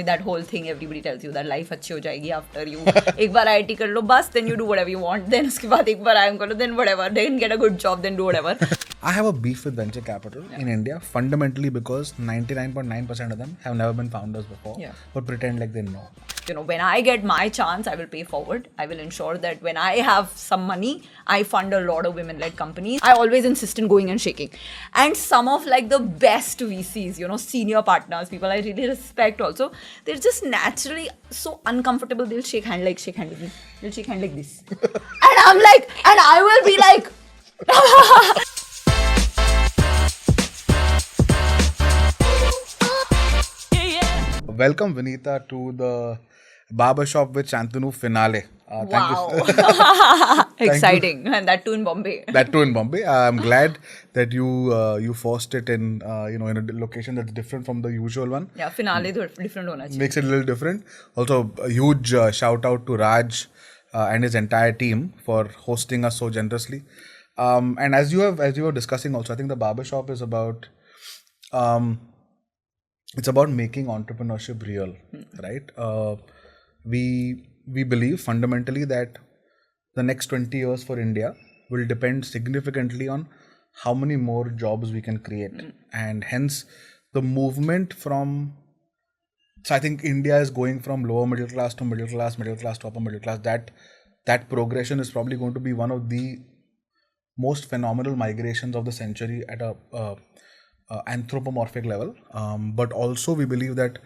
that whole thing everybody tells you that life अच्छी हो जाएगी after you एक बार IIT कर लो बस, then you do whatever you want, then उसके बाद एक बार IIM कर लो, then whatever, then get a good job, then do whatever. I have a beef with venture capital in India fundamentally because 99.9% of them have never been founders before, but pretend like they know. When I get my chance, I will pay forward. I will ensure that when I have some money, I fund a lot of women-led companies. I always insist in going and shaking. And some of like the best VCs, senior partners, people I really respect also, they're just naturally so uncomfortable. They'll shake hand with me. They'll shake hand like this. And I'm like, and I will be like... Welcome, Vineeta, to the Barbershop with Shantanu finale. Wow. Exciting. And that too in Bombay. I'm glad that you forced it in in a location that's different from the usual one. Yeah, finale different hona chahiye. Makes it a little different. Also, a huge shout out to Raj and his entire team for hosting us so generously. And as you were discussing also, I think the Barbershop is about it's about making entrepreneurship real, right? We believe fundamentally that the next 20 years for India will depend significantly on how many more jobs we can create. And hence the movement from, so I think India is going from lower middle class to middle class to upper middle class. That progression is probably going to be one of the most phenomenal migrations of the century at a anthropomorphic level. But also we believe that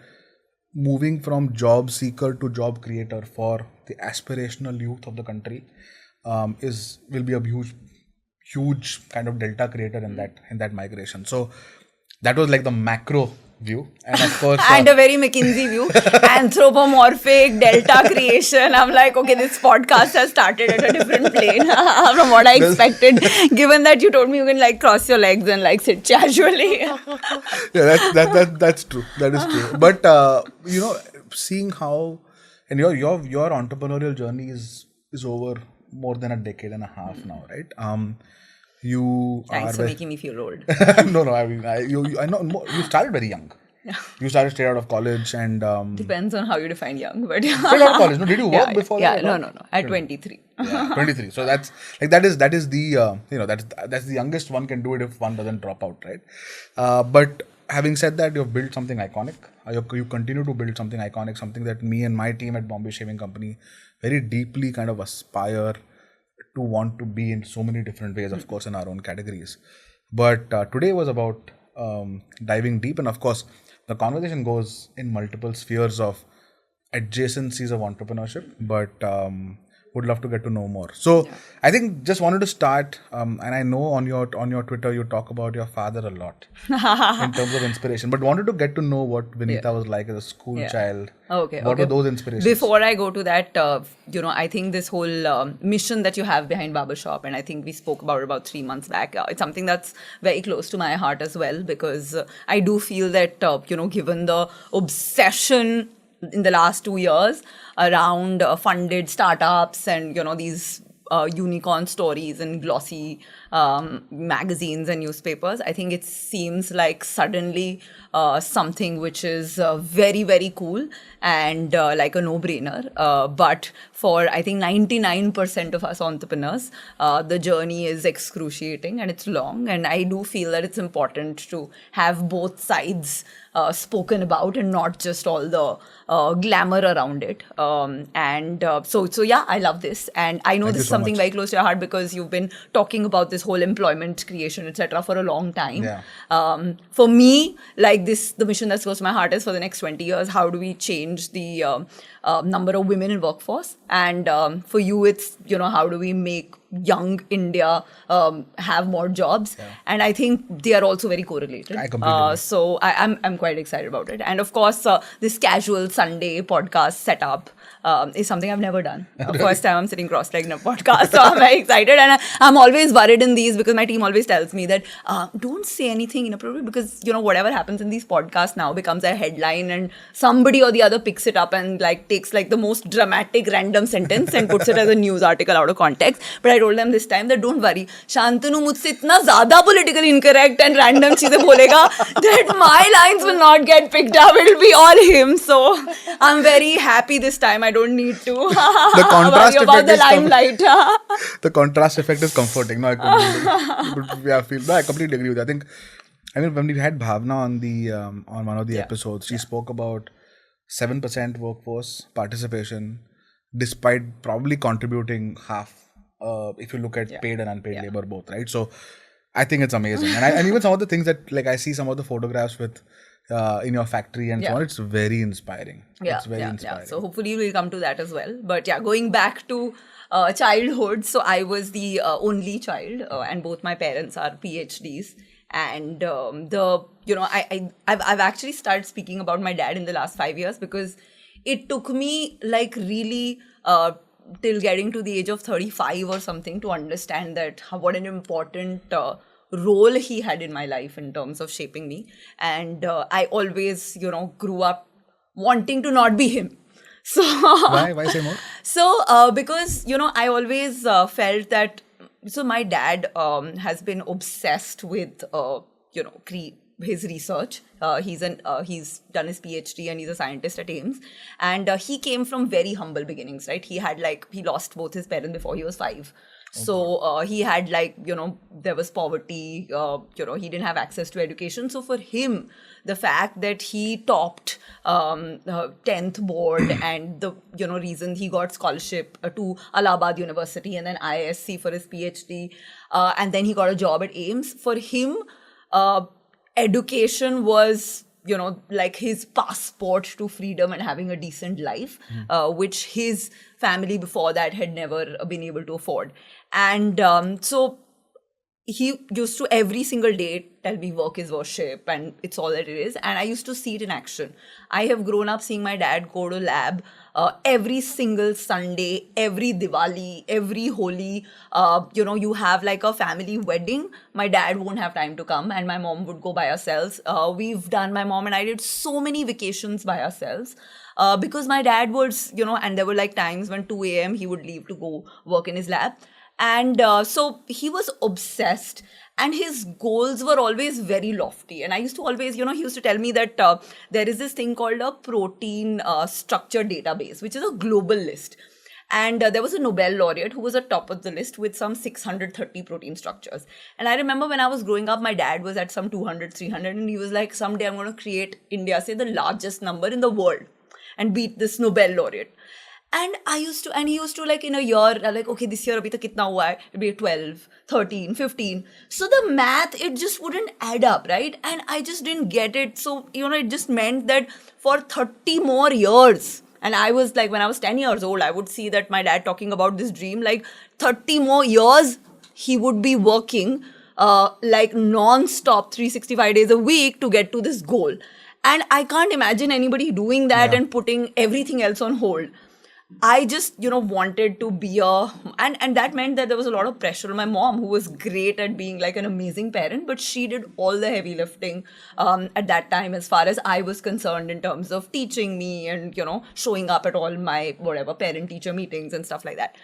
moving from job seeker to job creator for the aspirational youth of the country will be a huge kind of delta creator in that migration. So that was like the macro view, and of course and a very McKinsey view, anthropomorphic delta creation. I'm like, okay, this podcast has started at a different plane from what I expected, given that you told me you can like cross your legs and like sit casually. Yeah, that's true. That is true. But seeing how, and your entrepreneurial journey is over more than a decade and a half now, right? Thanks for making me feel old. No. I mean, I know you started very young. Yeah. You started straight out of college, and depends on how you define young, but straight out of college. No, did you work before? Yeah, no. At 23. Yeah, 23. So that's like that is the that's the youngest one can do it if one doesn't drop out, right? But having said that, you've built something iconic. You continue to build something iconic, something that me and my team at Bombay Shaving Company very deeply kind of aspire to want to be in so many different ways, of course, in our own categories. But today was about diving deep, and of course, the conversation goes in multiple spheres of adjacencies of entrepreneurship, but would love to get to know more. So I think just wanted to start, and I know on your Twitter you talk about your father a lot in terms of inspiration, but wanted to get to know what Vineeta was like as a school child. Okay. What were those inspirations? Before I go to that, I think this whole mission that you have behind Barbershop, and I think we spoke about 3 months back, it's something that's very close to my heart as well, because I do feel that, given the obsession in the last 2 years around funded startups and, these unicorn stories and glossy magazines and newspapers, I think it seems like suddenly something which is very, very cool and like a no-brainer. But for, I think, 99% of us entrepreneurs, the journey is excruciating and it's long. And I do feel that it's important to have both sides spoken about and not just all the glamour around it. So yeah, I love this. And I know this is something very close to your heart because you've been talking about this whole employment creation, etc. for a long time. Yeah. For me, like the mission that's close to my heart is for the next 20 years, how do we change the number of women in workforce? And for you, it's, how do we make young India have more jobs? Yeah. And I think they are also very correlated. I completely agree. So I'm quite excited about it. And of course, this casual Sunday podcast setup is something I've never done. First time I'm sitting cross-legged in a podcast, so I'm very excited. And I'm always worried in these because my team always tells me that don't say anything inappropriate because, whatever happens in these podcasts now becomes a headline and somebody or the other picks it up and like takes like the most dramatic random sentence and puts it as a news article out of context. But I told them this time that don't worry, Shantanu mujhse itna zyada politically incorrect and random cheeze bolega that my lines will not get picked up. It'll be all him. So I'm very happy this time. I don't need to The contrast worry about effect the is limelight. the contrast effect is comforting. No, I completely agree with that. I mean, when we had Bhavna on the on one of the episodes, she spoke about 7% workforce participation, despite probably contributing half. If you look at paid and unpaid labor both, right? So I think it's amazing, and even some of the things that like I see some of the photographs with in your factory and so on, it's very inspiring. It's very inspiring. So hopefully we'll come to that as well. But yeah, going back to childhood, so I was the only child, and both my parents are PhDs. And I've actually started speaking about my dad in the last 5 years because it took me like really till getting to the age of 35 or something to understand that what an important role he had in my life in terms of shaping me. And I always, grew up wanting to not be him. So Why say more? So because, I always felt that, so my dad has been obsessed with, his research. He's done his PhD and he's a scientist at Ames. And he came from very humble beginnings, right? He lost both his parents before he was 5. So he had there was poverty, he didn't have access to education. So for him, the fact that he topped 10th board and the reason he got scholarship to Allahabad University and then IISc for his PhD, and then he got a job at Ames. For him, education was like his passport to freedom and having a decent life, which his family before that had never been able to afford. And so he used to every single day tell me work is worship and it's all that it is. And I used to see it in action. I have grown up seeing my dad go to lab every single Sunday, every Diwali, every Holi. You have like a family wedding. My dad won't have time to come and my mom would go by ourselves. My mom and I did so many vacations by ourselves. Because my dad was, and there were like times when 2 a.m. he would leave to go work in his lab. And so he was obsessed and his goals were always very lofty. And I used to always, he used to tell me that there is this thing called a protein structure database, which is a global list. And there was a Nobel laureate who was at top of the list with some 630 protein structures. And I remember when I was growing up, my dad was at some 200, 300. And he was like, someday I'm going to create India, say the largest number in the world and beat this Nobel laureate. And he used to like in a year, like, okay, this year abhi tak kitna hua hai? It'll be 12, 13, 15. So the math, it just wouldn't add up, right? And I just didn't get it. So, it just meant that for 30 more years, and I was like, when I was 10 years old, I would see that my dad talking about this dream, like 30 more years, he would be working like non-stop 365 days a week to get to this goal. And I can't imagine anybody doing that and putting everything else on hold. I just, wanted to be and that meant that there was a lot of pressure on my mom, who was great at being like an amazing parent, but she did all the heavy lifting at that time as far as I was concerned in terms of teaching me and, showing up at all my whatever parent-teacher meetings and stuff like that.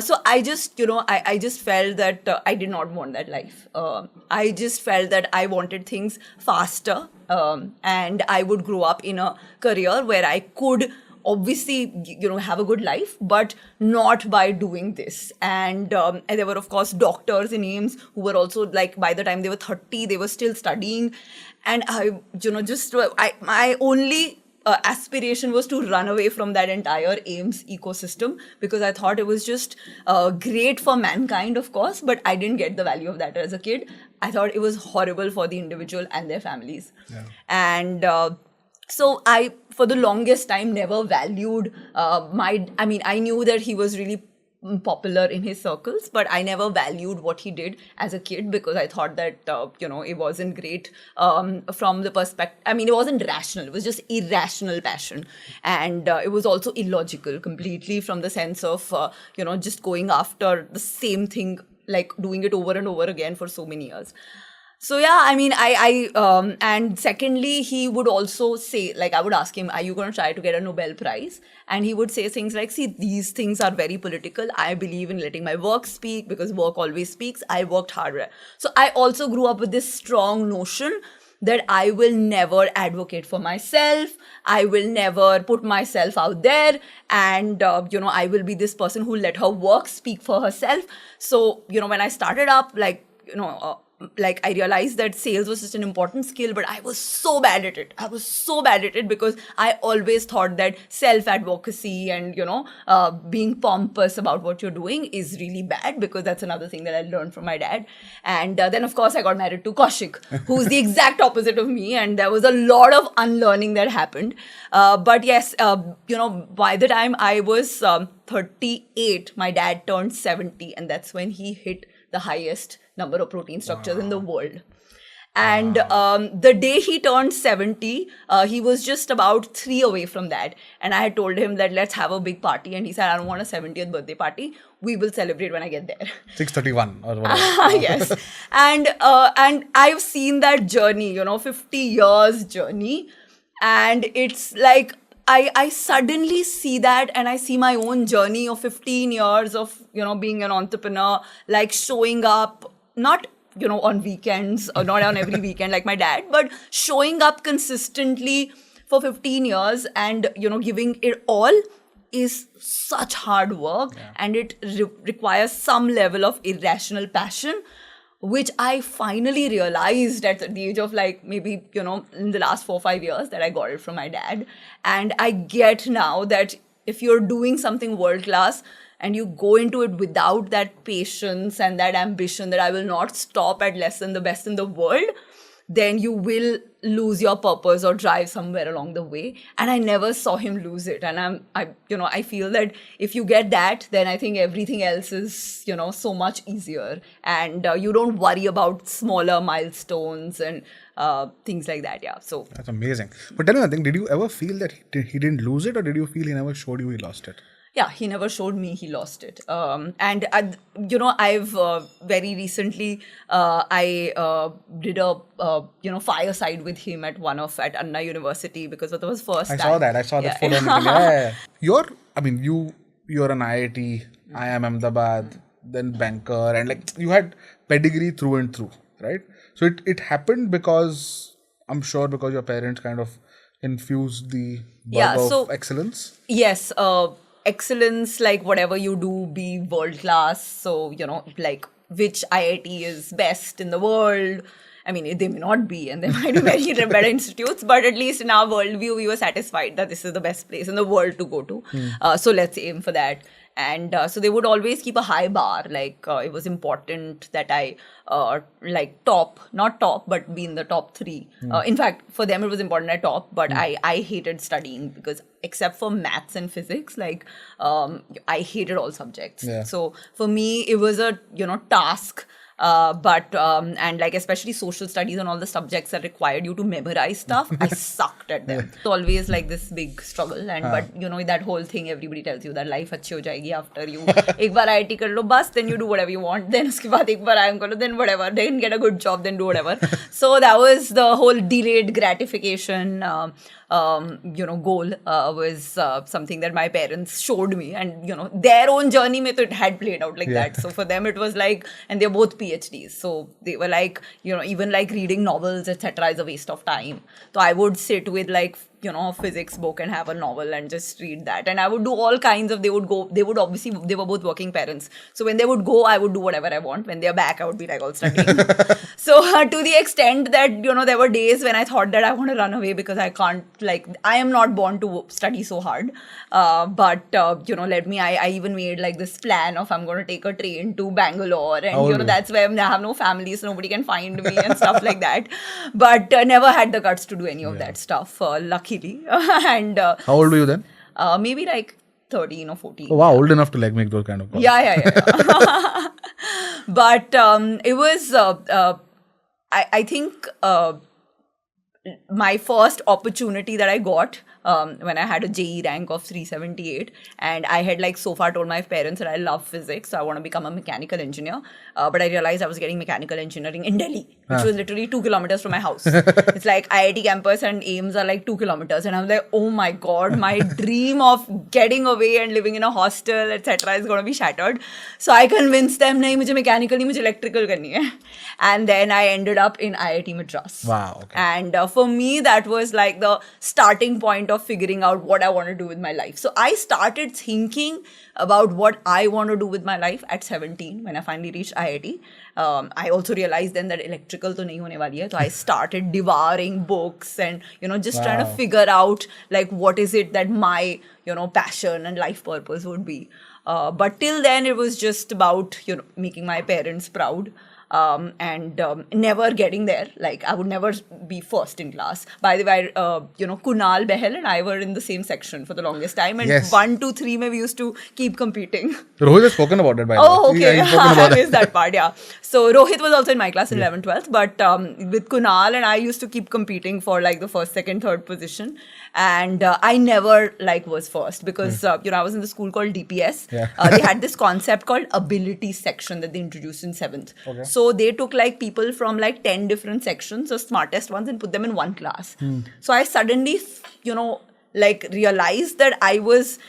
So I just, I just felt that I did not want that life. I just felt that I wanted things faster and I would grow up in a career where I could obviously, have a good life, but not by doing this. And there were, of course, doctors in Ames who were also like, by the time they were 30, they were still studying. And my only aspiration was to run away from that entire Ames ecosystem, because I thought it was just great for mankind, of course, but I didn't get the value of that as a kid. I thought it was horrible for the individual and their families. Yeah. And so I, for the longest time, never valued I knew that he was really popular in his circles, but I never valued what he did as a kid because I thought that it wasn't great from the perspective. I mean, it wasn't rational; it was just irrational passion, and it was also illogical completely from the sense of just going after the same thing, like doing it over and over again for so many years. So yeah, I mean, and secondly, he would also say, like, I would ask him, are you going to try to get a Nobel Prize? And he would say things like, see, these things are very political. I believe in letting my work speak because work always speaks. I worked harder. So I also grew up with this strong notion that I will never advocate for myself. I will never put myself out there. And, I will be this person who let her work speak for herself. So, when I started up, I realized that sales was just an important skill, but I was so bad at it. Because I always thought that self-advocacy and, being pompous about what you're doing is really bad, because that's another thing that I learned from my dad. And then, of course, I got married to Kaushik, who's the exact opposite of me. And there was a lot of unlearning that happened. But yes, by the time I was 38, my dad turned 70. And that's when he hit the highest number of protein structures in the world. And the day he turned 70, he was just about 3 away from that. And I had told him that let's have a big party. And he said, I don't want a 70th birthday party. We will celebrate when I get there. 631 or whatever. Yes. And I've seen that journey, 50 years journey. And it's like, I suddenly see that, and I see my own journey of 15 years of, being an entrepreneur, like showing up, not, on weekends or not on every weekend like my dad, but showing up consistently for 15 years and, giving it all is such hard work. Yeah. And it requires some level of irrational passion, which I finally realized at the age of maybe, in the last 4 or 5 years that I got it from my dad. And I get now that if you're doing something world class and you go into it without that patience and that ambition that I will not stop at less than the best in the world, then you will lose your purpose or drive somewhere along the way. And I never saw him lose it. And I feel that if you get that, then I think everything else is, so much easier. And you don't worry about smaller milestones and things like that. Yeah. So that's amazing. But tell me one thing, did you ever feel that he didn't lose it, or did you feel he never showed you he lost it? Yeah, he never showed me he lost it. I've very recently, I did a, fireside with him at Anna University because it was first time. I saw that photo. Yeah. You're an IIT, IIM Ahmedabad, then banker, and you had pedigree through and through, right? So it happened because your parents kind of infused the bug of excellence. Yes, excellence, whatever you do, be world class. So, which IIT is best in the world. I mean, they may not be, and there might be many better institutes, but at least in our worldview, we were satisfied that this is the best place in the world to go to. So let's aim for that. And so they would always keep a high bar. It was important that I not top, but be in the top 3. In fact, for them, it was important I top, but I hated studying because except for maths and physics, I hated all subjects. Yeah. So for me, it was a, task. Especially social studies and all the subjects that required you to memorize stuff, I sucked at them. It's always this big struggle. But that whole thing, everybody tells you that life अच्छी हो जाएगी after you एक बार IIT कर लो बस, then you do whatever you want. Then उसके बाद एक बार IIM कर लो, then whatever. Then get a good job, then do whatever. So that was the whole delayed gratification goal was something that my parents showed me, and their own journey mein to it had played out that. So for them it was and they're both PhDs, so they were even reading novels etc. is a waste of time. So I would sit with a physics book and have a novel and just read that, and I would do all kinds of, they were both working parents, so when they would go I would do whatever I want. When they're back I would be all studying. So to the extent that there were days when I thought that I want to run away because I can't, I am not born to study so hard, but I even made this plan of I'm going to take a train to Bangalore, and that's where I have no family, so nobody can find me and stuff like that, but never had the guts to do any of that stuff, luckily. And how old were you then? Maybe 13 or 14. Oh wow, old enough to like make those kind of calls. Yeah. But it was, I think, my first opportunity that I got when I had a JE rank of 378, and I had like so far told my parents that I love physics, so I want to become a mechanical engineer. But I realized I was getting mechanical engineering in Delhi, which was literally 2 kilometers from my house. It's like IIT campus and AIMS are like 2 kilometers, and I was like, oh my god, my dream of getting away and living in a hostel, etc., is going to be shattered. So I convinced them, nahi mujhe mechanical nahi, mujhe electrical karni hai. And then I ended up in IIT Madras. Wow. Okay. And for me, that was like the starting point of figuring out what I want to do with my life. So I started thinking about what I want to do with my life at 17 when I finally reached IIT. I also realized then that electrical to nahi hone wali hai. So I started devouring books and, just trying to figure out like what is it that my, passion and life purpose would be. But till then, it was just about, making my parents proud. And never getting there. Like, I would never be first in class. By the way, Kunal Behel and I were in the same section for the longest time. And Yes. 1, 2, 3, we used to keep competing. Rohit has spoken about it, by the way. Oh, okay. Yeah, he's spoken about I missed that part, yeah. So Rohit was also in my class in 11th, 12th. But with Kunal and I used to keep competing for like the first, second, third position. And I never like was first because, I was in the school called DPS. Yeah. They had this concept called ability section that they introduced in 7th. Okay. So they took like people from like 10 different sections, the smartest ones, and put them in one class. So I suddenly, like realized that I was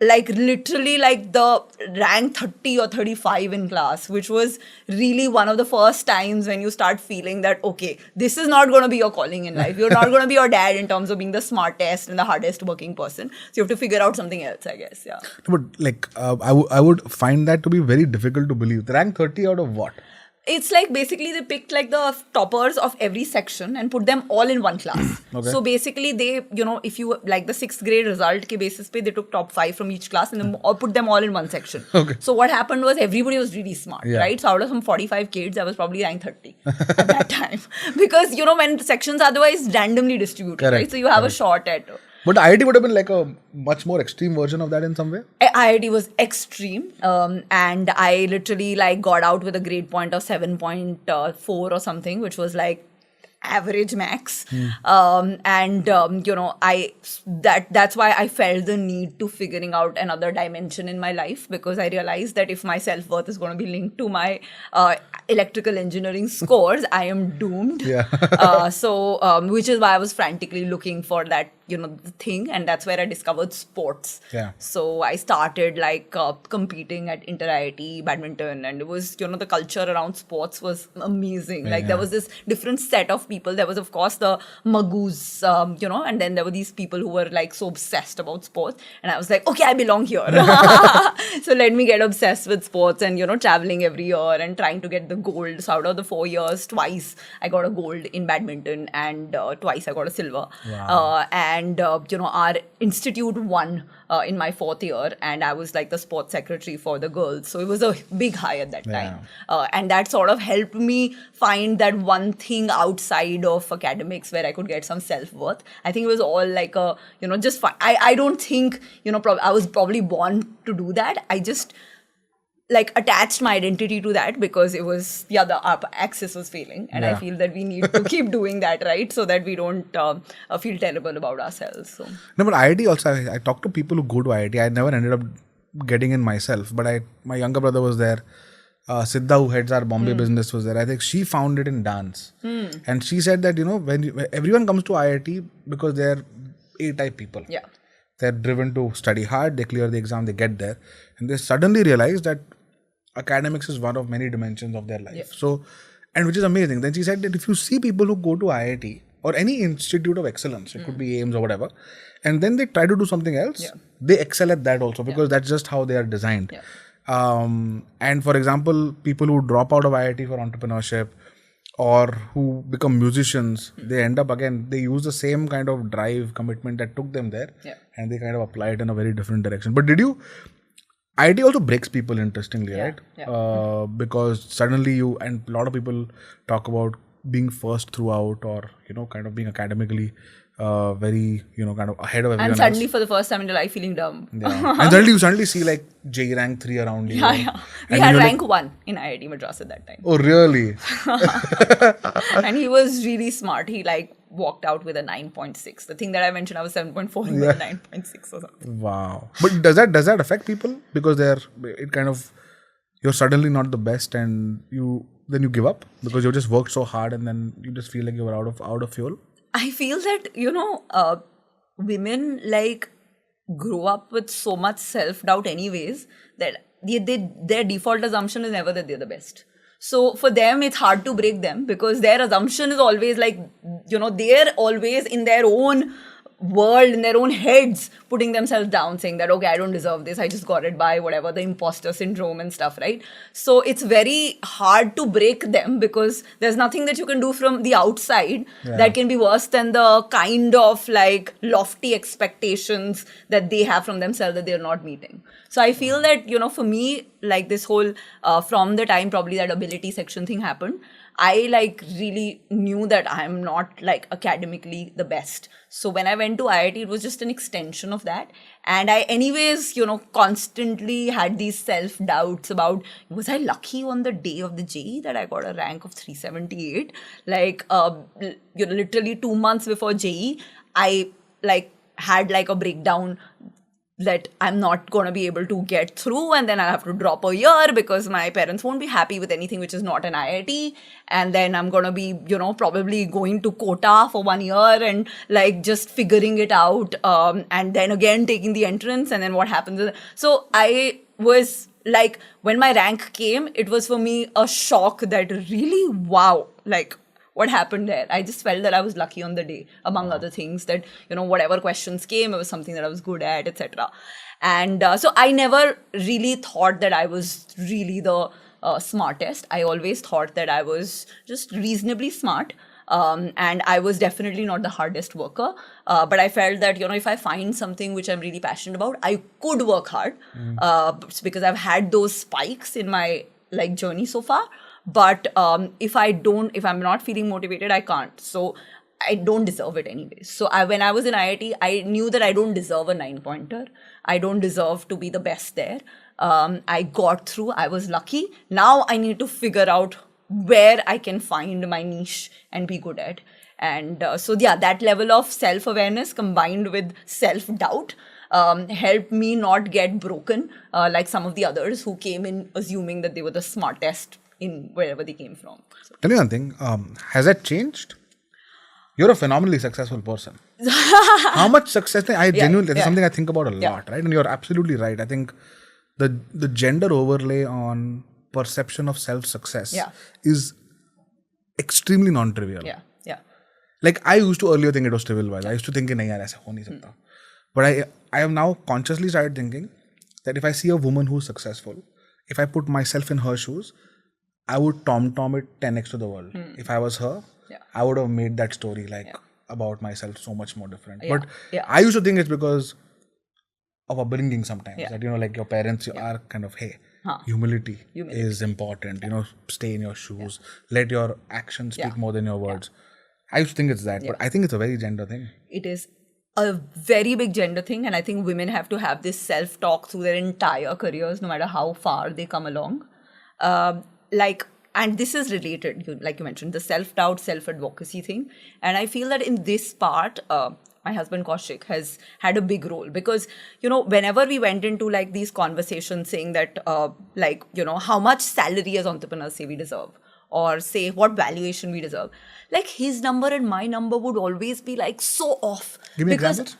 like literally like the rank 30 or 35 in class, which was really one of the first times when you start feeling that, okay, this is not going to be your calling in life. You're not going to be your dad in terms of being the smartest and the hardest working person. So you have to figure out something else, I guess. Yeah. But like, I would find that to be very difficult to believe. Rank 30 out of what? It's like basically they picked like the toppers of every section and put them all in one class. Okay. So basically they, if you like the 6th grade result ke basis pe, they took top 5 from each class and then or put them all in one section. Okay. So what happened was everybody was really smart, Yeah. right? So out of some 45 kids, I was probably rank 30 at that time. Because, when sections are otherwise randomly distributed, Correct. right? So you have a shot at... But IIT would have been like a much more extreme version of that in some way. IIT was extreme, and I literally like got out with a grade point of 7.4 or something, which was like average max. That's why I felt the need to figuring out another dimension in my life, because I realized that if my self-worth is going to be linked to my electrical engineering scores, I am doomed. Yeah. Which is why I was frantically looking for that, the thing, and that's where I discovered sports. Yeah. So I started like competing at Inter-IIT badminton, and it was, the culture around sports was amazing. Like there was this different set of people. There was, of course, the magoos, and then there were these people who were like so obsessed about sports. And I was like, okay, I belong here. So let me get obsessed with sports and, traveling every year and trying to get the gold. So out of the 4 years, twice I got a gold in badminton and twice I got a silver. Wow. And our institute won in my 4th year, and I was like the sports secretary for the girls. So it was a big high at that time. And that sort of helped me find that one thing outside of academics where I could get some self-worth. I think it was all like a, just fun. I don't think, I was probably born to do that. I just like attached my identity to that because it was, the upper axis was failing. And I feel that we need to keep doing that, right? So that we don't feel terrible about ourselves. So. No, but IIT also, I talk to people who go to IIT. I never ended up getting in myself, but my younger brother was there. Siddha, who heads our Bombay business, was there. I think she found it in dance. And she said that, when everyone comes to IIT because they're A-type people. Yeah. They're driven to study hard, they clear the exam, they get there. And they suddenly realize that academics is one of many dimensions of their life. Yeah. So, and which is amazing. Then she said that if you see people who go to IIT or any institute of excellence, it could be AIMS or whatever, and then they try to do something else, they excel at that also because that's just how they are designed. Yeah. And for example, people who drop out of IIT for entrepreneurship or who become musicians, they end up again, they use the same kind of drive, commitment that took them there, and they kind of apply it in a very different direction. But IIT also breaks people, interestingly, right? Yeah. Because suddenly and a lot of people talk about being first throughout, or kind of being academically very kind of ahead of everyone And suddenly else. for the first time in your life feeling dumb. Yeah. And suddenly you see like J rank 3 around you. Yeah, yeah. We And had you're rank like, 1 in IIT Madras at that time. oh really? And he was really smart. He like walked out with a 9.6. The thing that I mentioned, I was 7.4 and with a 9.6 or something. Wow. But does that affect people? Because you're suddenly not the best, and then you give up because you just worked so hard, and then you just feel like you're out of fuel. I feel that, women like grow up with so much self-doubt anyways that their default assumption is never that they're the best. So for them, it's hard to break them because their assumption is always like, they're always in their own world, in their own heads, putting themselves down, saying that, okay, I don't deserve this, I just got it by whatever, the imposter syndrome and stuff, right? So it's very hard to break them because there's nothing that you can do from the outside that can be worse than the kind of like lofty expectations that they have from themselves that they're not meeting. So I feel that, for me, like this whole, from the time probably that ability section thing happened, I like really knew that I'm not like academically the best. So when I went to IIT, it was just an extension of that. And I anyways, constantly had these self-doubts about, was I lucky on the day of the JEE that I got a rank of 378? Like, literally 2 months before JEE, I like had like a breakdown that I'm not going to be able to get through, and then I'll have to drop a year because my parents won't be happy with anything which is not an IIT, and then I'm going to be, probably going to quota for 1 year and like just figuring it out, and then again taking the entrance, and then what happens. So I was like, when my rank came, it was for me a shock that really, wow, like, what happened there? I just felt that I was lucky on the day, among other things, that, whatever questions came, it was something that I was good at, etc. And so I never really thought that I was really the smartest. I always thought that I was just reasonably smart. And I was definitely not the hardest worker. But I felt that, if I find something which I'm really passionate about, I could work hard because I've had those spikes in my like journey so far. But if I'm not feeling motivated, I can't. So I don't deserve it anyways. So when I was in IIT, I knew that I don't deserve a 9-pointer. I don't deserve to be the best there. I got through. I was lucky. Now I need to figure out where I can find my niche and be good at. And so that level of self-awareness combined with self-doubt helped me not get broken like some of the others who came in assuming that they were the smartest in wherever they came from. So. Tell me one thing, has that changed? You're a phenomenally successful person. How much success? Genuinely, that's something I think about a lot, right? And you're absolutely right. I think the gender overlay on perception of self-success is extremely non-trivial. Yeah. Like I used to earlier think it was trivial. I used to think, nahi yaar, aisa ho nahi sakta. But I have now consciously started thinking that if I see a woman who's successful, if I put myself in her shoes, I would tom it 10x to the world. If I was her, I would have made that story about myself so much more different. But I used to think it's because of upbringing sometimes. That, like your parents are kind of, hey, humility is important. Stay in your shoes. Let your actions speak more than your words. I used to think it's that. But I think it's a very gender thing. It is a very big gender thing. And I think women have to have this self-talk through their entire careers, no matter how far they come along. And this is related, like you mentioned, the self-doubt, self-advocacy thing. And I feel that in this part, my husband Kaushik has had a big role because, whenever we went into like these conversations saying that, how much salary as entrepreneurs say we deserve, or say what valuation we deserve, like his number and my number would always be like so off. Give me examples.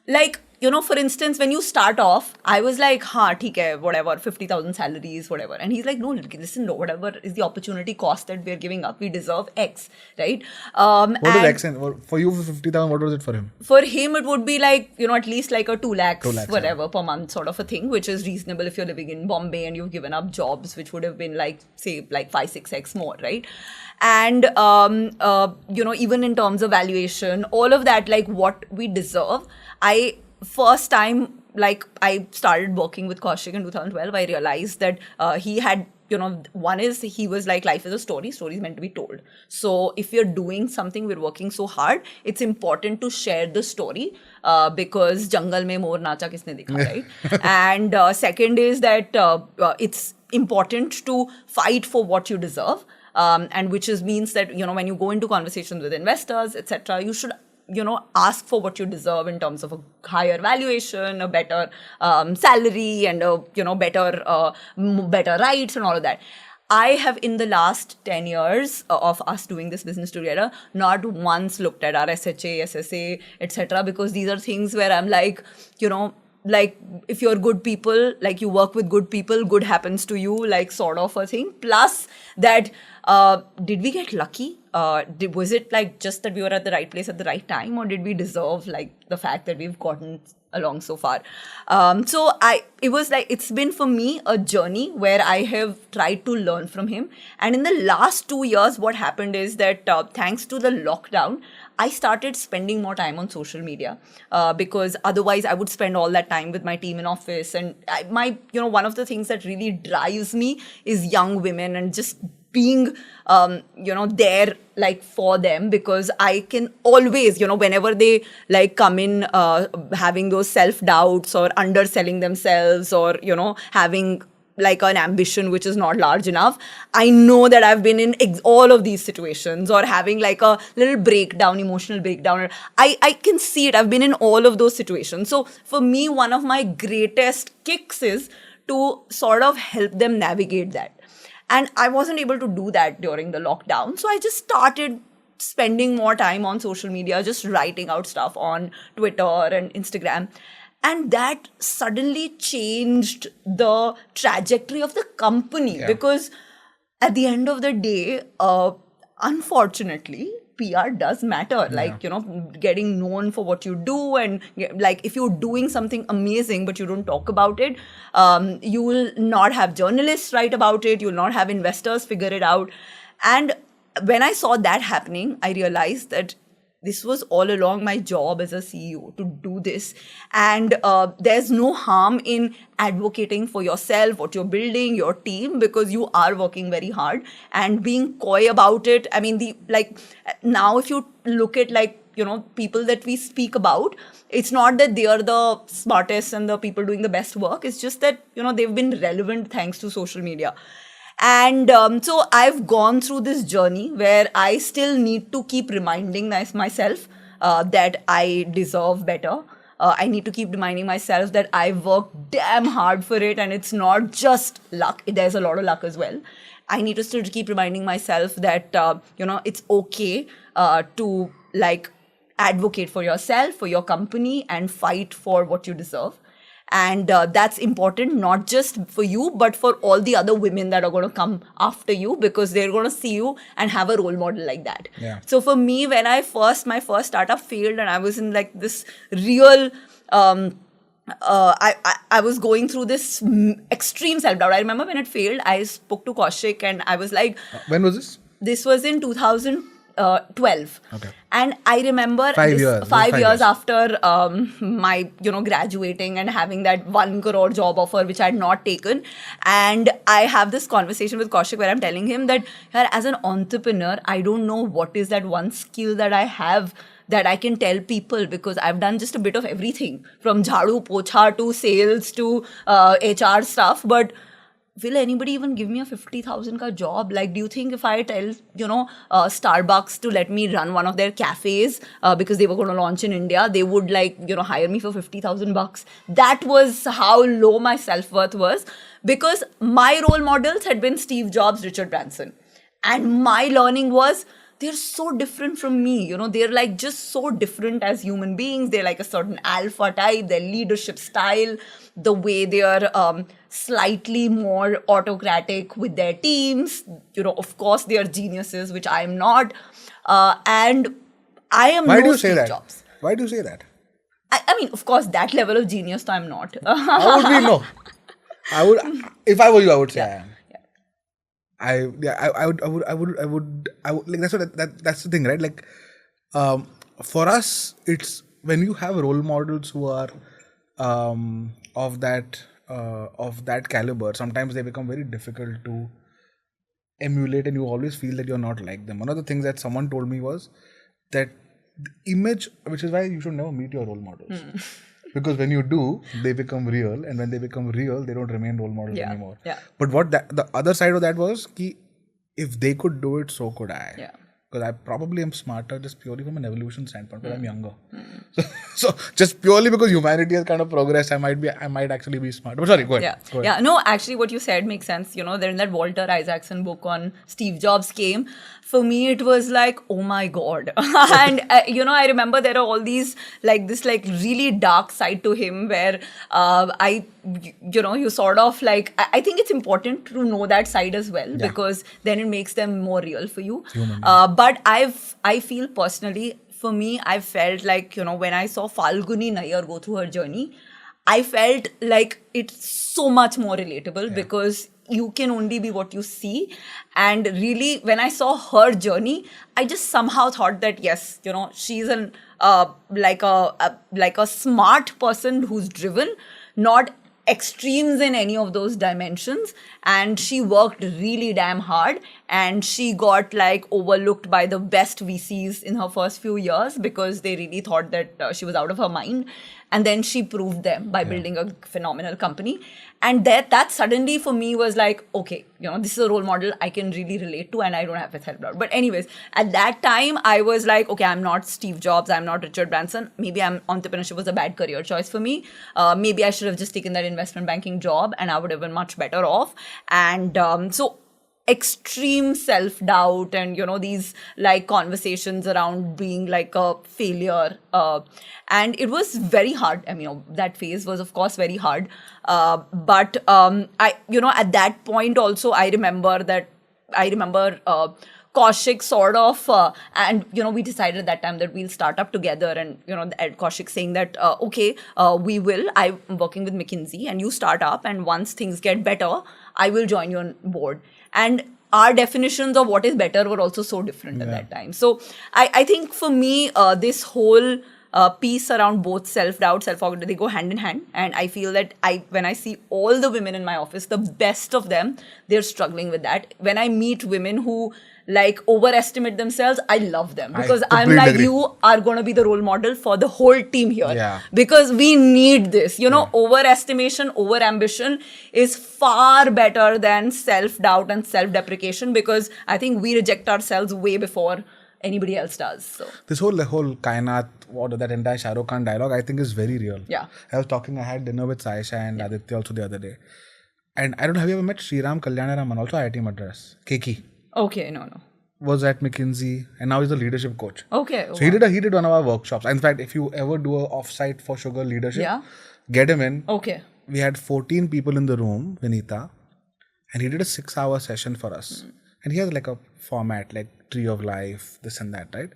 Like, for instance, when you start off, I was like, theek hai, whatever, 50,000 salaries, whatever. And he's like, no, listen, no, whatever is the opportunity cost that we're giving up, we deserve X, right? What is X? For you, 50,000, what was it for him? For him, it would be like, at least like a 2 lakhs, whatever, per month sort of a thing, which is reasonable if you're living in Bombay and you've given up jobs, which would have been like, say, like 5-6x more, right? And, even in terms of valuation, all of that, like what we deserve, first time, like I started working with Kaushik in 2012, I realized that he had one is he was like, life is a story is meant to be told. So if you're doing something, we're working so hard, it's important to share the story, because jungle mein mor nacha kisne dikha, right? And second is that it's important to fight for what you deserve, and which means that when you go into conversations with investors, etc., you should ask for what you deserve in terms of a higher valuation, a better salary, and better rights and all of that. I have, in the last 10 years of us doing this business together, not once looked at our SHA, SSA, etc., because these are things where I'm like, like if you're good people, like you work with good people, good happens to you, like sort of a thing. Plus that, did we get lucky? Was it like just that we were at the right place at the right time, or did we deserve like the fact that we've gotten along so far? It was like, it's been for me a journey where I have tried to learn from him. And in the last 2 years, what happened is that thanks to the lockdown, I started spending more time on social media, because otherwise I would spend all that time with my team in office. And one of the things that really drives me is young women and just being, there like for them, because I can always, whenever they like come in having those self-doubts or underselling themselves, or, having like an ambition which is not large enough, I know that I've been in all of these situations, or having like a little breakdown, emotional breakdown. I can see it. I've been in all of those situations. So for me, one of my greatest kicks is to sort of help them navigate that. And I wasn't able to do that during the lockdown. So I just started spending more time on social media, just writing out stuff on Twitter and Instagram. And that suddenly changed the trajectory of the company. Because at the end of the day, unfortunately, PR does matter. Like, getting known for what you do, and like if you're doing something amazing but you don't talk about it, you will not have journalists write about it, you'll not have investors figure it out. And when I saw that happening, I realized that this was all along my job as a CEO to do this. And there's no harm in advocating for yourself, what you're building, your team, because you are working very hard and being coy about it. I mean, now if you look at people that we speak about, it's not that they are the smartest and the people doing the best work. It's just that, they've been relevant thanks to social media. And so I've gone through this journey where I still need to keep reminding myself that I deserve better. I need to keep reminding myself that I worked damn hard for it, and it's not just luck. There's a lot of luck as well. I need to still keep reminding myself that, it's okay to like advocate for yourself, for your company, and fight for what you deserve. And that's important, not just for you, but for all the other women that are going to come after you, because they're going to see you and have a role model like that. Yeah. So for me, when my first startup failed, and I was in like this real, I was going through this extreme self-doubt. I remember when it failed, I spoke to Kaushik and I was like... When was this? This was in 2012. Okay. And I remember 5 years. 5 years after my, graduating and having that 1 crore job offer, which I had not taken. And I have this conversation with Kaushik where I'm telling him that as an entrepreneur, I don't know what is that one skill that I have that I can tell people, because I've done just a bit of everything from jhadu, pocha to sales to HR stuff. But will anybody even give me a 50,000 ka job? Like, do you think if I tell, Starbucks to let me run one of their cafes because they were going to launch in India, they would hire me for 50,000 bucks? That was how low my self-worth was, because my role models had been Steve Jobs, Richard Branson. And my learning was, they're so different from me, they're like just so different as human beings. They're like a certain alpha type, their leadership style, the way they are slightly more autocratic with their teams. Of course, they are geniuses, which I am not. And I am Why no do you say Steve that? Jobs. Why do you say that? I mean, of course, that level of genius, I'm not. How would we know? If I were you, I would say I am. I would like that's the thing, right? Like, for us, it's when you have role models who are of that of that caliber, sometimes they become very difficult to emulate, and you always feel that you're not like them. One of the things that someone told me was that the image, which is why you should never meet your role models. Because when you do, they become real, and when they become real, they don't remain role models anymore. Yeah. But what the other side of that was, ki, if they could do it, so could I. Yeah. Because I probably am smarter just purely from an evolution standpoint, because I'm younger. So just purely because humanity has kind of progressed, I might actually be smart. But sorry, go ahead. Go ahead. Yeah, no, actually what you said makes sense. You know, then that Walter Isaacson book on Steve Jobs came. For me, it was like, oh my God. And, you know, I remember there are all these, this really dark side to him where you sort of I think it's important to know that side as well, because then it makes them more real for you. But I feel personally, for me, I felt like, when I saw Falguni Nair go through her journey, I felt like it's so much more relatable because you can only be what you see. And really, when I saw her journey, I just somehow thought that, yes, she's like a smart person who's driven, not extremes in any of those dimensions, and she worked really damn hard, and she got overlooked by the best VCs in her first few years because they really thought that she was out of her mind, and then she proved them by building a phenomenal company. And that suddenly for me was like, okay, this is a role model I can really relate to, and I don't have to help out. But anyways, at that time I was like, okay, I'm not Steve Jobs, I'm not Richard Branson. Maybe entrepreneurship was a bad career choice for me. Maybe I should have just taken that investment banking job, and I would have been much better off. And so extreme self-doubt and these conversations around being a failure, and it was very hard. I mean, that phase was of course very hard, but I at that point also I remember Kaushik sort of and we decided at that time that we'll start up together, and Kaushik saying that we will, I'm working with McKinsey and you start up, and once things get better I will join you on board. And our definitions of what is better were also so different at that time. So I think for me, this whole piece around both self-doubt, self-doubt, they go hand in hand. And I feel that when I see all the women in my office, the best of them, they're struggling with that. When I meet women who overestimate themselves, I love them, because I'm like, agree. you are going to be the role model for the whole team here. Yeah. Because we need this. Overestimation, overambition is far better than self-doubt and self-deprecation, because I think we reject ourselves way before anybody else does. So this whole kainat, that entire Shah Rukh Khan dialogue, I think is very real. Yeah. I had dinner with Saisha and Aditya also the other day. And I don't know, have you ever met Sriram Kalyanaraman, also IIT Madras? Keki. Okay, no. Was at McKinsey, and now he's a leadership coach. Okay. So he did one of our workshops. In fact, if you ever do a offsite for Sugar leadership, get him in. Okay. We had 14 people in the room, Vineeta, and he did a 6-hour session for us. And he has a format like Tree of Life, this and that, right?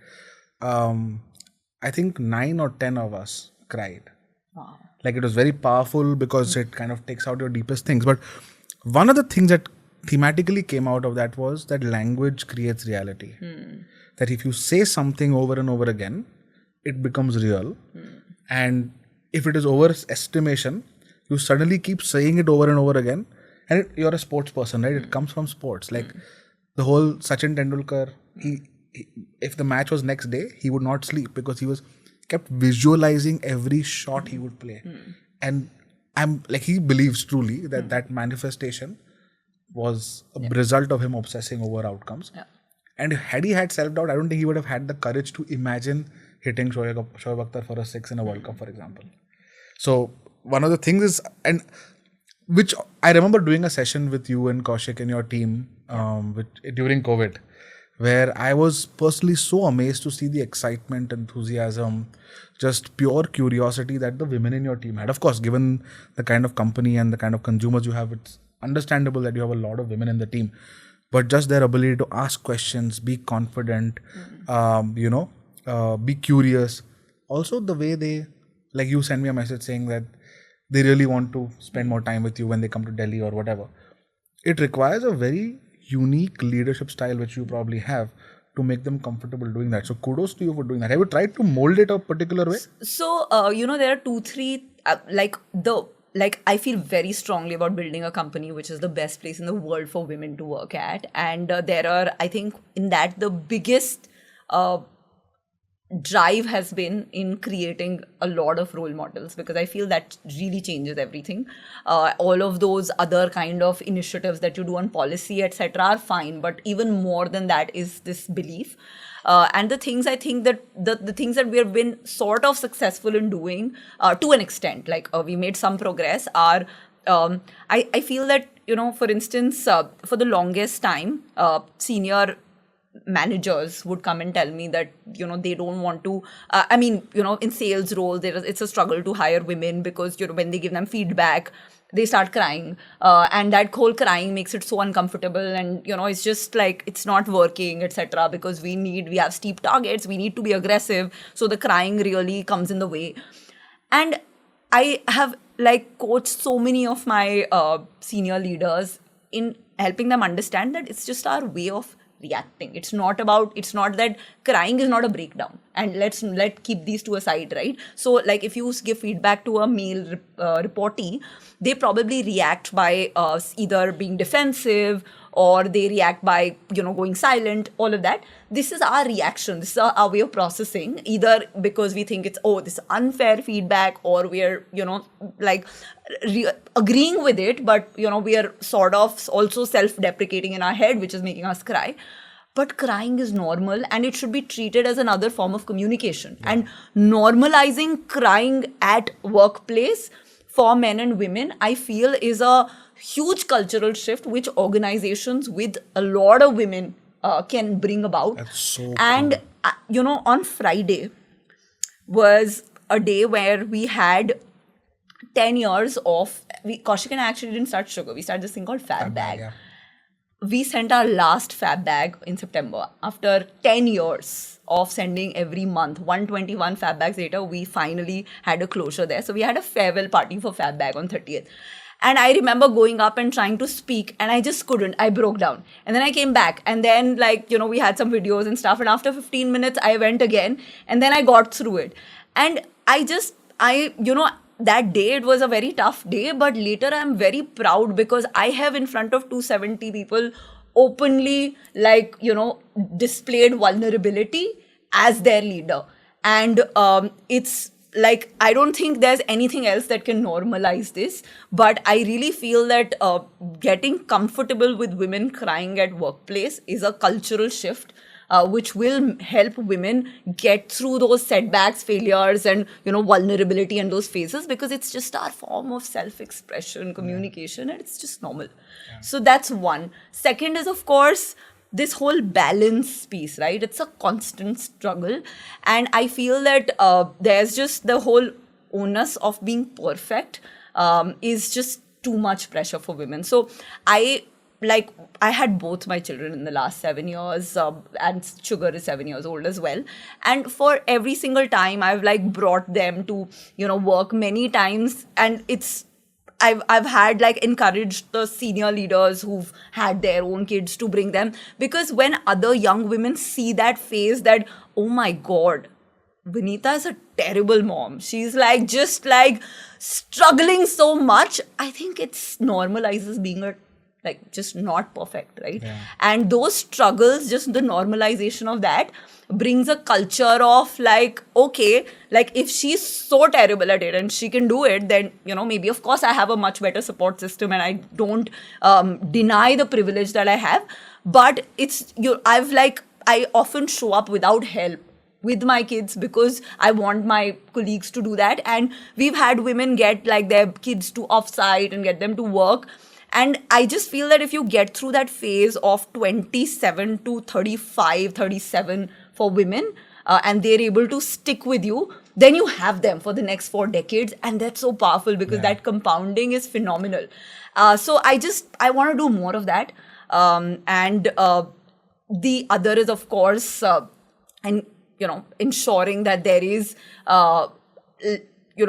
I think 9 or 10 of us cried. Wow. It was very powerful because it kind of takes out your deepest things. But one of the things that thematically came out of that was that language creates reality. That if you say something over and over again, it becomes real. And if it is overestimation, you suddenly keep saying it over and over again. And you're a sports person, right? It comes from sports. The whole Sachin Tendulkar, he, if the match was next day, he would not sleep because he was kept visualizing every shot he would play. And he believes truly that that manifestation was a result of him obsessing over outcomes. Yeah. And had he had self-doubt, I don't think he would have had the courage to imagine hitting Shoaib Akhtar for a 6 in a World Cup, for example. So one of the things is, and which I remember doing a session with you and Kaushik and your team during COVID, where I was personally so amazed to see the excitement, enthusiasm, just pure curiosity that the women in your team had. Of course, given the kind of company and the kind of consumers you have, it's understandable that you have a lot of women in the team, but just their ability to ask questions, be confident, be curious. Also the way they, you send me a message saying that they really want to spend more time with you when they come to Delhi or whatever. It requires a very unique leadership style, which you probably have, to make them comfortable doing that. So kudos to you for doing that. Have you tried to mold it a particular way? So, there are 2-3, like I feel very strongly about building a company which is the best place in the world for women to work at. And there are, I think, in that the biggest drive has been in creating a lot of role models, because I feel that really changes everything. All of those other kind of initiatives that you do on policy, etc., are fine, but even more than that is this belief. And the things I think that the things that we have been sort of successful in doing to an extent, like we made some progress, are I feel that, for instance, for the longest time, senior managers would come and tell me that they don't want to in sales roles it's a struggle to hire women, because when they give them feedback they start crying, and that whole crying makes it so uncomfortable, and it's just like it's not working, etc., because we have steep targets, we need to be aggressive, so the crying really comes in the way. And I have like coached so many of my senior leaders in helping them understand that it's just our way of reacting. It's not that crying is not a breakdown, and let's keep these two aside, right? So like if you give feedback to a male reportee, they probably react by either being defensive, or they react by going silent, all of that. This is our reaction, this is our way of processing, either because we think it's this unfair feedback, or we're agreeing with it, but we are sort of also self-deprecating in our head, which is making us cry. But crying is normal, and it should be treated as another form of communication. Yeah. And normalizing crying at workplace for men and women, I feel, is a huge cultural shift which organizations with a lot of women can bring about. That's so and on Friday was a day where we had 10 years of Kaushik and I actually didn't start Sugar, we started this thing called Fab Bag. Yeah. We sent our last Fab Bag in September. After 10 years of sending every month 121 Fab Bags later, we finally had a closure there. So we had a farewell party for Fab Bag on 30th. And I remember going up and trying to speak, and I just couldn't. I broke down. And then I came back, and then we had some videos and stuff. And after 15 minutes, I went again, and then I got through it. And that day it was a very tough day, but later I'm very proud because I have in front of 270 people openly displayed vulnerability as their leader. And it's like, I don't think there's anything else that can normalize this, but I really feel that getting comfortable with women crying at workplace is a cultural shift which will help women get through those setbacks, failures, and vulnerability and those phases, because it's just our form of self-expression, communication, and it's just normal. Yeah. So that's one. Second is, of course, this whole balance piece, right? It's a constant struggle. And I feel that there's just the whole onus of being perfect is just too much pressure for women. So I had both my children in the last 7 years, and Sugar is 7 years old as well. And for every single time, I've brought them to, work many times. And I've had encouraged the senior leaders who've had their own kids to bring them, because when other young women see that phase that, oh my God, Vineeta is a terrible mom, she's just struggling so much, I think it normalizes being just not perfect, right? Yeah. And those struggles, just the normalization of that brings a culture of okay, if she's so terrible at it and she can do it, then maybe of course I have a much better support system, and I don't deny the privilege that I have, but it's I often show up without help with my kids because I want my colleagues to do that. And we've had women get their kids to offsite and get them to work. And I just feel that if you get through that phase of 27 to 35, 37 for women, and they're able to stick with you, then you have them for the next 4 decades. And that's so powerful because that compounding is phenomenal. So I want to do more of that. And the other is, of course, ensuring that there is...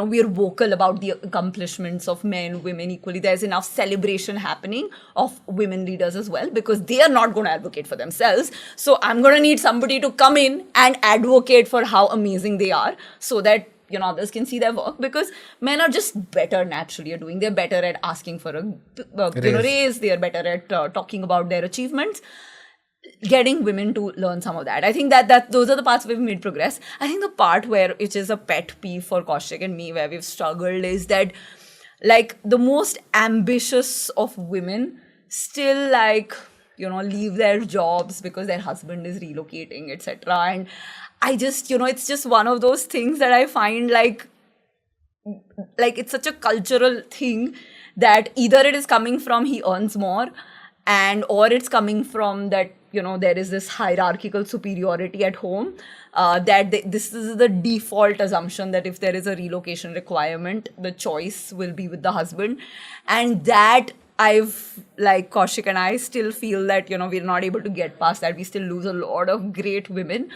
we are vocal about the accomplishments of men, women equally. There's enough celebration happening of women leaders as well, because they are not going to advocate for themselves. So I'm going to need somebody to come in and advocate for how amazing they are, so that, others can see their work, because men are just better naturally at doing. They're better at asking for a raise. They're better at talking about their achievements. Getting women to learn some of that. I think that those are the parts where we've made progress. I think the part which is a pet peeve for Kaushik and me, where we've struggled, is that like the most ambitious of women still leave their jobs because their husband is relocating, etc. And I just, it's just one of those things that I find like it's such a cultural thing that either it is coming from he earns more, or it's coming from that, there is this hierarchical superiority at home, that this is the default assumption that if there is a relocation requirement, the choice will be with the husband. And that Kaushik and I still feel that, we're not able to get past that. We still lose a lot of great women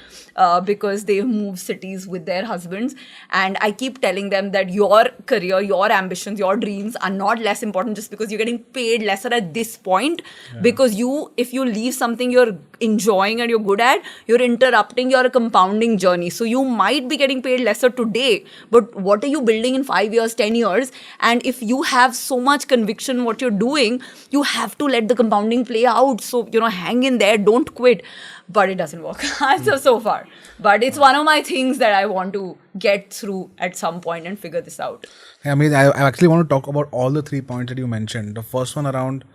because they move cities with their husbands. And I keep telling them that your career, your ambitions, your dreams are not less important just because you're getting paid lesser at this point. Yeah. Because if you leave something you're enjoying and you're good at, you're interrupting your compounding journey. So you might be getting paid lesser today, but what are you building in 5 years, 10 years? And if you have so much conviction in what you're doing, you have to let the compounding play out. So, hang in there, don't quit. But it doesn't work so far. But it's one of my things that I want to get through at some point and figure this out. I mean, I actually want to talk about all the 3 points that you mentioned. The first one around,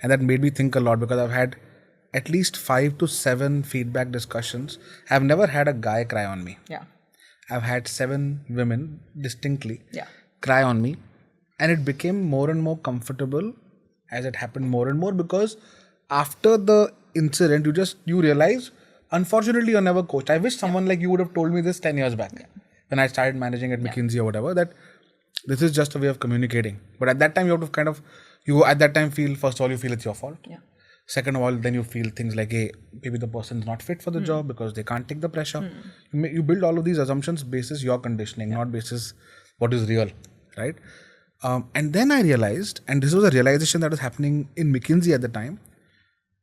and that made me think a lot, because I've had at least 5 to 7 feedback discussions. I've never had a guy cry on me. Yeah. I've had 7 women distinctly cry on me. And it became more and more comfortable as it happened more and more, because after the incident, you realize, unfortunately, you're never coached. I wish someone like you would have told me this 10 years back when I started managing at McKinsey or whatever, that this is just a way of communicating. But at that time, you have to kind of, at that time feel, first of all, you feel it's your fault. Yeah. Second of all, then you feel things like, hey, maybe the person's not fit for the job because they can't take the pressure. You build all of these assumptions basis your conditioning, not basis what is real, right? And then I realized, and this was a realization that was happening in McKinsey at the time,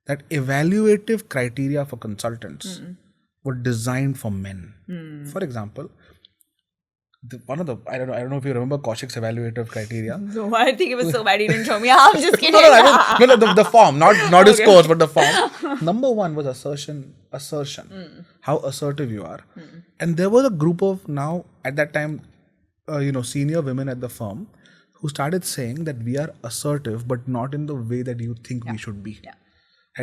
that evaluative criteria for consultants were designed for men. For example, I don't know if you remember Kaushik's evaluative criteria. No, I think it was so bad he didn't show me. I'm just kidding. No, the form, not his course, but the form. Number 1 was assertion. How assertive you are. And there was a group of, now at that time, senior women at the firm who started saying that we are assertive, but not in the way that you think we should be. Yeah.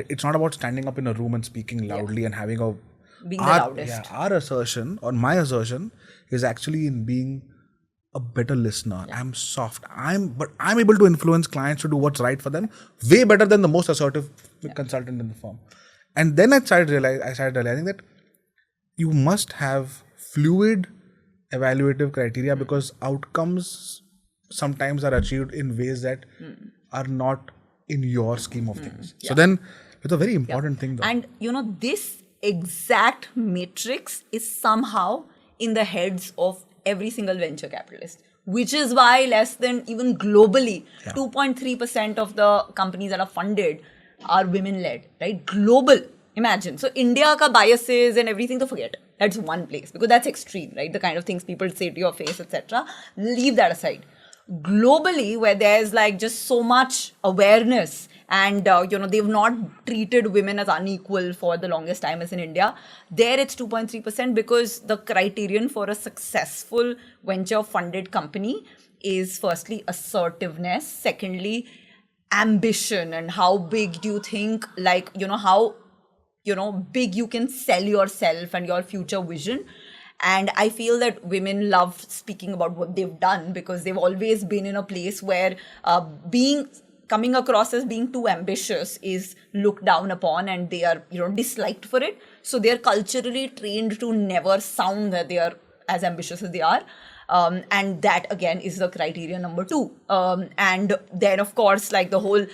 It's not about standing up in a room and speaking loudly and having being the loudest. Yeah, our assertion, or my assertion, is actually in being a better listener. Yeah. I'm soft. But I'm able to influence clients to do what's right for them way better than the most assertive consultant in the firm. And then I started realizing that you must have fluid evaluative criteria, because outcomes sometimes are achieved in ways that are not in your scheme of things. So then it's a very important thing though. And this exact matrix is somehow in the heads of every single venture capitalist, which is why less than, even globally, 2.3% of the companies that are funded are women led, right? Global. Imagine. So India ka biases and everything, to forget. That's one place, because that's extreme, right? The kind of things people say to your face, etc. Leave that aside. Globally, where there's just so much awareness, and they've not treated women as unequal for the longest time as in India, there it's 2.3%, because the criterion for a successful venture funded company is firstly assertiveness, secondly ambition, and how big do you think, how big you can sell yourself and your future vision. And I feel that women love speaking about what they've done, because they've always been in a place where coming across as being too ambitious is looked down upon, and they are disliked for it. So they're culturally trained to never sound that they are as ambitious as they are. And that again is the criteria number 2. And then of course, the whole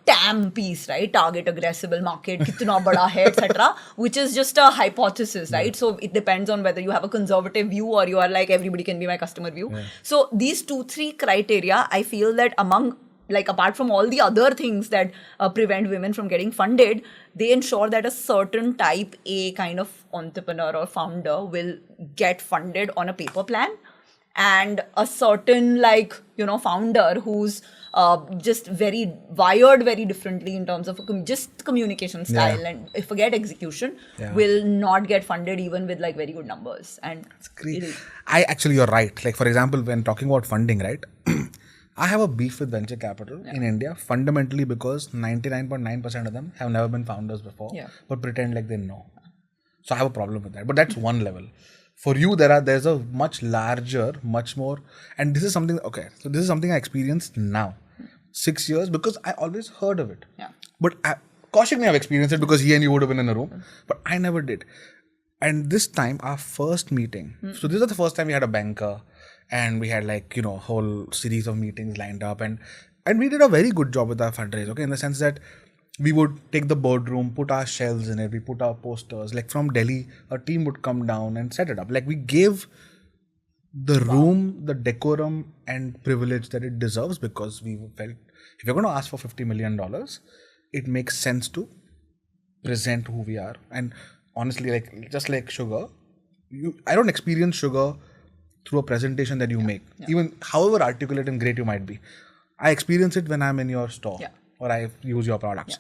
TAM piece, right? Target addressable market, kitna bada hai, etc., which is just a hypothesis, right? So it depends on whether you have a conservative view or you are everybody can be my customer view. Yeah. So these 2-3 criteria, I feel that among, apart from all the other things that prevent women from getting funded, they ensure that a certain type A kind of entrepreneur or founder will get funded on a paper plan. and a certain founder who's just wired very differently in terms of just communication style and forget execution, will not get funded even with very good numbers. And it's great. You're right. Like, for example, when talking about funding, right? I have a beef with venture capital in India fundamentally because 99.9% of them have never been founders before, but pretend like they know. So I have a problem with that. But that's one level. For you, there's a much larger, much more, and this is something. Okay, so this is something I experienced now, 6 years, because I always heard of it. Yeah. But Kaushik may have experienced it because he and you would have been in a room, but I never did. And this time, our first meeting. So this is the first time we had a banker, and we had a whole series of meetings lined up, and we did a very good job with our fundraise. Okay, in the sense that we would take the boardroom, put our shelves in it, we put our posters. Like from Delhi, a team would come down and set it up. Like we gave the room the decorum and privilege that it deserves, because we felt if you're going to ask for $50 million, it makes sense to present who we are. And honestly, just like Sugar, I don't experience Sugar through a presentation that you make, even however articulate and great you might be. I experience it when I'm in your store. Or I use your products.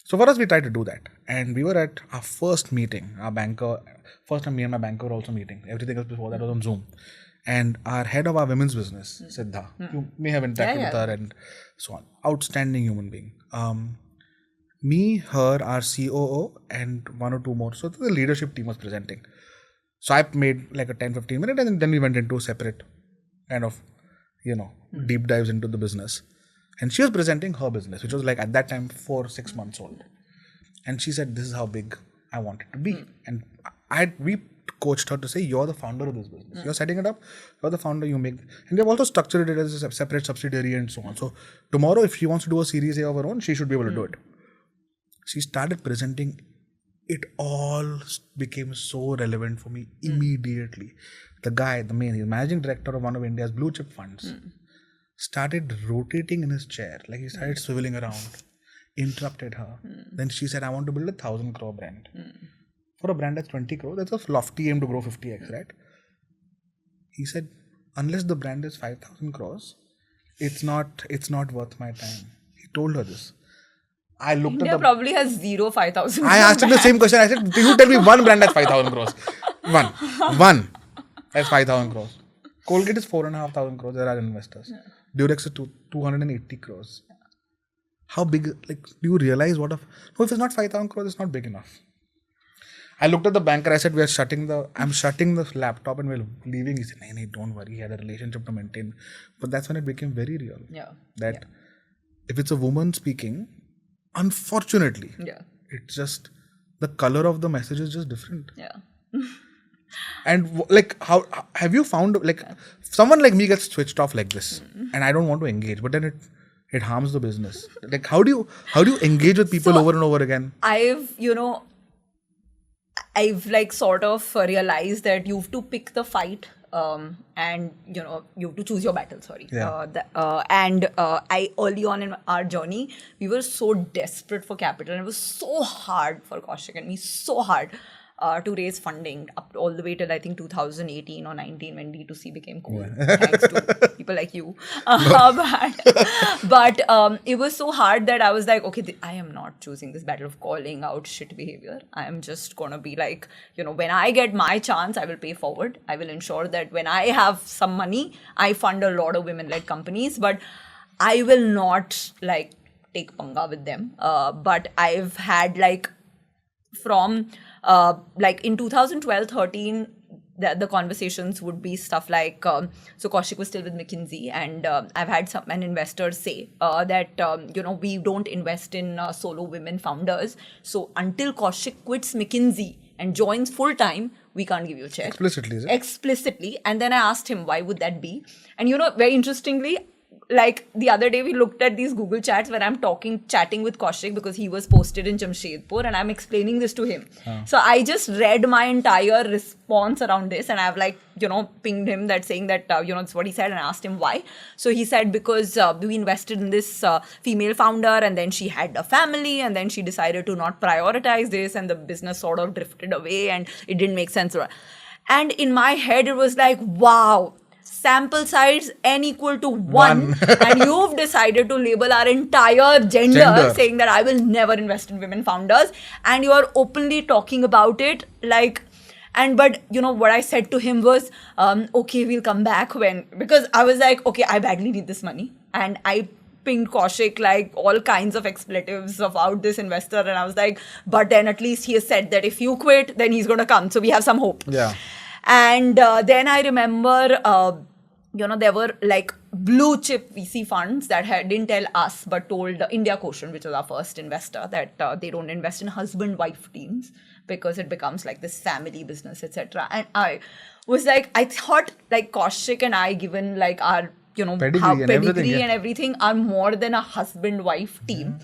So for us, we try to do that. And we were at our first meeting, first time me and my banker were also meeting. Everything else before that was on Zoom. And our head of our women's business, Siddha, you may have interacted with her and so on. Outstanding human being. Me, her, our COO, and one or two more. So the leadership team was presenting. So I made a 10-15 minute, and then we went into separate kind of, deep dives into the business. And she was presenting her business, which was at that time 4-6 months old. And she said, this is how big I want it to be. And we coached her to say, you're the founder of this business. You're setting it up. You're the founder. You make. And they've also structured it as a separate subsidiary and so on. So tomorrow, if she wants to do a Series A of her own, she should be able to do it. She started presenting. It all became so relevant for me immediately. The guy, the managing director of one of India's blue chip funds, started rotating in his chair. He started swiveling around, interrupted her. Then she said, I want to build 1,000 crore brand. For a brand that's 20 crore, that's a lofty aim to grow 50x, right? He said, unless the brand is 5,000 crores, it's not worth my time. He told her this. I looked India at probably has 5,000. I asked him the same question. I said, you tell me one brand that's 5,000 crores. One. That's 5,000 crores. Colgate is 4,500 crores. There are investors. Durex is 280 crores. How big, do you realize if it's not 5,000 crores, it's not big enough. I looked at the banker, I said, I'm shutting the laptop and we're leaving. He said, no, don't worry. He had a relationship to maintain. But that's when it became very real. If it's a woman speaking, unfortunately, it's just, the color of the message is just different. And how have you found someone like me gets switched off like this, and I don't want to engage, but then it harms the business. How do you engage with people over and over again? I've sort of realized that you have to pick the fight, and you have to choose your battle. I early on in our journey, we were so desperate for capital, and it was so hard for Kaushik and me, so hard to raise funding up all the way till I think 2018 or 19 when D2C became cool, thanks to people like you. But it was so hard that I was like, okay, I am not choosing this battle of calling out shit behavior. I am just gonna be when I get my chance, I will pay forward. I will ensure that when I have some money, I fund a lot of women-led companies, but I will not take panga with them. But I've had from in 2012-13, the conversations would be stuff so Kaushik was still with McKinsey, and I've had an investor say that we don't invest in solo women founders, so until Kaushik quits McKinsey and joins full time, we can't give you a check. Explicitly, is it? Explicitly. And then I asked him, why would that be? And very interestingly, the other day we looked at these Google chats where I'm chatting with Kaushik because he was posted in Jamshedpur, and I'm explaining this to him. So I just read my entire response around this, and I've pinged him saying that, it's what he said, and I asked him why. So he said, because we invested in this female founder, and then she had a family, and then she decided to not prioritize this, and the business sort of drifted away, and it didn't make sense. And in my head, it was wow. sample size n equal to 1 and you've decided to label our entire gender saying that I will never invest in women founders, and you are openly talking about it like. But what I said to him was, okay, we'll come back when, because I was like, okay, I badly need this money, and I pinged Kaushik like all kinds of expletives about this investor, and I was like, but then at least he has said that if you quit, then he's going to come, so we have some hope. Yeah. And then I remember, there were like blue chip VC funds that didn't tell us, but told India Quotient, which was our first investor, that they don't invest in husband-wife teams because it becomes like this family business, etc. And I was like, I thought like Kaushik and I, given like our, pedigree and everything, are more than a husband-wife team.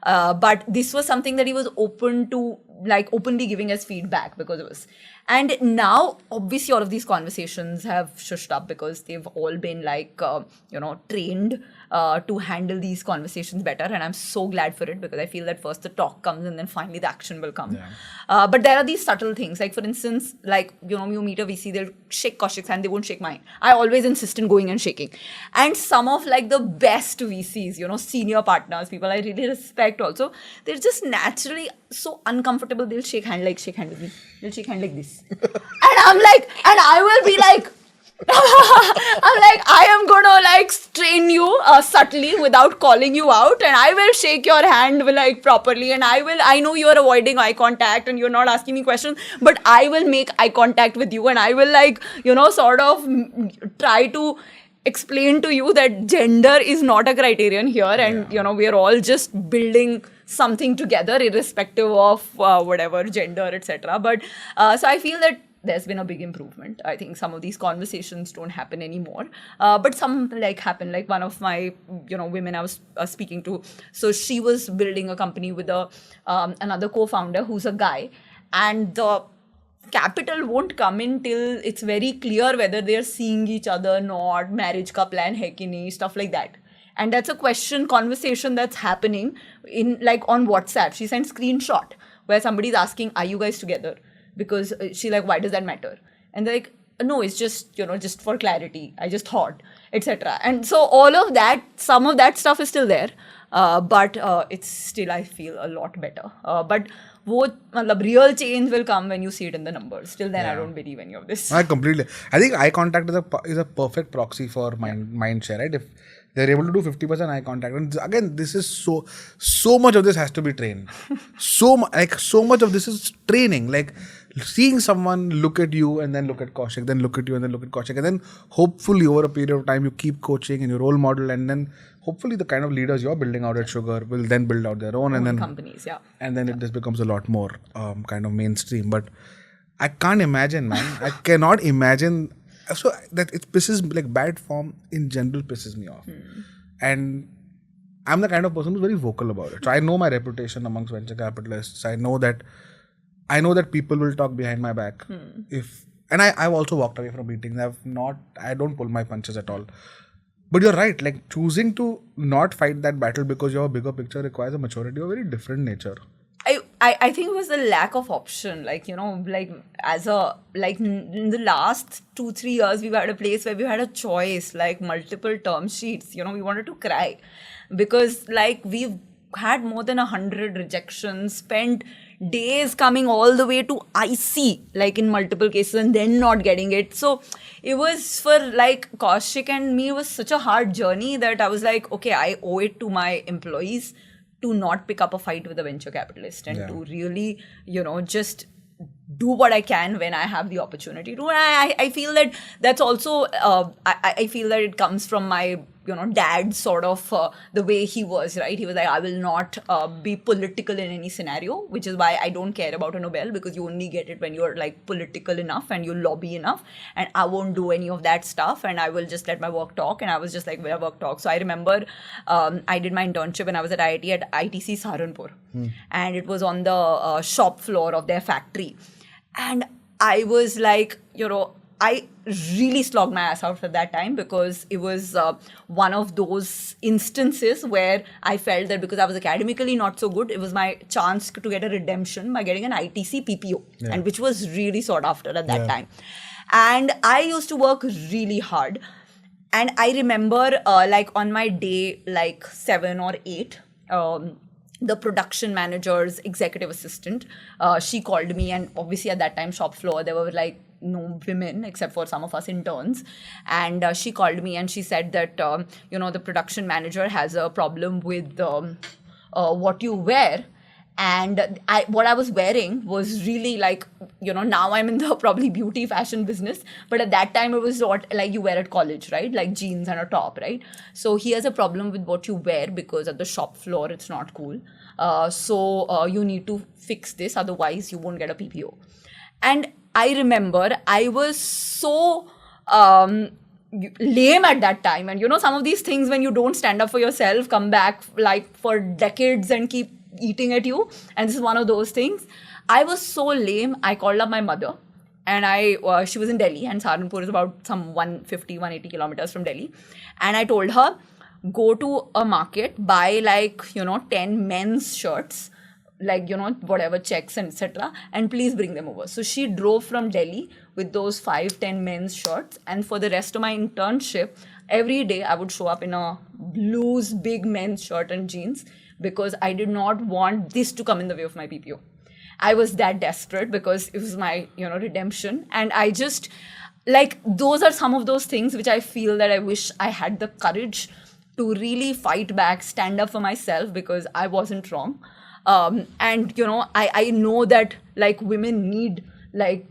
But this was something that he was open to, like openly giving us feedback, because it was. And now, obviously, all of these conversations have shushed up because they've all been like, trained to handle these conversations better. And I'm so glad for it, because I feel that first the talk comes and then finally the action will come. Yeah. But there are these subtle things. Like, for instance, like, you meet a VC, they'll shake Kaushik's hand, they won't shake mine. I always insist in going and shaking. And some of like the best VCs, senior partners, people I really respect also, they're just naturally so uncomfortable. They'll shake hand with me. They'll shake hand like this. And I'm like, and I will be like, I'm like, I am gonna like strain you subtly without calling you out, and I will shake your hand like properly, and I know you are avoiding eye contact and you're not asking me questions, but I will make eye contact with you, and I will like, sort of try to explain to you that gender is not a criterion here, and we are all just building something together irrespective of whatever gender, etc. But so I feel that there's been a big improvement. I think some of these conversations don't happen anymore, but some like happen. Like one of my women I was speaking to, so she was building a company with another co-founder who's a guy, and the capital won't come in till it's very clear whether they're seeing each other, not marriage ka plan hai ki nahi, stuff like that. And that's a conversation that's happening in like on WhatsApp. She sent screenshot where somebody's asking, are you guys together? Because she like, why does that matter? And they're like, no, it's just, just for clarity. I just thought, etc. And so all of that, some of that stuff is still there. But it's still, I feel, a lot better. But real change will come when you see it in the numbers. Till then, I don't believe any of this. I think eye contact is a perfect proxy for mind share, right? If they're able to do 50% eye contact, and again, this is so much of this has to be trained. So much of this is training. Like seeing someone look at you and then look at Kaushik, then look at you and then look at Kaushik, and then hopefully over a period of time you keep coaching and you role model, and then hopefully the kind of leaders you're building out at Sugar will then build out their own and then companies, and then it just becomes a lot more kind of mainstream. But I can't imagine, man. I cannot imagine. So that it pisses, like bad form in general pisses me off. And I'm the kind of person who's very vocal about it. So I know my reputation amongst venture capitalists. I know that people will talk behind my back. I've also walked away from meetings. I don't pull my punches at all. But you're right, like choosing to not fight that battle because you have a bigger picture requires a maturity of a very different nature. I think it was the lack of option. Like, in the last 2-3 years, we've had a place where we had a choice, like multiple term sheets. We wanted to cry because like we've had more than 100 rejections, spent days coming all the way to IC, like in multiple cases, and then not getting it. So it was for like Kaushik and me, it was such a hard journey that I was like, okay, I owe it to my employees to not pick up a fight with a venture capitalist and to really, just do what I can when I have the opportunity to. And I feel that that's also, I feel that it comes from my, dad sort of the way he was, right? He was like, I will not be political in any scenario, which is why I don't care about a Nobel, because you only get it when you're like political enough and you lobby enough. And I won't do any of that stuff, and I will just let my work talk. And I was just like, let work talk. So I remember I did my internship when I was at IIT at ITC Saharanpur. And it was on the shop floor of their factory. And I was like, I really slogged my ass out for that time, because it was one of those instances where I felt that because I was academically not so good, it was my chance to get a redemption by getting an ITC PPO, and which was really sought after at that time. And I used to work really hard. And I remember, like on my day, like 7 or 8, the production manager's executive assistant, she called me, and obviously at that time, shop floor, there were like no women except for some of us interns. And she called me and she said that, the production manager has a problem with what you wear. And what I was wearing was really like, now I'm in the probably beauty fashion business, but at that time it was what like you wear at college, right? Like jeans and a top, right? So he has a problem with what you wear because at the shop floor it's not cool. So you need to fix this, otherwise you won't get a PPO. And I remember I was so lame at that time. And some of these things, when you don't stand up for yourself, come back like for decades and keep eating at you. And this is one of those things. I was so lame, I called up my mother. And she was in Delhi, and Saharanpur is about some 180 kilometers from Delhi. And I told her, go to a market, buy like 10 men's shirts, like whatever, checks and etc., and please bring them over. So she drove from Delhi with those 5-10 men's shirts. And for the rest of my internship, every day I would show up in a loose big men's shirt and jeans, because I did not want this to come in the way of my PPO. I was that desperate because it was my redemption. And I just like, those are some of those things which I feel that I wish I had the courage to really fight back, stand up for myself, because I wasn't wrong. And I know that like women need like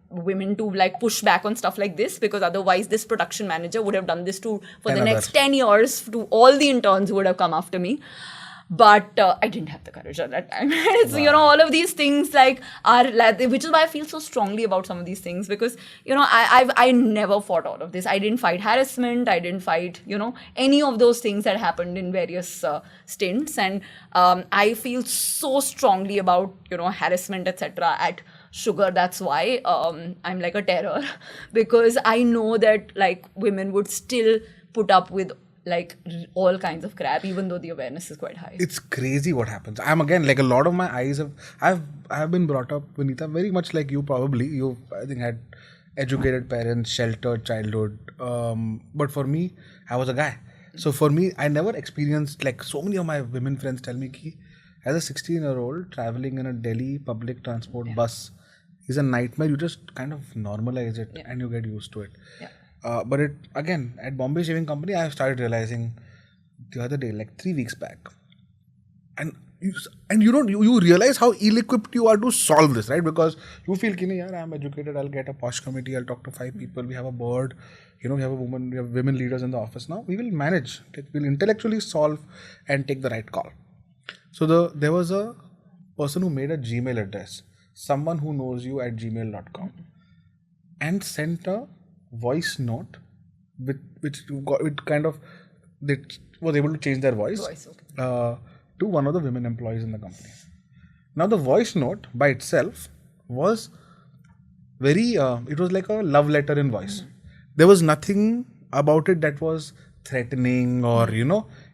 women to like push back on stuff like this, because otherwise this production manager would have done this for the next 10 years to all the interns who would have come after me. But I didn't have the courage at that time. So, all of these things like are like, which is why I feel so strongly about some of these things, because, I never fought all of this. I didn't fight harassment. I didn't fight, any of those things that happened in various stints. And I feel so strongly about, harassment, etc. at Sugar. That's why I'm like a terror, because I know that like women would still put up with like all kinds of crap, even though the awareness is quite high. It's crazy what happens. I'm again like a lot of my eyes I've been brought up, Vineeta, very much like you probably. You I think had educated parents, sheltered childhood. But for me, I was a guy. So for me, I never experienced like so many of my women friends tell me ki as a 16-year-old traveling in a Delhi public transport bus is a nightmare. You just kind of normalize it and you get used to it. Yeah. But it again at Bombay Shaving Company, I started realizing the other day, like 3 weeks back, and you realize how ill-equipped you are to solve this, right? Because you feel, yaar, I'm educated, I'll get a posh committee, I'll talk to 5 people, we have a board, we have women leaders in the office now. We will manage, we'll intellectually solve and take the right call. So there was a person who made a Gmail address, someone who knows you at gmail.com, and sent a voice note with which it kind of they was able to change their voice to one of the women employees in the company. Now the voice note by itself was very it was like a love letter in voice. There was nothing about it that was threatening or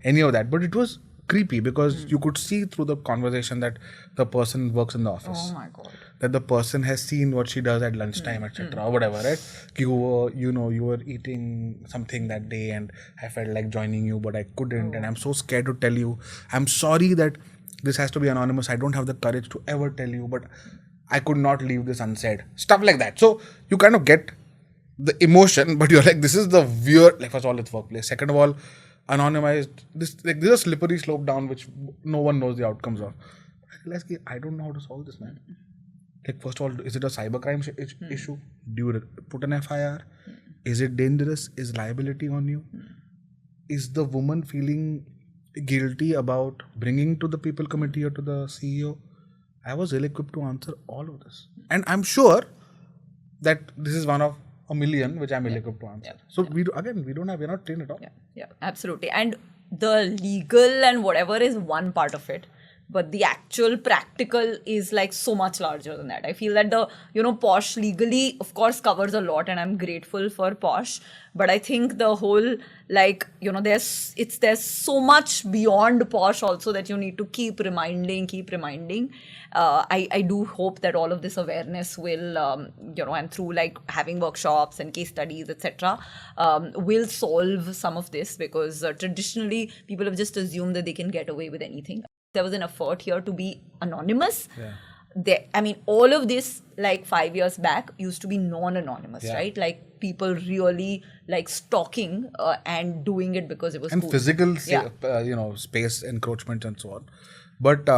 any of that, but it was creepy because you could see through the conversation that the person works in the office. Oh my God. That the person has seen what she does at lunchtime, etc. or whatever, right? You were eating something that day and I felt like joining you, but I couldn't. And I'm so scared to tell you. I'm sorry that this has to be anonymous. I don't have the courage to ever tell you, but I could not leave this unsaid. Stuff like that. So you kind of get the emotion, but you're like, this is the weird, like first of all, it's workplace. Second of all, anonymized, this is a slippery slope down which no one knows the outcomes of. I realized, I don't know how to solve this, man. Like, first of all, is it a cybercrime issue? Do you put an FIR? Is it dangerous? Is liability on you? Is the woman feeling guilty about bringing to the people committee or to the CEO? I was ill-equipped to answer all of this. And I'm sure that this is one of a million which I'm ill-equipped to answer. So we're not trained at all. Yeah, absolutely. And the legal and whatever is one part of it. but the actual practical is like so much larger than that. I feel that the, Posh legally, of course, covers a lot, and I'm grateful for Posh. But I think the whole, like, there's so much beyond Posh also that you need to keep reminding. I do hope that all of this awareness will, and through like having workshops and case studies, etc., will solve some of this, because traditionally people have just assumed that they can get away with anything. There was an effort here to be anonymous. All of this, like 5 years back, used to be non-anonymous, right? Like people really like stalking and doing it because it was and cool. physical, space encroachment and so on. But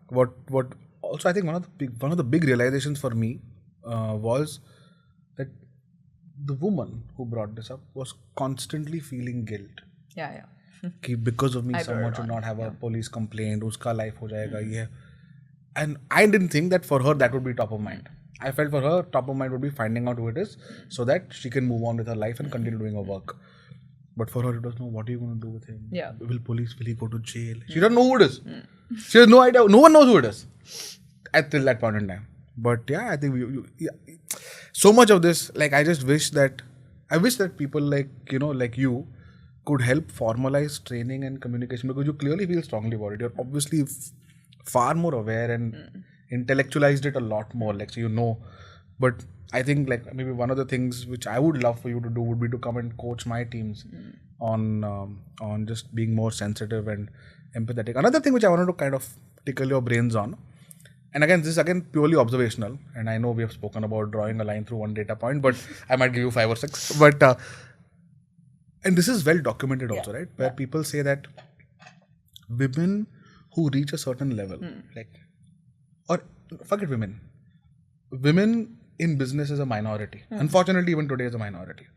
what also I think one of the big realizations for me was that the woman who brought this up was constantly feeling guilt. कि because of me someone should not have a police complaint, uska life ho jayega ye. And I didn't think that for her that would be top of mind. I felt for her top of mind would be finding out who it is so that she can move on with her life and continue doing her work. But for her it was, no, what are you going to do with him? Will he go to jail? She doesn't know who it is. She has no idea. No one knows who it is till that point in time. But yeah, I think so much of this, like I wish that people like you could help formalize training and communication, because you clearly feel strongly about it. You're obviously far more aware and intellectualized it a lot more, like, so but I think like maybe one of the things which I would love for you to do would be to come and coach my teams on just being more sensitive and empathetic. Another thing which I wanted to kind of tickle your brains on, and again this is purely observational, and I know we have spoken about drawing a line through one data point, but I might give you 5 or 6, but and this is well documented also, right? Where people say that women who reach a certain level, or forget women in business is a minority. Unfortunately, even today is a minority.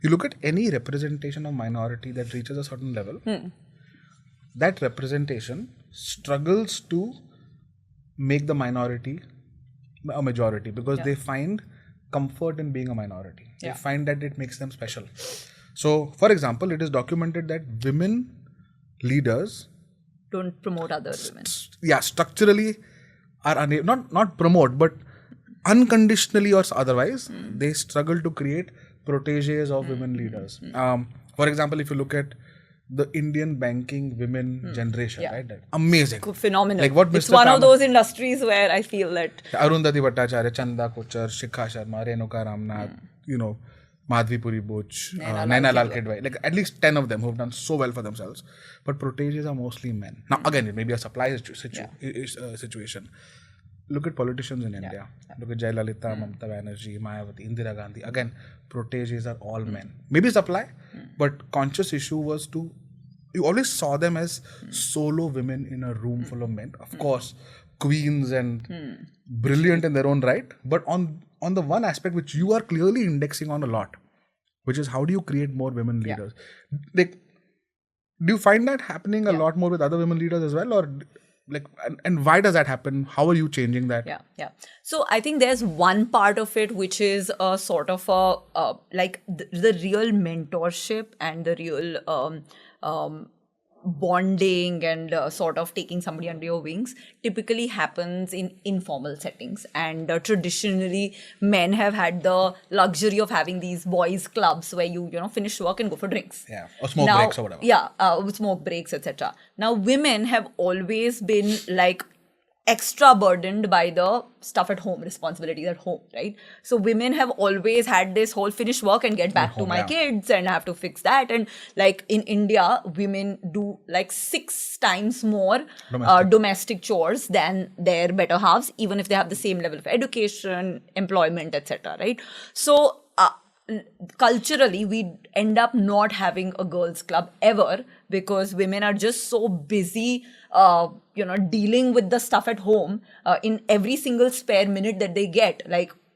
You look at any representation of minority that reaches a certain level, that representation struggles to make the minority a majority, because they find comfort in being a minority. They find that it makes them special. So, for example, it is documented that women leaders don't promote other women. Structurally are unable, not promote, but unconditionally or otherwise, they struggle to create proteges of women leaders. For example, if you look at the Indian banking women generation, right? Amazing. Phenomenal. Like what it's one of those industries where I feel that Arundhati Bhattacharya, Chanda Kochar, Shikha Sharma, Renuka Ramnath, Madhvi Puri Buch, Naina Lal Kidwai, like at least 10 of them who have done so well for themselves. But proteges are mostly men. Now, again, it may be a supply situation. Look at politicians in India. Look at Jayalalitha, Mamata Banerjee, Mayawati, Indira Gandhi. Again, proteges are all men. Maybe supply, but conscious issue was you always saw them as solo women in a room full of men. Of course, queens and brilliant in their own right. But on the one aspect which you are clearly indexing on a lot, which is how do you create more women leaders? Like, do you find that happening a lot more with other women leaders as well, or like, and why does that happen? How are you changing that? So I think there's one part of it which is a sort of like the real mentorship and the real bonding and sort of taking somebody under your wings typically happens in informal settings, and traditionally men have had the luxury of having these boys clubs where you finish work and go for drinks, or smoke breaks or whatever, smoke breaks, etc. Now women have always been like extra burdened by the stuff at home, responsibilities at home, right? So women have always had this whole finish work and get back to my kids and have to fix that. And like in India, women do like 6 times more domestic chores than their better halves, even if they have the same level of education, employment, etc., right? So culturally, we end up not having a girls' club ever, because women are just so busy, dealing with the stuff at home in every single spare minute that they get.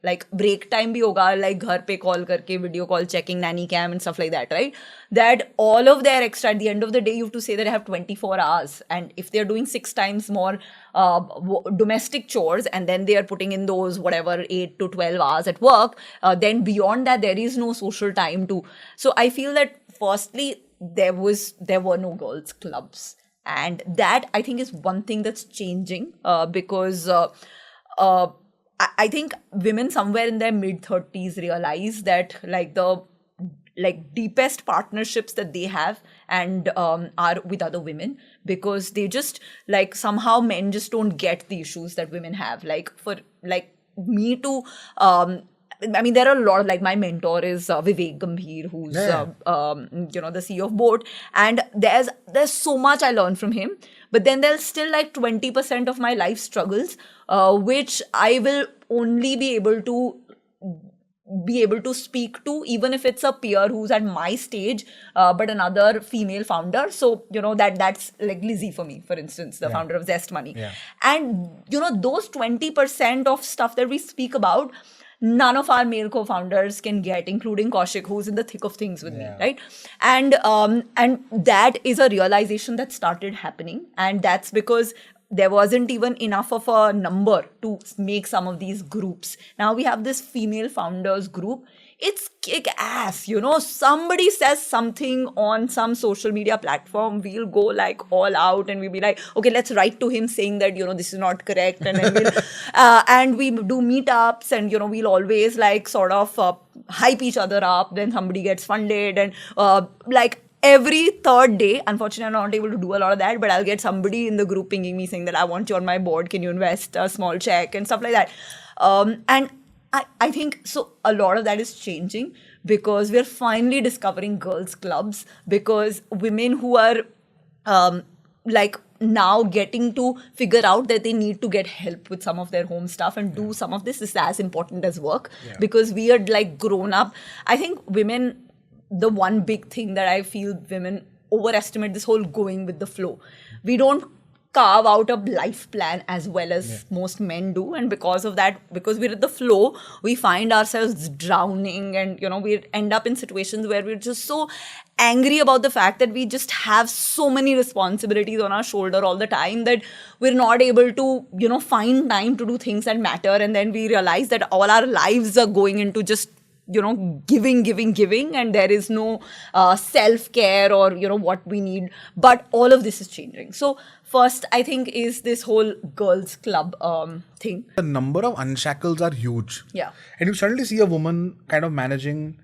Like break time bhi hoga, like ghar pe call karke, video call checking, nanny cam and stuff like that, right? That all of their extra, at the end of the day, you have to say that I have 24 hours. And if they're doing 6 times more domestic chores, and then they are putting in those, 8 to 12 hours at work, then beyond that, there is no social time to. So I feel that firstly, there were no girls' clubs. And that, I think, is one thing that's changing because I think women somewhere in their mid-30s realize that the deepest partnerships that they have and are with other women, because they just somehow men just don't get the issues that women have. For me to I mean, there are a lot of my mentor is Vivek Gambhir, who's the CEO of Boat, and there's so much I learned from him. But then there's still 20% of my life struggles, which I will only be able to speak to, even if it's a peer who's at my stage, but another female founder. So that's Lizzie for me, for instance, the founder of Zest Money. And those 20% of stuff that we speak about, none of our male co-founders can get, including Kaushik, who's in the thick of things with me, right? And that is a realization that started happening, and that's because there wasn't even enough of a number to make some of these groups. Now we have this female founders group. It's kick ass, somebody says something on some social media platform, we'll go all out, and we'll be like, okay, let's write to him saying that, this is not correct. And then we'll, and we do meetups, and, we'll always sort of hype each other up. Then somebody gets funded, and every third day, unfortunately, I'm not able to do a lot of that, but I'll get somebody in the group pinging me saying that I want you on my board. Can you invest a small check and stuff like that? And I think so a lot of that is changing because we're finally discovering girls' clubs, because women who are now getting to figure out that they need to get help with some of their home stuff and do some of this is as important as work, because we are grown up. I think women, the one big thing that I feel women overestimate, this whole going with the flow. We don't carve out a life plan as well as most men do, and because of that, because we're at the flow, we find ourselves drowning, and we end up in situations where we're just so angry about the fact that we just have so many responsibilities on our shoulder all the time that we're not able to find time to do things that matter. And then we realize that all our lives are going into just giving, and there is no self-care or what we need. But all of this is changing. So first, I think, is this whole girls club thing. The number of unshackles are huge. Yeah. And you suddenly see a woman kind of managing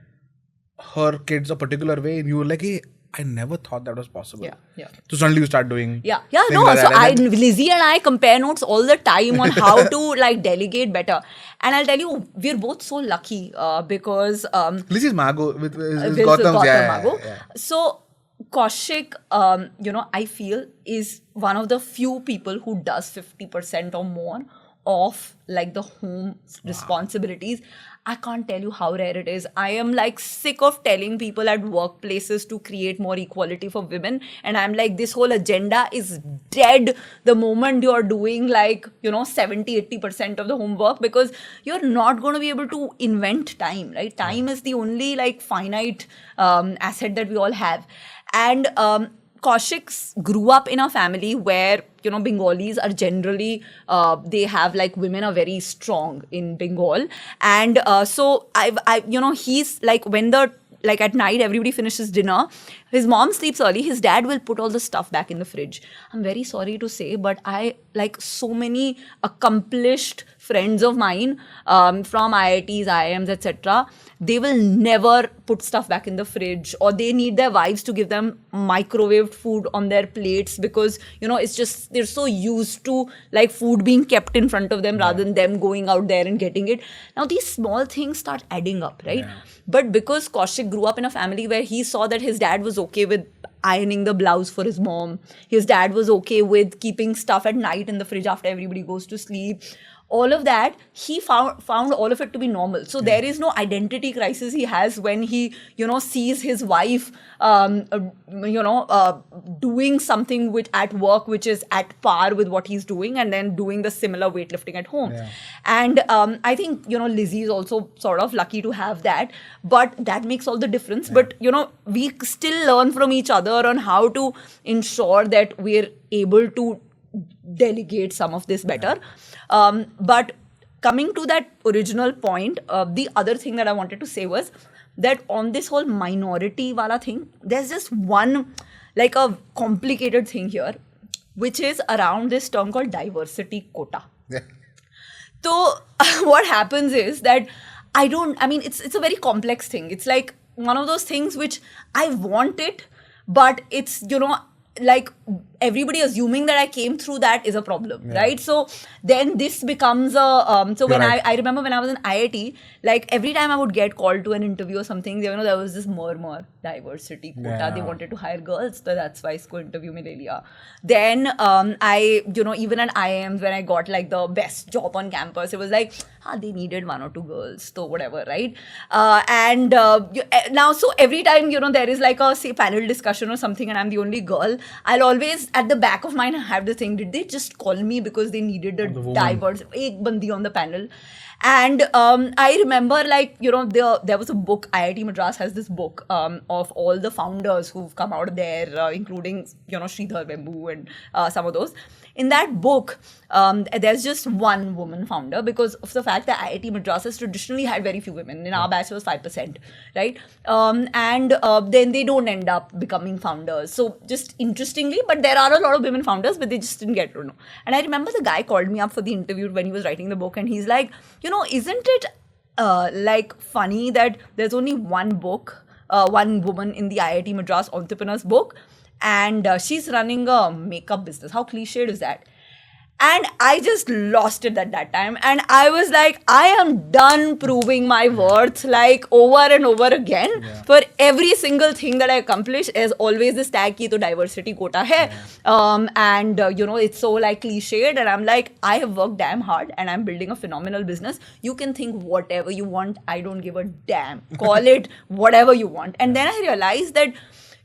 her kids a particular way, and you're like, hey, I never thought that was possible. Yeah. So suddenly you start doing no. like So that. Lizzie and I compare notes all the time on how to delegate better. And I'll tell you, we're both so lucky because Lizzie's Mago with Gautam's Mago. So Kaushik, I feel is one of the few people who does 50% or more of the home responsibilities. I can't tell you how rare it is. I am sick of telling people at workplaces to create more equality for women. And I'm this whole agenda is dead the moment you're doing 70-80% of the homework, because you're not going to be able to invent time, right? Time is the only finite asset that we all have. And Kaushik grew up in a family where, Bengalis are generally, they have women are very strong in Bengal. And so he's when the at night everybody finishes dinner, his mom sleeps early, his dad will put all the stuff back in the fridge. I'm very sorry to say, but I so many accomplished friends of mine from IITs, IIMs, etc. They will never put stuff back in the fridge, or they need their wives to give them microwaved food on their plates, because it's just they're so used to food being kept in front of them rather than them going out there and getting it. Now these small things start adding up, right? But because Kaushik grew up in a family where he saw that his dad was okay with ironing the blouse for his mom, his dad was okay with keeping stuff at night in the fridge after everybody goes to sleep, all of that, he found all of it to be normal. So there is no identity crisis he has when he, sees his wife, doing something at work which is at par with what he's doing, and then doing the similar weightlifting at home. And I think, Lizzie is also sort of lucky to have that, but that makes all the difference. But, we still learn from each other on how to ensure that we're able to delegate some of this better. But coming to that original point, the other thing that I wanted to say was that on this whole minority wala thing, there's just one a complicated thing here, which is around this term called diversity quota. Yeah. So what happens is that it's a very complex thing. It's like one of those things which I want it, but it's, like everybody assuming that I came through that is a problem, right? So then this becomes when I remember when I was in IIT, like every time I would get called to an interview or something, there was this murmur, diversity quota, they wanted to hire girls, so that's why isko interview mein le liya. Then I, even at IIMs when I got like the best job on campus, it was like, they needed 1 or 2 girls, so whatever, right? Now, so every time, there is like a, say, panel discussion or something and I'm the only girl, I'll always, at the back of mind, have the thing, did they just call me because they needed a diverse, ek bandi on the panel? And I remember, like, there was a book, IIT Madras has this book of all the founders who've come out there, including, Sridhar Bembu and some of those. In that book, there's just one woman founder because of the fact that IIT Madras has traditionally had very few women. In our batch, it was 5%, right? Then they don't end up becoming founders. So just interestingly, but there are a lot of women founders, but they just didn't get to know. And I remember the guy called me up for the interview when he was writing the book, and he's like, isn't it like funny that there's only one woman in the IIT Madras entrepreneurs book, and she's running a makeup business. How cliched is that? And I just lost it at that time. And I was like, I am done proving my worth, like over and over again. Yeah. For every single thing that I accomplish, there's always this tag ki to diversity quota hai. Yeah. It's so like cliched. And I'm like, I have worked damn hard and I'm building a phenomenal business. You can think whatever you want. I don't give a damn. Call it whatever you want. And then I realized that,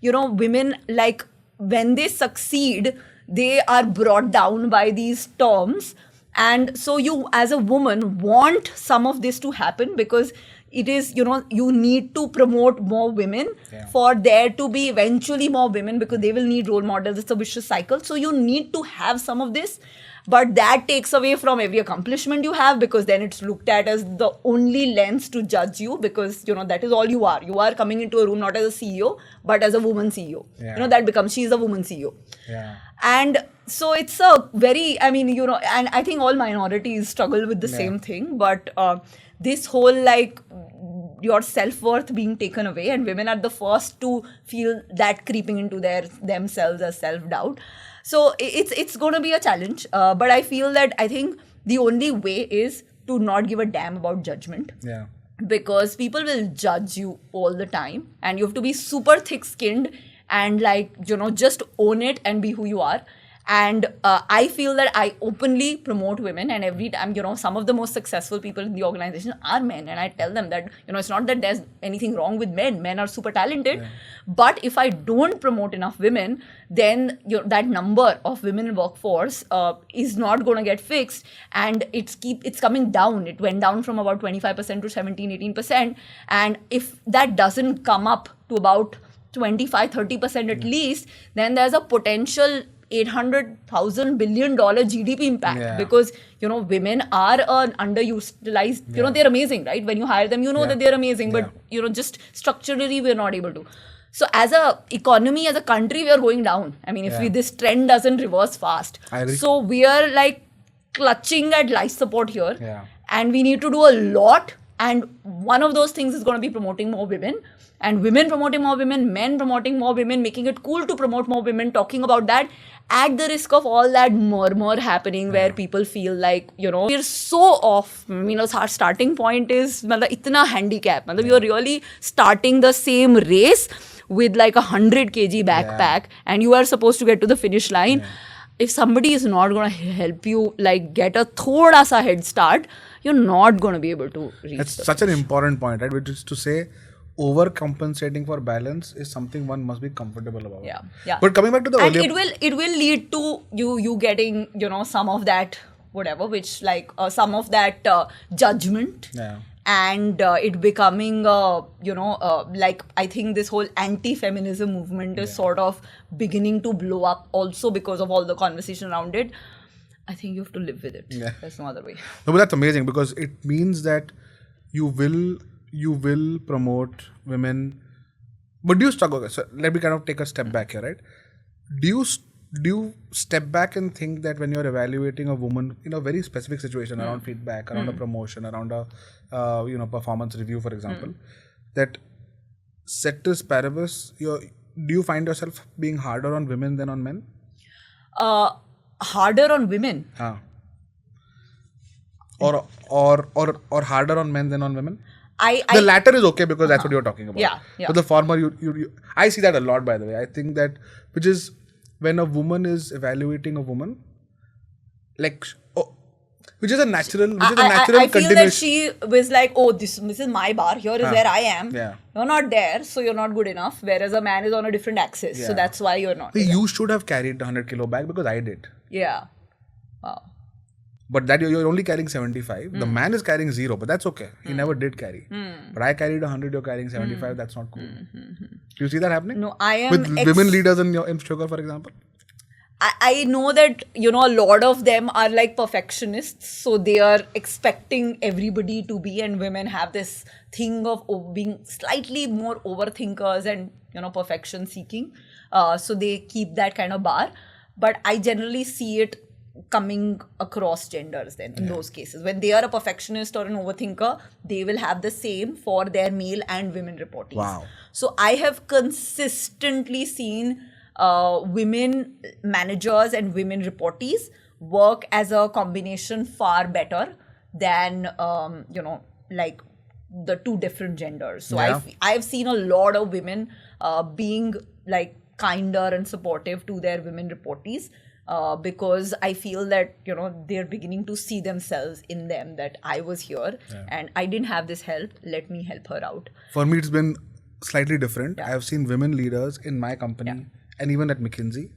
women, like, when they succeed, they are brought down by these terms. And so you, as a woman, want some of this to happen because it is, you need to promote more women for there to be eventually more women because they will need role models. It's a vicious cycle. So you need to have some of this. But that takes away from every accomplishment you have because then it's looked at as the only lens to judge you because, that is all you are. You are coming into a room not as a CEO, but as a woman CEO. Yeah. That becomes, she's a woman CEO. Yeah. And so it's a very, and I think all minorities struggle with the same thing. But this whole, like, your self-worth being taken away, and women are the first to feel that creeping into themselves as self-doubt. So it's going to be a challenge. But I feel that I think the only way is to not give a damn about judgment. Yeah. Because people will judge you all the time. And you have to be super thick-skinned and, like, just own it and be who you are. And I feel that I openly promote women, and every time, some of the most successful people in the organization are men. And I tell them that, it's not that there's anything wrong with men. Men are super talented. Yeah. But if I don't promote enough women, then that number of women in workforce is not going to get fixed. And it's coming down. It went down from about 25% to 17, 18%. And if that doesn't come up to about 25-30% at least, then there's a potential $800,000 billion GDP impact because, women are underutilized, they're amazing, right? When you hire them, that they're amazing, but, just structurally, we're not able to. So as a economy, as a country, we are going down. If this trend doesn't reverse fast. So we are like clutching at life support here and we need to do a lot. And one of those things is going to be promoting more women. And women promoting more women, men promoting more women, making it cool to promote more women, talking about that at the risk of all that murmur happening where people feel like, we're so off. Our starting point is itna handicap. You're really starting the same race with like 100 kg backpack and you are supposed to get to the finish line. Yeah. If somebody is not going to help you like get a thoda sa head start, you're not going to be able to reach. That's such an important point, right? Which is to say, overcompensating for balance is something one must be comfortable about. Yeah, yeah. But coming back to the earlier, it will lead to you getting some of that whatever, which like some of that judgment. Yeah. And it becoming like I think this whole anti-feminism movement is sort of beginning to blow up also because of all the conversation around it. I think you have to live with it. Yeah. There's no other way. No, but that's amazing because it means that you will promote women. But do you struggle? So let me kind of take a step back here, right? Do you do you step back and think that when you're evaluating a woman in a very specific situation around feedback, around a promotion, around a performance review, for example, that ceteris paribus, do you find yourself being harder on women than on men? Harder on women? Or harder on men than on women? The latter is okay because that's what you're talking about. Yeah. But the former, you I see that a lot, by the way. I think that, which is when a woman is evaluating a woman, which is a natural I feel continuation. that she was like, oh, this is my bar. Here is where I am. Yeah. You're not there, so you're not good enough. Whereas a man is on a different axis. So that's why you're not. You should have carried the 100 kilo bag because I did. Yeah. Wow. But that you're only carrying 75. The man is carrying 0, but that's okay. He never did carry. But I carried 100, you're carrying 75. That's not cool. Do you see that happening? No, I am... With women leaders in Sugar, for example? I know that, a lot of them are like perfectionists. So they are expecting everybody to be, and women have this thing of being slightly more overthinkers and, perfection seeking. So they keep that kind of bar. But I generally see it coming across genders then in those cases. When they are a perfectionist or an overthinker, they will have the same for their male and women reportees. Wow. So I have consistently seen women managers and women reportees work as a combination far better than, like the two different genders. So I've seen a lot of women being like kinder and supportive to their women reportees. Because I feel that, they're beginning to see themselves in them, that I was here and I didn't have this help. Let me help her out. For me, it's been slightly different. I've seen women leaders in my company and even at McKinsey.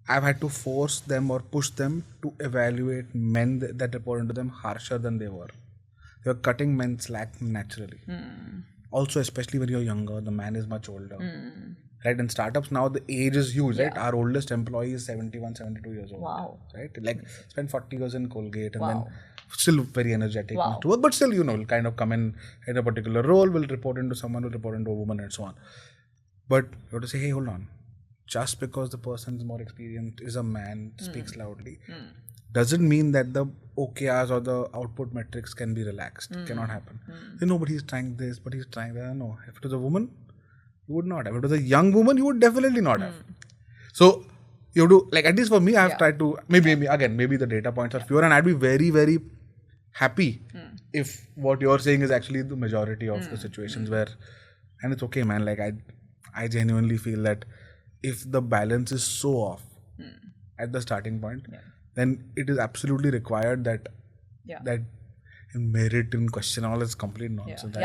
I've had to force them or push them to evaluate men that report into them harsher than they were. They were cutting men slack naturally. Also, especially when you're younger, the man is much older. Right, in startups now the age is huge, right? Our oldest employee is 71, 72 years old. Wow. Right? Like spent 40 years in Colgate and then still very energetic to work, but still, will kind of come in a particular role, will report into someone, will report into a woman and so on. But you have to say, hey, hold on. Just because the person is more experienced, is a man, speaks loudly, doesn't mean that the OKRs or the output metrics can be relaxed. Cannot happen. No, but he's trying this, but he's trying that. No, if it was a woman, you would not have. If it was a young woman, you would definitely not have. So, you have to, like, at least for me, I have tried to, maybe the data points are fewer, and I'd be very, very happy if what you're saying is actually the majority of the situations where, and it's okay, man, like, I genuinely feel that if the balance is so off at the starting point, then it is absolutely required that merit and question all is complete nonsense.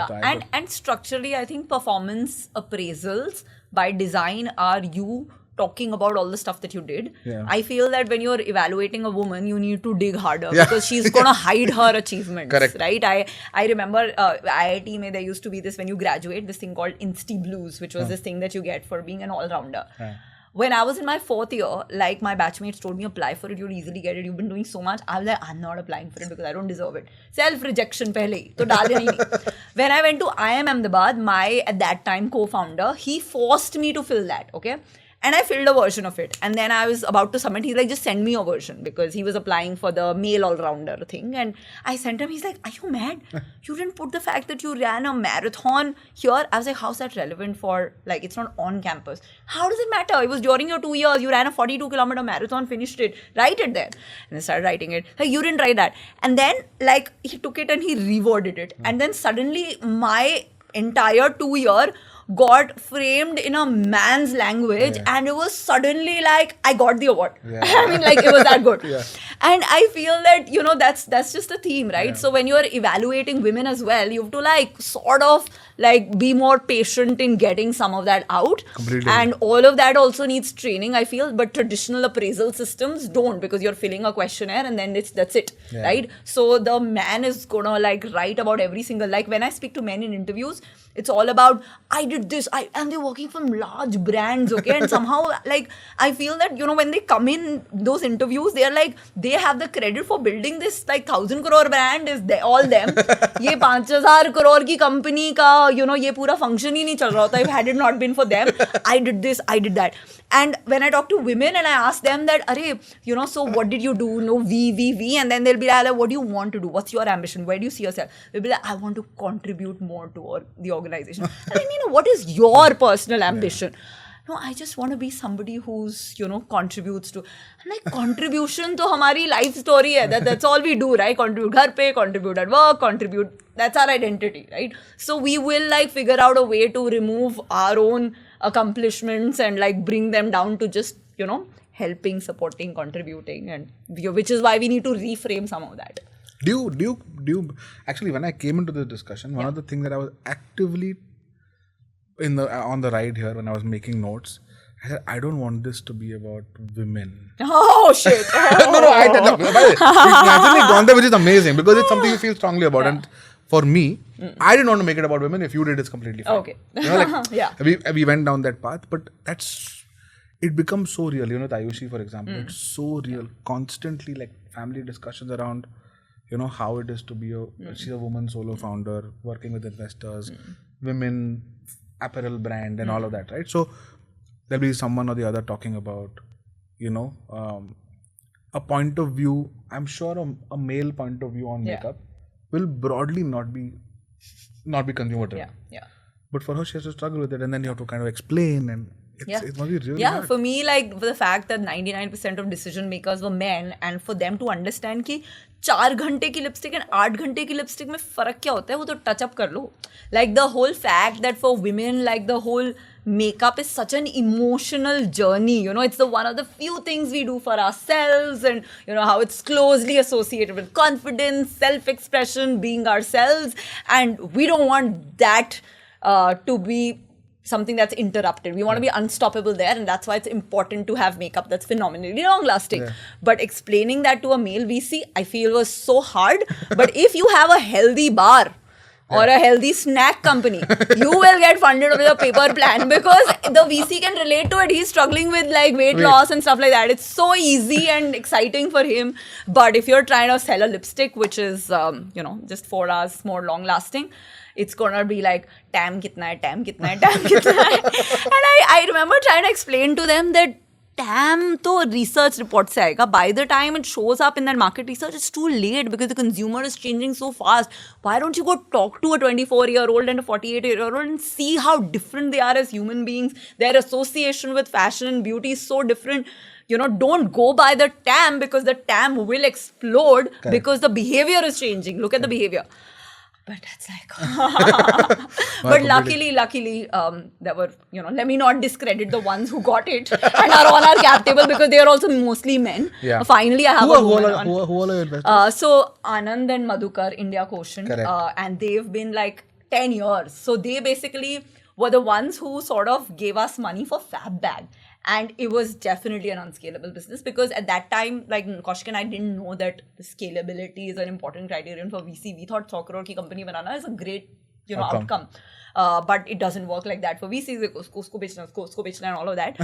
And structurally, I think performance appraisals by design are you talking about all the stuff that you did. I feel that when you're evaluating a woman, you need to dig harder because she's gonna hide her achievements. Correct. Right? I remember IIT mein there used to be this, when you graduate, this thing called Insti-Blues, which was this thing that you get for being an all-rounder. When I was in my 4th year, like my batchmates told me, apply for it, you'll easily get it. You've been doing so much. I was like, I'm not applying for it because I don't deserve it. Self-rejection pehle hi, to dal diya hi nahi. When I went to IIM Ahmedabad, my, at that time, co-founder, he forced me to fill that, okay? And I filled a version of it. And then I was about to submit. He's like, just send me a version, because he was applying for the male all-rounder thing. And I sent him. He's like, are you mad? You didn't put the fact that you ran a marathon here. I was like, how's that relevant for, like, it's not on campus. How does it matter? It was during your 2 years. You ran a 42-kilometer marathon, finished it. Write it there. And I started writing it. Like, you didn't write that. And then, like, he took it and he reworded it. And then suddenly my entire 2 year got framed in a man's language, and it was suddenly like I got the award. I mean, like, it was that good. And I feel that, that's just a theme, right? So when you're evaluating women as well, you have to like sort of like be more patient in getting some of that out. Completely. And all of that also needs training, I feel, but traditional appraisal systems don't, because you're filling a questionnaire and then that's it, right? So the man is gonna like write about every single, like when I speak to men in interviews, it's all about, I did this, and they're working from large brands, okay? And somehow, like, I feel that, when they come in those interviews, they're like, they have the credit for building this, like, 1,000 crore brand, is all them. Ye 5,000 crore ki company ka ये पूरा function ही नहीं चल रहा होता if had it not been for them. I did this, I did that. And when I talk to women and I ask them that, Arey, so what did you do? No, we. And then they'll be like, what do you want to do? What's your ambition? Where do you see yourself? They'll be like, I want to contribute more to the organization. And I mean, what is your personal ambition? No, I just want to be somebody who's, contributes to. I'm like, contribution to hamari life story hai. That's all we do, right? Contribute ghar pe, contribute at work, contribute. That's our identity, right? So we will figure out a way to remove our own accomplishments and bring them down to just, helping, supporting, contributing. And which is why we need to reframe some of that. Do you actually, when I came into this discussion, one of the things that I was actively on the ride here when I was making notes, I said, I don't want this to be about women. Oh, shit. No, I did not. It's naturally gone there, which is amazing because it's something you feel strongly about. Yeah. And for me, I didn't want to make it about women. If you did, it's completely fine. Okay. Yeah. We went down that path, but it becomes so real. Tayushi, for example, it's so real. Constantly, family discussions around, how it is to be she's a woman solo founder, working with investors, women, apparel brand and all of that, right? So there'll be someone or the other talking about, a point of view. I'm sure a male point of view on makeup will broadly not be consumer driven. Yeah. But for her, she has to struggle with it, and then you have to kind of explain, and it must be really hard. For me, the fact that 99% of decision makers were men, and for them to understand कि 4 घंटे की lipstick and 8 घंटे की lipstick में फर्क क्या होता है वो तो टच अप कर लो. The whole fact that for women, the whole makeup is such an emotional journey. It's one of the few things we do for ourselves, and how it's closely associated with confidence, self-expression, being ourselves, and we don't want that to be something that's interrupted. We want to be unstoppable there, and that's why it's important to have makeup that's phenomenally long-lasting. Yeah. But explaining that to a male VC, I feel was so hard. But if you have a healthy bar or a healthy snack company, you will get funded with a paper plan because the VC can relate to it. He's struggling with weight loss and stuff like that. It's so easy and exciting for him. But if you're trying to sell a lipstick, which is, just 4 hours more long-lasting, it's gonna be tam kitna hai. And I remember trying to explain to them that tam to research report se aayega. By the time it shows up in that market research, it's too late because the consumer is changing so fast. Why don't you go talk to a 24-year-old and a 48-year-old and see how different they are as human beings? Their association with fashion and beauty is so different. Don't go by the tam because the tam will explode. Correct. Because the behavior is changing. Look at the behavior. But that's but luckily, there were, let me not discredit the ones who got it and are on our cap table because they are also mostly men. Yeah. Finally, I have a woman on. Who are your investors? So, Anand and Madhukar, India Quotient. And they've been 10 years. So, they basically were the ones who sort of gave us money for Fab Bag. And it was definitely an unscalable business because at that time, Kaushik and I didn't know that scalability is an important criterion for VC. We thought 100 crore ki company banana is a great, outcome. But it doesn't work like that for VCs. Usko bechna and all of that.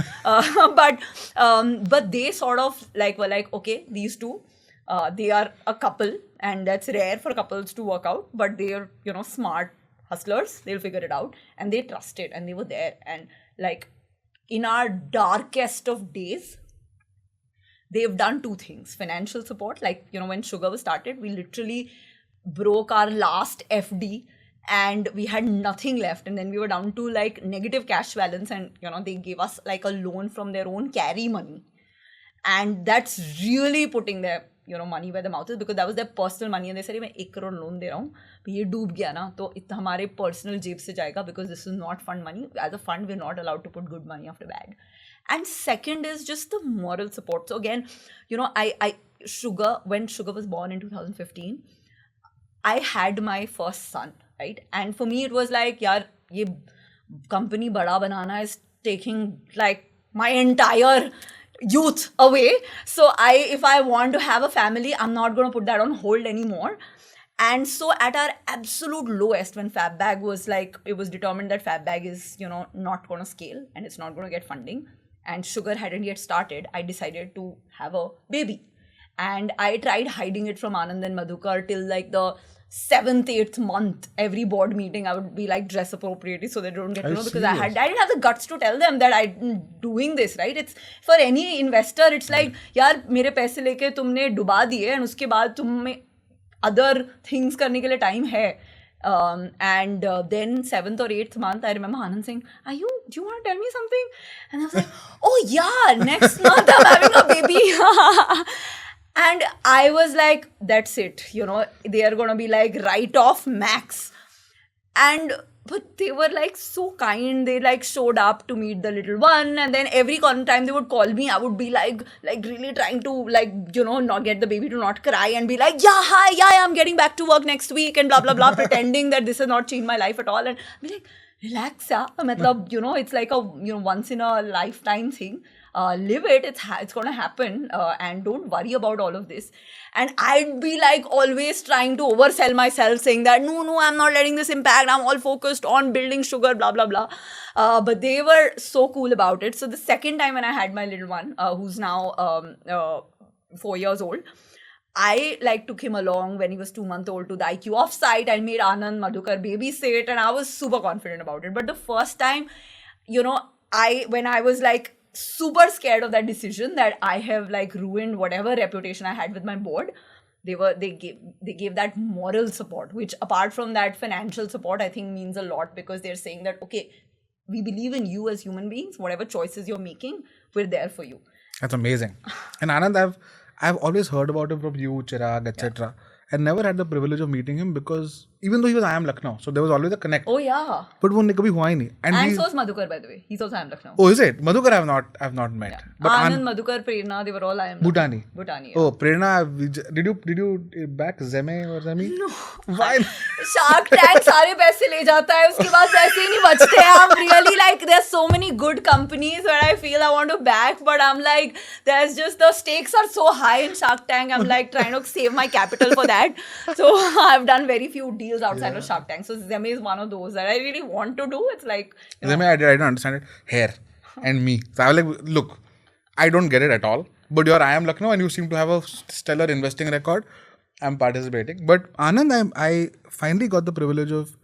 But they sort of were okay, these two, they are a couple, and that's rare for couples to work out. But they are, smart hustlers. They'll figure it out, and they trusted, and they were there, and in our darkest of days, they've done 2 things. Financial support, when Sugar was started, we literally broke our last FD and we had nothing left. And then we were down to negative cash balance, and, they gave us a loan from their own carry money. And that's really putting their, money where the mouth is, because that was their personal money. And they said, मैं 1 crore loan दे रहा हूँ, ये डूब गया ना, तो इतना हमारे personal जेब से जाएगा, because this is not fund money. As a fund, we're not allowed to put good money after bad. And second is just the moral support. So again, when Sugar was born in 2015, I had my first son, right? And for me, it was yaar, ye company bada banana is taking my entire youth away. So if I want to have a family, I'm not going to put that on hold anymore. And so at our absolute lowest, when Fab Bag was it was determined that Fab Bag is, not going to scale and it's not going to get funding, and Sugar hadn't yet started, I decided to have a baby. And I tried hiding it from Anand and Madhukar till the 7th, 8th month, every board meeting, I would be like, dress appropriately so they don't get to Are know, you because I serious? didn't have the guts to tell them that I'm doing this, right? It's for any investor, it's like, यार मेरे पैसे लेके तुमने डुबा दिए and उसके बाद तुम्हें other things करने के लिए time है. And then 7th or 8th month, I remember Anand saying, do you want to tell me something? And I was like, oh yeah, next month I'm having a baby. And I was like, that's it, they are going to be like write off max. But they were like so kind. They like showed up to meet the little one, and then every time they would call me, I would be like really trying to not get the baby to not cry and be like, yeah, hi, yeah, I'm getting back to work next week and blah blah blah, pretending that this has not changed my life at all, and be like, relax, yeah. Matlab, it's like a once in a lifetime thing. Live it. It's gonna happen, and don't worry about all of this. And I'd be like always trying to oversell myself, saying that no, I'm not letting this impact. I'm all focused on building sugar, blah blah blah. But they were so cool about it. So the second time when I had my little one, who's now 4 years old, I took him along when he was 2 months old to the IQ offsite. I made Anand Madhukar babysit, and I was super confident about it. But the first time, when I was like super scared of that decision that I have ruined whatever reputation I had with my board, they gave that moral support, which apart from that financial support, I think means a lot, because they're saying that, okay, we believe in you as human beings. Whatever choices you're making, we're there for you. That's amazing. And Anand, I've always heard about him from you, Chirag, etc. I never had the privilege of meeting him, because even though he was IIM Lucknow, so there was always a connect. Oh yeah. But वो कभी हुआ ही नहीं. And so is Madhukar, by the way. He's also IIM Lucknow. Oh, is it? Madhukar I've not met. Yeah. But Anand, Madhukar, Prerna, they were all IIM Bhutani. Bhutani. Yeah. Oh, Prerna, did you back Zeme or Zemi? No. Why? Shark Tank सारे पैसे ले जाता है, उसके बाद पैसे ही नहीं बचते हैं. I'm really like, there's so many good companies where I feel I want to back, but I'm like, there's just, the stakes are so high in Shark Tank. I'm like trying to save my capital for that. So I've done very few deals outside of Shark Tank. So Zeme is one of those that I really want to do. It's like, Zeme, I didn't understand it. Hair and me. So I was like, look, I don't get it at all. But you're IIM Lucknow and you seem to have a stellar investing record. I'm participating. But Anand, I finally got the privilege of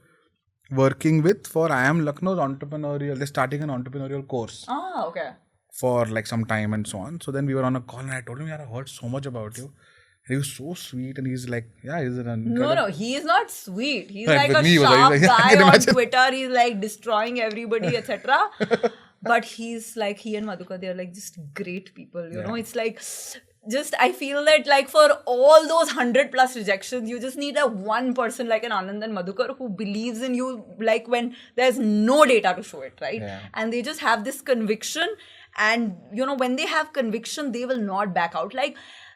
working for IIM Lucknow's entrepreneurial. They're starting an entrepreneurial course. Ah, okay. For some time and so on. So then we were on a call and I told him, I heard so much about you. And he was so sweet, and he's like, yeah, he's an No, he is not sweet. He's Right, like a with me, he was sharp like, I guy can on imagine. Twitter. He's like destroying everybody, etc. But he's like, he and Madhukar, they're like just great people. You know, it's like, just I feel that for all those 100+ rejections, you just need a one person like an Anand and Madhukar who believes in you, when there's no data to show it, right? Yeah. And they just have this conviction, and when they have conviction, they will not back out.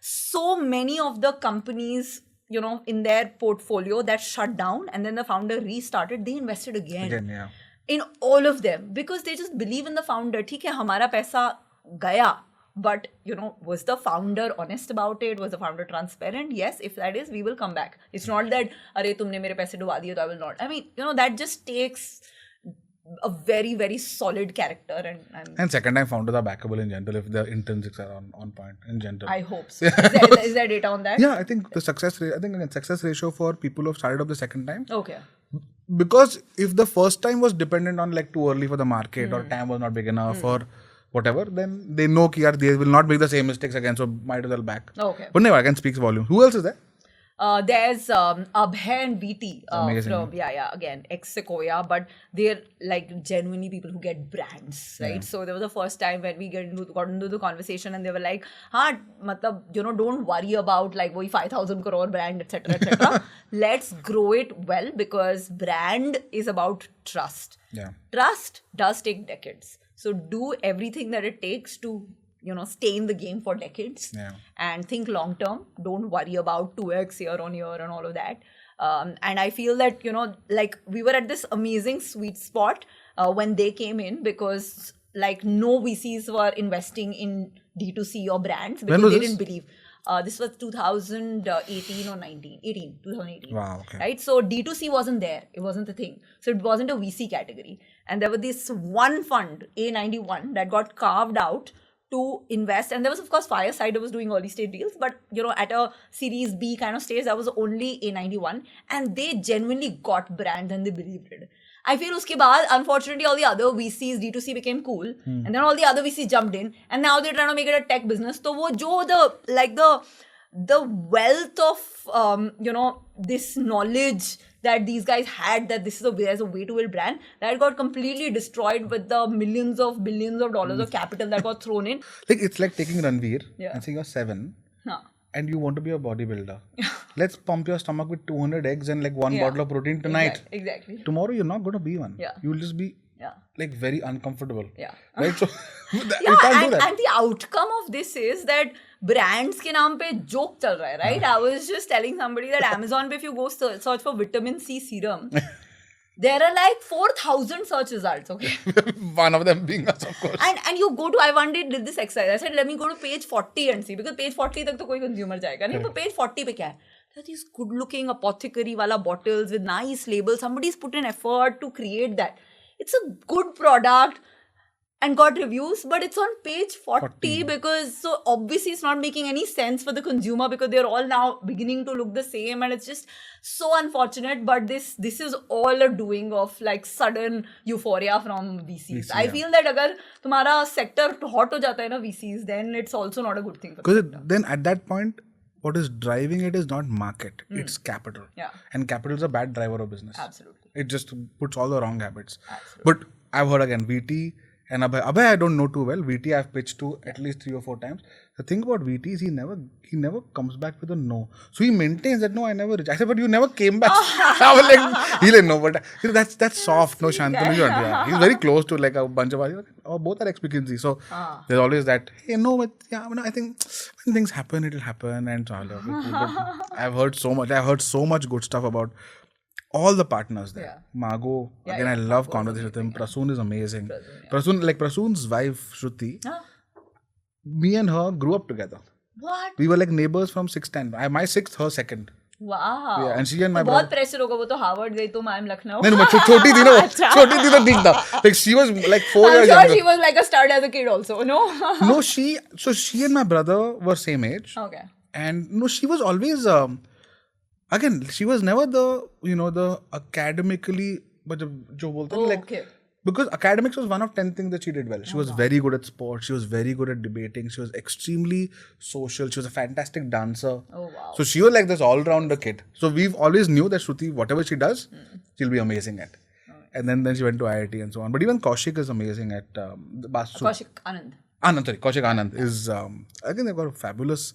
So many of the companies, in their portfolio that shut down and then the founder restarted, they invested again. yeah. In all of them, because they just believe in the founder. ठीक है, हमारा पैसा गया. But, was the founder honest about it? Was the founder transparent? Yes, if that is, we will come back. It's not that, अरे तुमने मेरे पैसे डुबा दिए, तो I will not. I mean, that just takes a very, very solid character. And second time founders are backable in general if the intrinsics are on point in general. I hope so. Is there data on that? Yeah, I think the success ratio for people who have started up the second time. Okay. Because if the first time was dependent on too early for the market or TAM was not big enough or whatever, then they know that they will not make the same mistakes again, so might as well back. Okay. But never, again speaks volume. Who else is there? There's Abhay and VT Amazing. from again ex-Sequoia, but they're genuinely people who get brands, right? So there was the first time when we got into the conversation, and they were like, don't worry about wohi 5,000 crore brand, etc., etc. Let's grow it well, because brand is about trust. Yeah. Trust does take decades. So do everything that it takes to stay in the game for decades and think long term. Don't worry about 2x year on year and all of that. And I feel that, we were at this amazing sweet spot when they came in, because no VCs were investing in D2C or brands because they didn't believe. This was 2018 or 2018. Wow, okay. Right? So D2C wasn't there. It wasn't a thing. So it wasn't a VC category. And there was this one fund, A91, that got carved out to invest. And there was, of course, Fireside was doing early stage deals, but at a Series B kind of stage, that was only A91, and they genuinely got brands and they believed it. I feel uske baad, unfortunately, all the other VCs, D2C became cool, and then all the other VCs jumped in, and now they're trying to make it a tech business. So wo jo the wealth of this knowledge that these guys had, that there's a way to build brand, that got completely destroyed with the billions of dollars of capital that got thrown in. Like, it's like taking Ranveer and saying you're 7 and you want to be a bodybuilder. Let's pump your stomach with 200 eggs and like 1 bottle of protein tonight. Exactly. Tomorrow you're not going to be one. Yeah. You will just be like very uncomfortable. Yeah. Right? So you can't do that. And the outcome of this is that brands ke naam pe joke chal raha hai, right? I was just telling somebody that Amazon pe, if you go search for vitamin C serum, there are like 4,000 search results, okay? One of them being us, of course. And you go to, I one day did this exercise. I said, let me go to page 40 and see, because page 40 tak to koi consumer jayega nahi, but page 40 pe kya hai? There are these good looking apothecary wala bottles with nice labels. Somebody's put in effort to create that. It's a good product and got reviews, but it's on page 40 because, so obviously it's not making any sense for the consumer, because they're all now beginning to look the same, and it's just so unfortunate. But this is all a doing of like sudden euphoria from VCs. I feel that agar tumhara sector hot ho jata hai na VCs, then it's also not a good thing. Because then at that point, what is driving it is not market, it's capital. Yeah. And capital is a bad driver of business. Absolutely. It just puts all the wrong habits. Absolutely. But I've heard again, VT and Abhay I don't know too well. VT I've pitched to at least 3 or 4 times. The thing about VT is he never comes back with a no. So he maintains that no, I never rejected. I said, but you never came back. I was like, he like, no, but that's soft. No, Shantanu, yeah. He's very close to like a bunch of others. Oh, both are ex-McKinsey. So there's always that, hey, no, but yeah, I think when things happen, it'll happen. And so I've heard so much good stuff about all the partners there. Yeah. Margot, again, I love conversation with him. Prasoon is amazing. Prasoon's wife, Shruti, me and her grew up together. What? We were like neighbors from 610. My 6th, her 2nd. Wow. Yeah, and she and my brother. बहुत pressure होगा, वो तो Harvard गई, तो I'm Lucknow. No, छोटी थी ना, छोटी थी तो ठीक था. Like she was like 4 years younger. I'm sure she was like a stud as a kid also, no? No, she and my brother were same age. Okay. And no, she was always again, she was never the academically, but jo bolte hain, like, okay. Because academics was one of 10 things that she did well. She was very good at sports. She was very good at debating. She was extremely social. She was a fantastic dancer. Oh, wow. So she was like this all-rounder kid. So we've always knew that Shruti, whatever she does, she'll be amazing at. And then she went to IIT and so on. But even Kaushik is amazing at Basu. Kaushik Anand. Kaushik Anand is, I think they've got a fabulous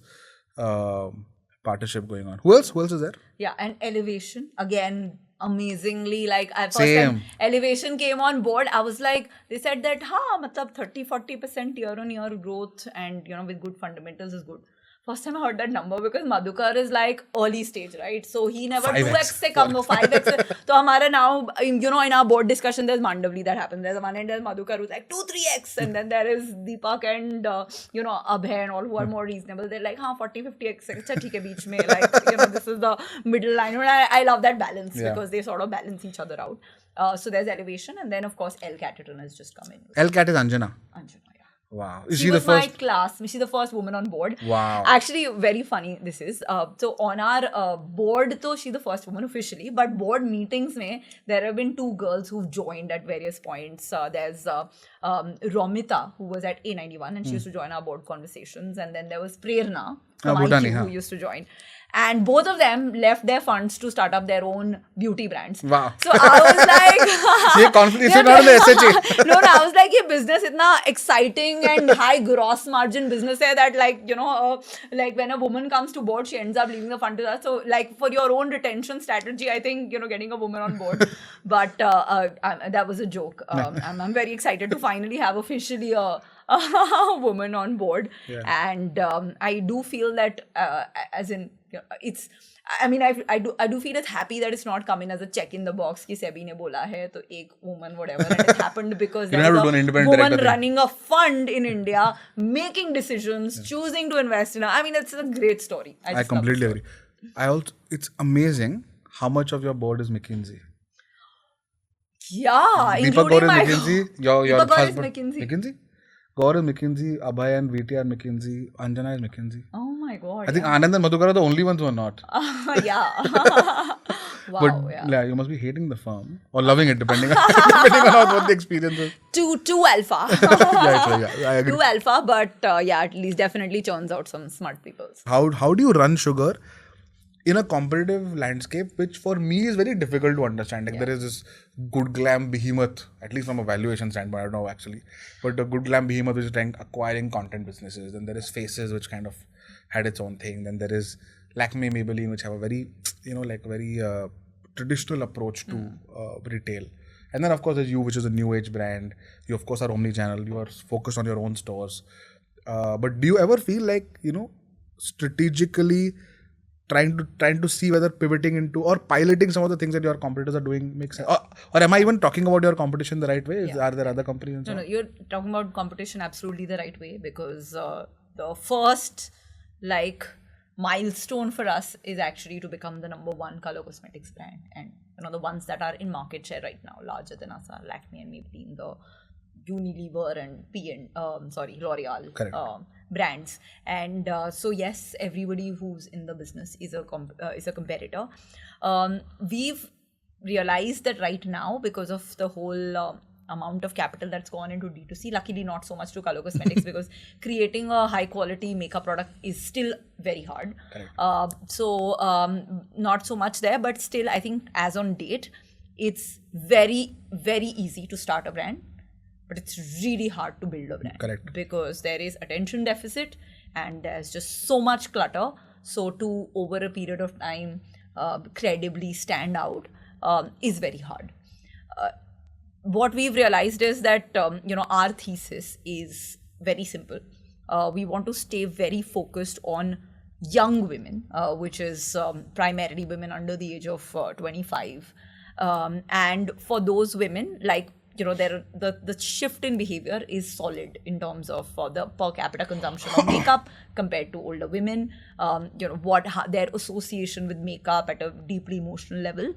partnership going on. Who else is there? Yeah, and Elevation, again, amazingly, like I've first time Elevation came on board, I was like, they said that 30-40% year-on-year growth and with good fundamentals is good. First time I heard that number, because Madhukar is like early stage, right? So he never 2x se kam, no 5x. So hamara now, in our board discussion, there's Mandavli that happens. There's one end, there's Madhukar who's like 2-3x, and then there is Deepak and Abhay and all who are more reasonable. They're like 40-50x. Acha theek hai beech mein, like this is the middle line. And I love that balance because they sort of balance each other out. So there's Elevation, and then of course LCAT has just come in. LCAT is Anjana. Wow. Is she the first? My class. She's the first woman on board. Wow. Actually, very funny this is. So on our board, she's the first woman officially. But board meetings, there have been 2 girls who've joined at various points. There's Romita, who was at A91, and she used to join our board conversations. And then there was Prerna, from IQ, who used to join. And both of them left their funds to start up their own beauty brands. Wow. So I was like... ये confidence is not the SHA. No, I was like, ये business itna exciting and high gross margin business hai that like, like when a woman comes to board, she ends up leaving the fund to that. So like for your own retention strategy, I think, getting a woman on board. But that was a joke. I'm very excited to finally have officially a woman on board. Yeah. And I do feel that as in, it's, I mean, I do feel it's happy that it's not coming as a check in the box ki Sebi ne bola hai to ek woman whatever, and it happened because there's a woman running a fund in India, making decisions, choosing to invest in I mean, it's a great story. I completely agree. It's amazing how much of your board is McKinsey. Yeah, Deepak Gaur is McKinsey. Your husband McKinsey. Gaur is McKinsey, Abhay and VT are McKinsey, Anjana is McKinsey. Oh my god. I think Anand and Madhukar are the only ones who are not. Yeah. Wow. But Yeah. you must be hating the firm or loving it, depending on what the experience is. Too alpha. I agree. Too alpha, but yeah, at least definitely churns out some smart people. How do you run Sugar in a competitive landscape, which for me is very difficult to understand? Like there is this good glam behemoth, at least from a valuation standpoint, I don't know actually, but a good glam behemoth which is trying acquiring content businesses. Then there is Faces, which kind of had its own thing. Then there is Lakme, Maybelline, which have a very, very traditional approach to retail. And then of course there's you, which is a new age brand. You of course are omni-channel. You are focused on your own stores. But do you ever feel like, strategically trying to see whether pivoting into or piloting some of the things that your competitors are doing makes sense? Or am I even talking about your competition the right way? Are there other companies and so No, you're talking about competition absolutely the right way, because the first milestone for us is actually to become the number one color cosmetics brand, and the ones that are in market share right now larger than us are Lakme and Maybelline, the Unilever and L'Oreal brands. And so yes, everybody who's in the business is a competitor. We've realized that right now, because of the whole amount of capital that's gone into D2C, luckily not so much to color cosmetics, because creating a high quality makeup product is still very hard. So not so much there, but still I think as on date it's very, very easy to start a brand, but it's really hard to build a brand. Correct. Because there is attention deficit and there's just so much clutter. So to over a period of time credibly stand out is very hard. What we've realized is that our thesis is very simple. We want to stay very focused on young women, which is primarily women under the age of 25. And for those women, the shift in behavior is solid in terms of the per capita consumption of makeup compared to older women. Their association with makeup at a deeply emotional level,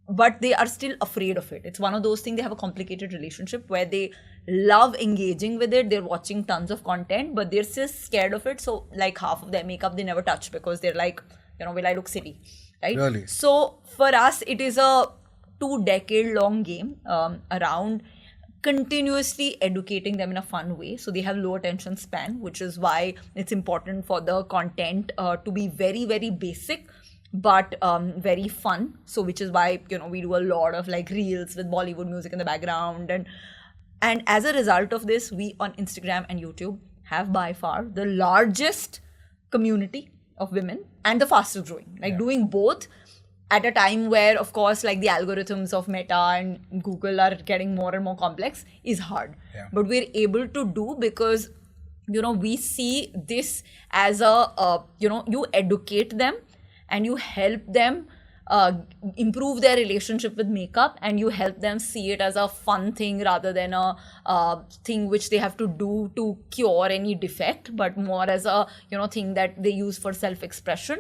but they are still afraid of it. It's one of those things, they have a complicated relationship where they love engaging with it. They're watching tons of content, but they're still scared of it. So half of their makeup they never touch, because they're will I look silly? Right? Really? So for us, it is a 2-decade-long game around continuously educating them in a fun way. So they have low attention span, which is why it's important for the content to be very, very basic, but very fun. So which is why we do a lot of reels with Bollywood music in the background, and as a result of this, we on Instagram and YouTube have by far the largest community of women and the fastest growing. Doing both at a time where, of course, the algorithms of Meta and Google are getting more and more complex is hard. But we're able to do because we see this as you educate them and you help them improve their relationship with makeup, and you help them see it as a fun thing rather than a thing which they have to do to cure any defect, but more as a thing that they use for self-expression.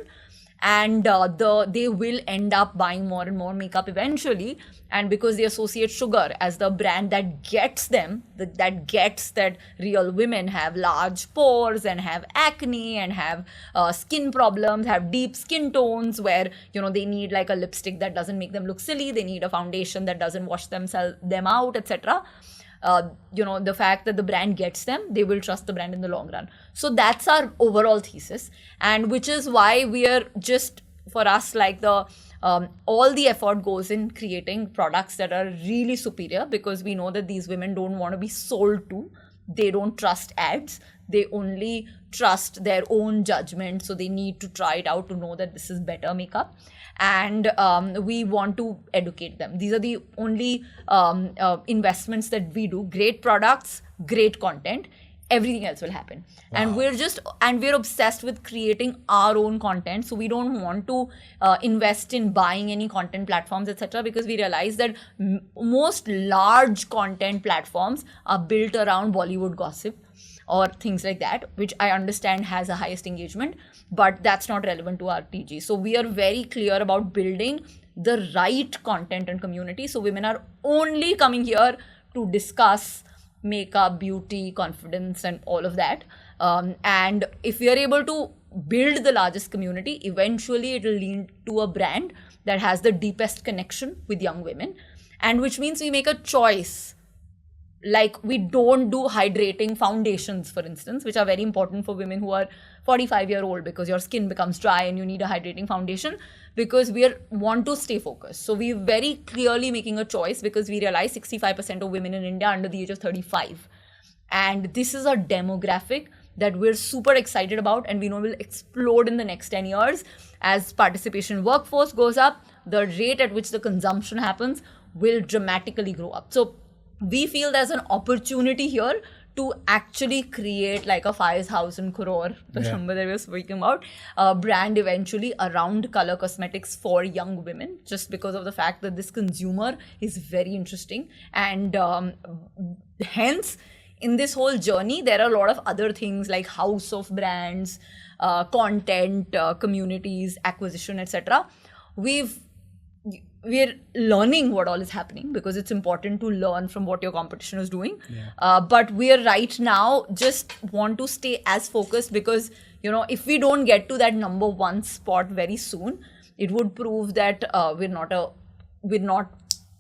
And they will end up buying more and more makeup eventually, and because they associate Sugar as the brand that gets them, that gets that real women have large pores and have acne and have skin problems, have deep skin tones where they need a lipstick that doesn't make them look silly, they need a foundation that doesn't wash them out, etc. The fact that the brand gets them, they will trust the brand in the long run. So that's our overall thesis, and which is why we are just, for us, all the effort goes in creating products that are really superior, because we know that these women don't want to be sold to. They don't trust ads. They only trust their own judgment. So they need to try it out to know that this is better makeup. And we want to educate them. These are the only investments that we do. Great products, great content. Everything else will happen. Wow. And we're obsessed with creating our own content. So we don't want to invest in buying any content platforms, etc., because we realize that most large content platforms are built around Bollywood gossip or things like that, which I understand has the highest engagement, but that's not relevant to our TG. So we are very clear about building the right content and community. So women are only coming here to discuss makeup, beauty, confidence, and all of that. And if we are able to build the largest community, eventually it will lead to a brand that has the deepest connection with young women, and which means we make a choice. Like, we don't do hydrating foundations, for instance, which are very important for women who are 45-year-old, because your skin becomes dry and you need a hydrating foundation, because we want to stay focused. So we're very clearly making a choice, because we realize 65% of women in India are under the age of 35. And this is a demographic that we're super excited about, and we know will explode in the next 10 years. As participation workforce goes up, the rate at which the consumption happens will dramatically grow up. So we feel there's an opportunity here to actually create like a 5,000 crore, the number that we were speaking about, brand eventually around color cosmetics for young women, just because of the fact that this consumer is very interesting. And hence, in this whole journey, there are a lot of other things like house of brands, content, communities, acquisition, etc. We're learning what all is happening, because it's important to learn from what your competition is doing. But we're right now just want to stay as focused, because, you know, if we don't get to that number one spot very soon, it would prove that we're not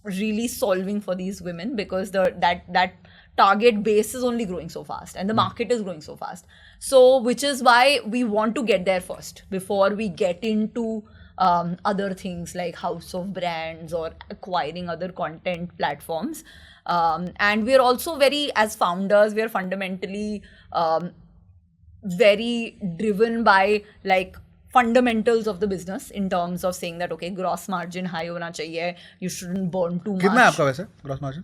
really solving for these women, because that target base is only growing so fast and the market is growing so fast. So, which is why we want to get there first before we get into other things like house of brands or acquiring other content platforms. And we're also as founders, we're fundamentally very driven by like fundamentals of the business, in terms of saying that, okay, gross margin high hona chahiye, you shouldn't burn too much. कितना है आपका वैसे gross margin?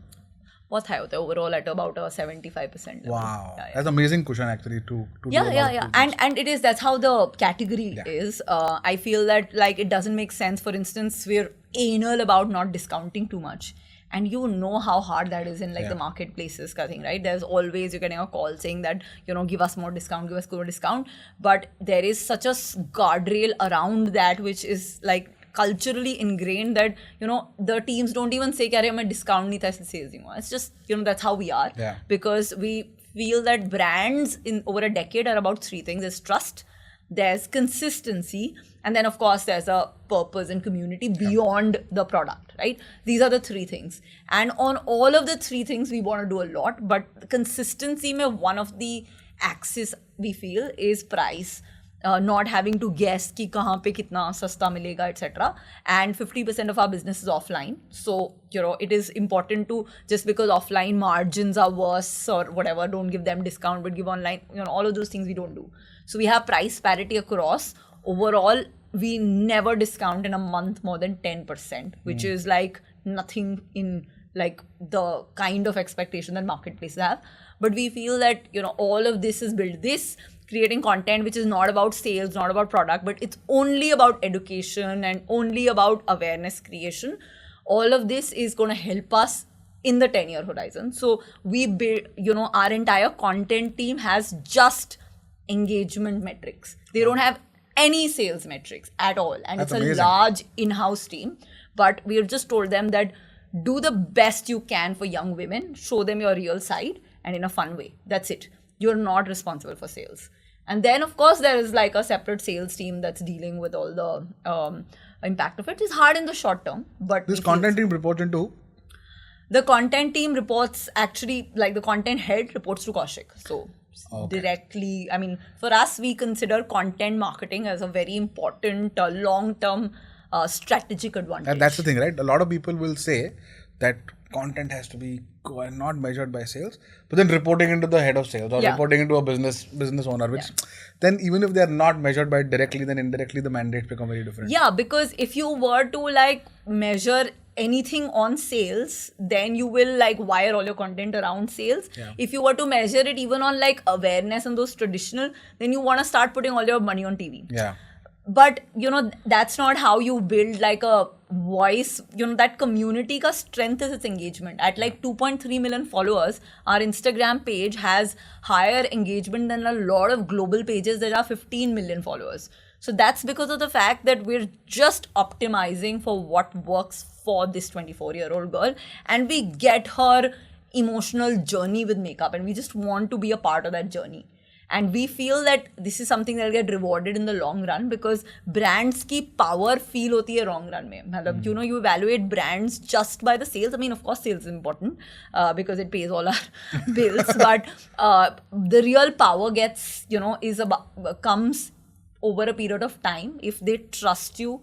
बहुत high होता है overall at about a 75%. Wow, that's amazing cushion actually to yeah. And it is, that's how the category is. I feel that like it doesn't make sense. For instance, we're anal about not discounting too much. And you know how hard that is in like the marketplaces ka thing, right? There's always, you're getting a call saying that, you know, give us more discount, give us more discount. But there is such a guardrail around that, which is like culturally ingrained, that, you know, the teams don't even say कि अरे मैं discount नहीं था इसलिए sales नहीं हुआ. It's just, you know, that's how we are. Because we feel that brands in over a decade are about three things. There's trust, there's consistency, and then of course there's a purpose and community beyond the product, right? These are the three things. And on all of the three things we want to do a lot, but consistency mein one of the axis we feel is price. Not having to guess कि कहाँ पे कितना सस्ता मिलेगा, etc. And 50% of our business is offline. So, you know, it is important to, just because offline margins are worse or whatever, don't give them discount, but give online, you know, all of those things we don't do. So we have price parity across. Overall, we never discount in a month more than 10%, which is like nothing in like the kind of expectation that marketplaces have. But we feel that, you know, all of this is built. Creating content which is not about sales, not about product, but it's only about education and only about awareness creation. All of this is going to help us in the 10-year horizon. So we build, you know, our entire content team has just engagement metrics. They don't have any sales metrics at all. And That's it's amazing. a large in-house team. But we have just told them that do the best you can for young women, show them your real side, and in a fun way. That's it. You're not responsible for sales. And then, of course, there is like a separate sales team that's dealing with all the impact of it. It's hard in the short term, but this content team reports into who? The content team reports actually, like the content head reports to Kaushik. So directly, I mean, for us, we consider content marketing as a very important long-term strategic advantage. And that's the thing, right? A lot of people will say that content has to be not measured by sales, but then reporting into the head of sales or reporting into a business owner, which then even if they are not measured by it directly, then indirectly the mandates become very different. Yeah, because if you were to like measure anything on sales, then you will like wire all your content around sales. If you were to measure it even on like awareness and those traditional, then you want to start putting all your money on TV. But, you know, that's not how you build like a voice. You know, that community ka strength is its engagement. At like 2.3 million followers, our Instagram page has higher engagement than a lot of global pages that are 15 million followers. So that's because of the fact that we're just optimizing for what works for this 24-year-old girl, and we get her emotional journey with makeup, and we just want to be a part of that journey. And we feel that this is something that will get rewarded in the long run, because brands की power feel होती है long run में. मतलब, you know, you evaluate brands just by the sales. I mean, of course, sales is important because it pays all our bills. But the real power gets, you know, comes over a period of time if they trust you.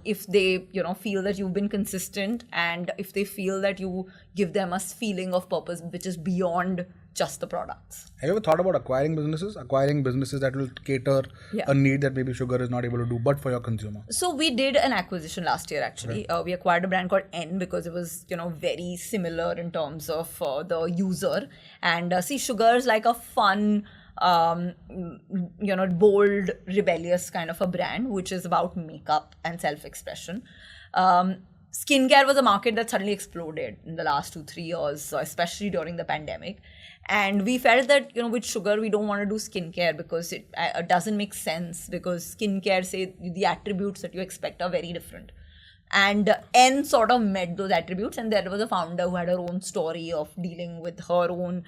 If they, you know, feel that you've been consistent, and if they feel that you give them a feeling of purpose which is beyond just the products. Have you ever thought about acquiring businesses that will cater a need that maybe Sugar is not able to do, but for your consumer? So we did an acquisition last year, actually. We acquired a brand called N because it was, you know, very similar in terms of the user. And see, Sugar is like a fun, you know, bold, rebellious kind of a brand, which is about makeup and self-expression. Skincare was a market that suddenly exploded in the last 2-3 years, especially during the pandemic. And we felt that, you know, with Sugar, we don't want to do skincare because it doesn't make sense, because skincare, say, the attributes that you expect are very different. And N sort of met those attributes, and there was a founder who had her own story of dealing with her own,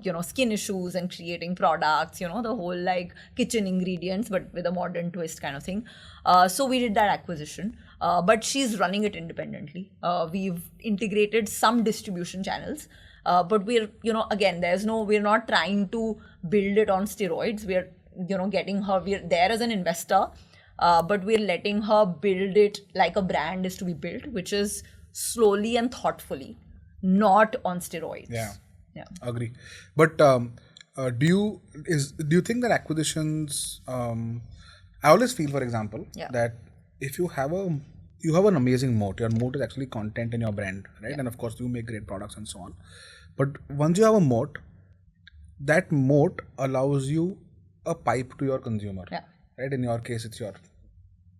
you know, skin issues and creating products, you know, the whole like kitchen ingredients, but with a modern twist kind of thing. So we did that acquisition, but she's running it independently. We've integrated some distribution channels. But we're, you know, again, we're not trying to build it on steroids. We're, you know, getting her, we're there as an investor, but we're letting her build it like a brand is to be built, which is slowly and thoughtfully, not on steroids. Yeah. Agree. But do you think that acquisitions, I always feel, for example, that if you have an amazing moat. Your moat is actually content in your brand, right? And of course, you make great products and so on. But once you have a moat, that moat allows you a pipe to your consumer, right? In your case, it's your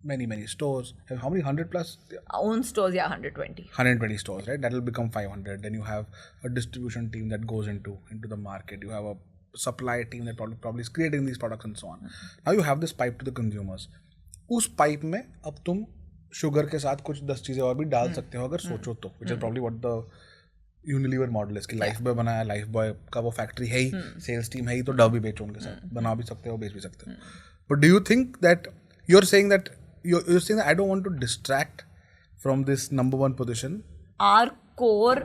many stores. How many? 100 plus? Our own stores, 120. 120 stores, right? That will become 500. Then you have a distribution team that goes into the market. You have a supply team that probably is creating these products and so on. Now you have this pipe to the consumers. उस pipe में अब तुम sugar के साथ कुछ 10 चीजें और भी डाल सकते हो अगर सोचो तो, which is probably what the Unilever model is कि लाइफ बॉय बनाया, लाइफ बॉय का वो फैक्ट्री है ही, सेल्स टीम है ही, तो डव भी बेचो उनके साथ, बना भी सकते हो, बेच भी सकते हो. But do you think that you're saying that I don't want to distract from this number one position? Our core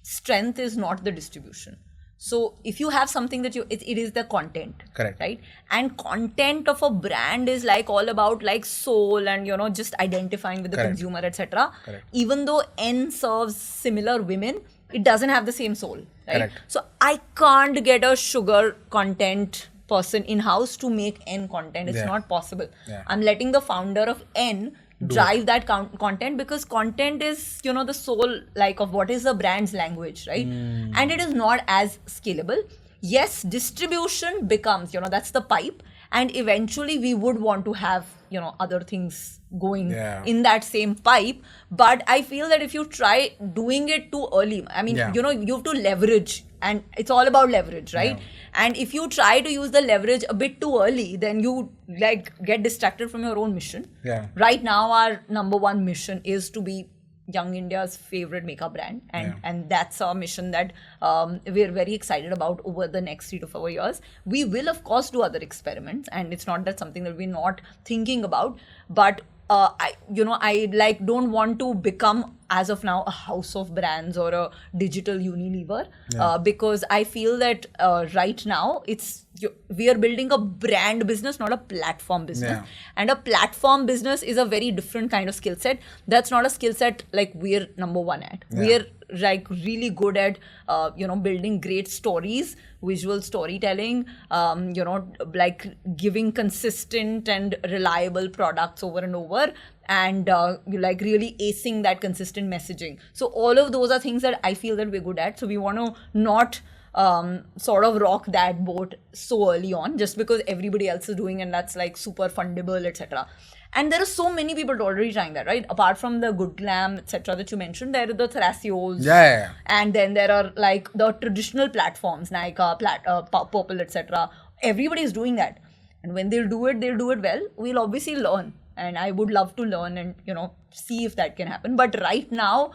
strength is not the distribution. So if you have something that it is the content. Correct. Right? And content of a brand is like all about like soul and, you know, just identifying with the consumer, etc. Even though N serves similar women, it doesn't have the same soul. Right? Correct. So I can't get a Sugar content person in-house to make N content. It's not possible. I'm letting the founder of N drive that content, because content is, you know, the soul like of what is the brand's language, right? And it is not as scalable. Yes, distribution becomes, you know, that's the pipe, and eventually we would want to have, you know, other things going in that same pipe. But I feel that if you try doing it too early, I mean, you know, you have to leverage, and it's all about leverage, right? And if you try to use the leverage a bit too early, then you like get distracted from your own mission. Right now, our number one mission is to be Young India's favorite makeup brand, and that's our mission that we're very excited about over the next 3 to 4 years. We will, of course, do other experiments, and it's not that something that we're not thinking about, but I like don't want to become, as of now, a house of brands or a digital Unilever, because I feel that right now we are building a brand business, not a platform business. And a platform business is a very different kind of skill set. That's not a skill set like we're number one at. We're like really good at building great stories, visual storytelling, like giving consistent and reliable products over and over, and like really acing that consistent messaging. So all of those are things that I feel that we're good at. So we want to not sort of rock that boat so early on just because everybody else is doing, and that's like super fundable, etc. And there are so many people already trying that, right? Apart from the Good Glam, etc. that you mentioned, there are the Theracios. And then there are like the traditional platforms, Nykaa, Purple, etc. Everybody is doing that. And when they'll do it well. We'll obviously learn. And I would love to learn and, see if that can happen. But right now,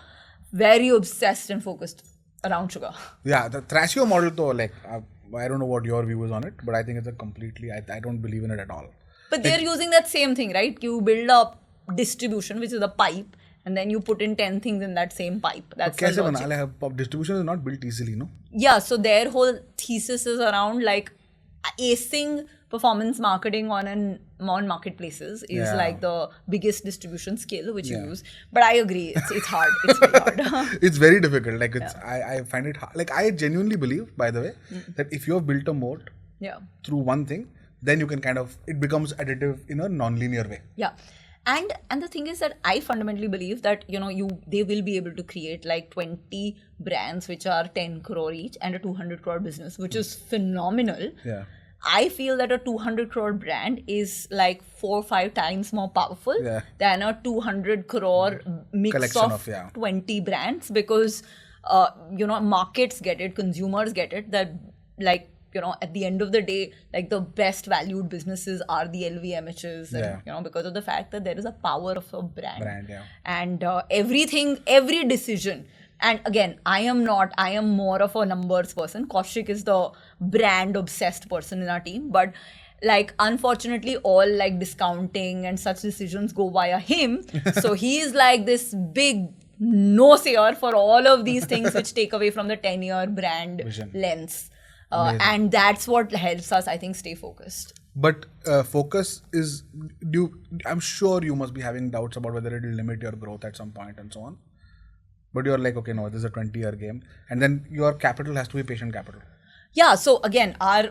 very obsessed and focused around sugar. Yeah, the Thrasio model though, like, I don't know what your view is on it, but I think it's a completely, I don't believe in it at all. But they're using that same thing, right? You build a distribution, which is a pipe, and then you put in 10 things in that same pipe. That's the logic. Distribution is not built easily, no? Yeah, so their whole thesis is around like acing performance marketing on marketplaces is like the biggest distribution skill which you use. But I agree, it's hard. It's very hard. It's very difficult. Like I find it hard. Like I genuinely believe, by the way, that if you have built a moat through one thing, then you can it becomes additive in a non-linear way. Yeah. And the thing is that I fundamentally believe that, they will be able to create like 20 brands which are 10 crore each and a 200 crore business, which is phenomenal. Yeah. I feel that a 200 crore brand is like 4 or 5 times more powerful than a 200 crore mix collection of 20 brands because, markets get it, consumers get it, that like, at the end of the day, like the best valued businesses are the LVMHs, and, because of the fact that there is a power of a brand. And every decision. And again, I am more of a numbers person. Kaushik is the brand obsessed person in our team. But like, unfortunately, all like discounting and such decisions go via him. So he is like this big no-sayer for all of these things which take away from the 10-year brand vision lens. And that's what helps us, I think, stay focused. But focus is, I'm sure you must be having doubts about whether it will limit your growth at some point and so on. But you're like, okay, no, this is a 20-year game. And then your capital has to be patient capital. Yeah. So again, our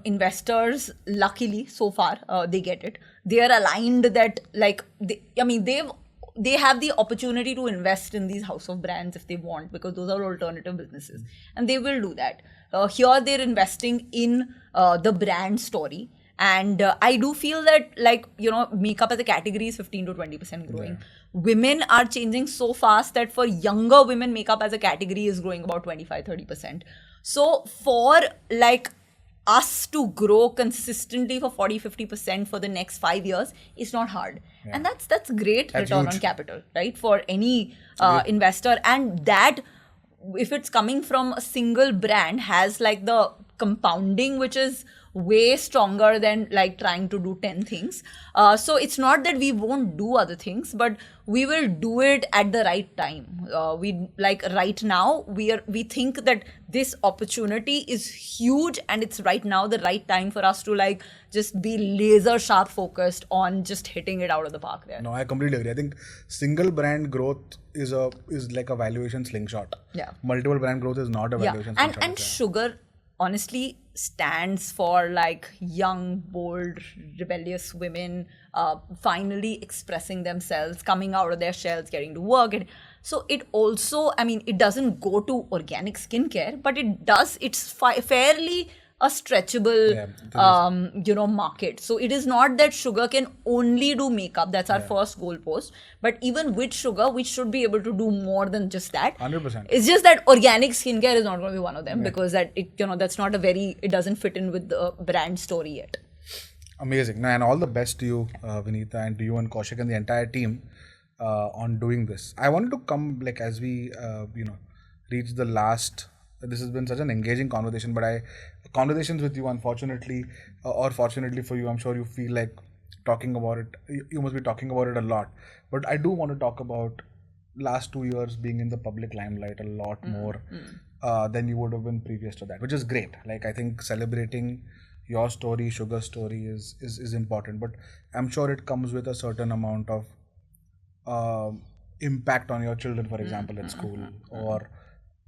investors, luckily, so far, they get it. They are aligned that like, they have the opportunity to invest in these house of brands if they want, because those are alternative businesses. And they will do that. Here they're investing in the brand story. And I do feel that like, makeup as a category is 15 to 20% growing. Women are changing so fast that for younger women, makeup as a category is growing about 25-30%. So for like us to grow consistently for 40-50% for the next 5 years is not hard. And that's great return on capital, right? For any investor. And that, if it's coming from a single brand, has like the compounding which is way stronger than like trying to do 10 things. So it's not that we won't do other things, but we will do it at the right time. We like right now, we think that this opportunity is huge and it's right now the right time for us to like just be laser sharp focused on just hitting it out of the park there. No, I completely agree. I think single brand growth is like a valuation slingshot. Yeah. Multiple brand growth is not a valuation slingshot. And sugar honestly stands for like young, bold, rebellious women finally expressing themselves, coming out of their shells, getting to work. And so it also, it doesn't go to organic skincare, but it's fairly a stretchable, market. So it is not that sugar can only do makeup. That's our first goalpost. But even with sugar, we should be able to do more than just that. 100%. It's just that organic skincare is not going to be one of them because that's not it doesn't fit in with the brand story yet. Amazing. And all the best to you, Vineeta, and to you and Kaushik and the entire team on doing this. I wanted to come like as we, reach the last. This has been such an engaging conversation, but conversations with you, unfortunately, or fortunately for you, I'm sure you feel like talking about it. You must be talking about it a lot. But I do want to talk about last 2 years being in the public limelight a lot more than you would have been previous to that, which is great. Like I think celebrating your story, Sugar's story is important, but I'm sure it comes with a certain amount of impact on your children, for example, at school, or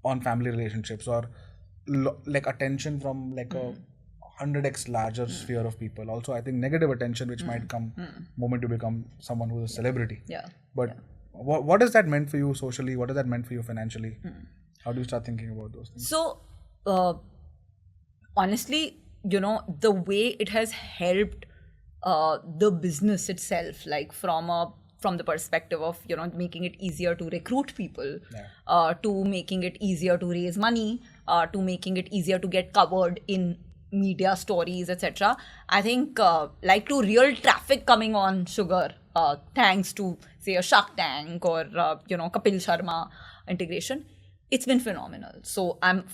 on family relationships, or like attention from like a 100x larger sphere of people. Also, I think negative attention which might come moment you become someone who's a celebrity. But what has that meant for you socially? What has that meant for you financially? How do you start thinking about those things? So, honestly, the way it has helped the business itself, like from the perspective of, making it easier to recruit people, to making it easier to raise money, to making it easier to get covered in, media stories, etc. I think like to real traffic coming on Sugar, thanks to say a Shark Tank or Kapil Sharma integration, it's been phenomenal. So I'm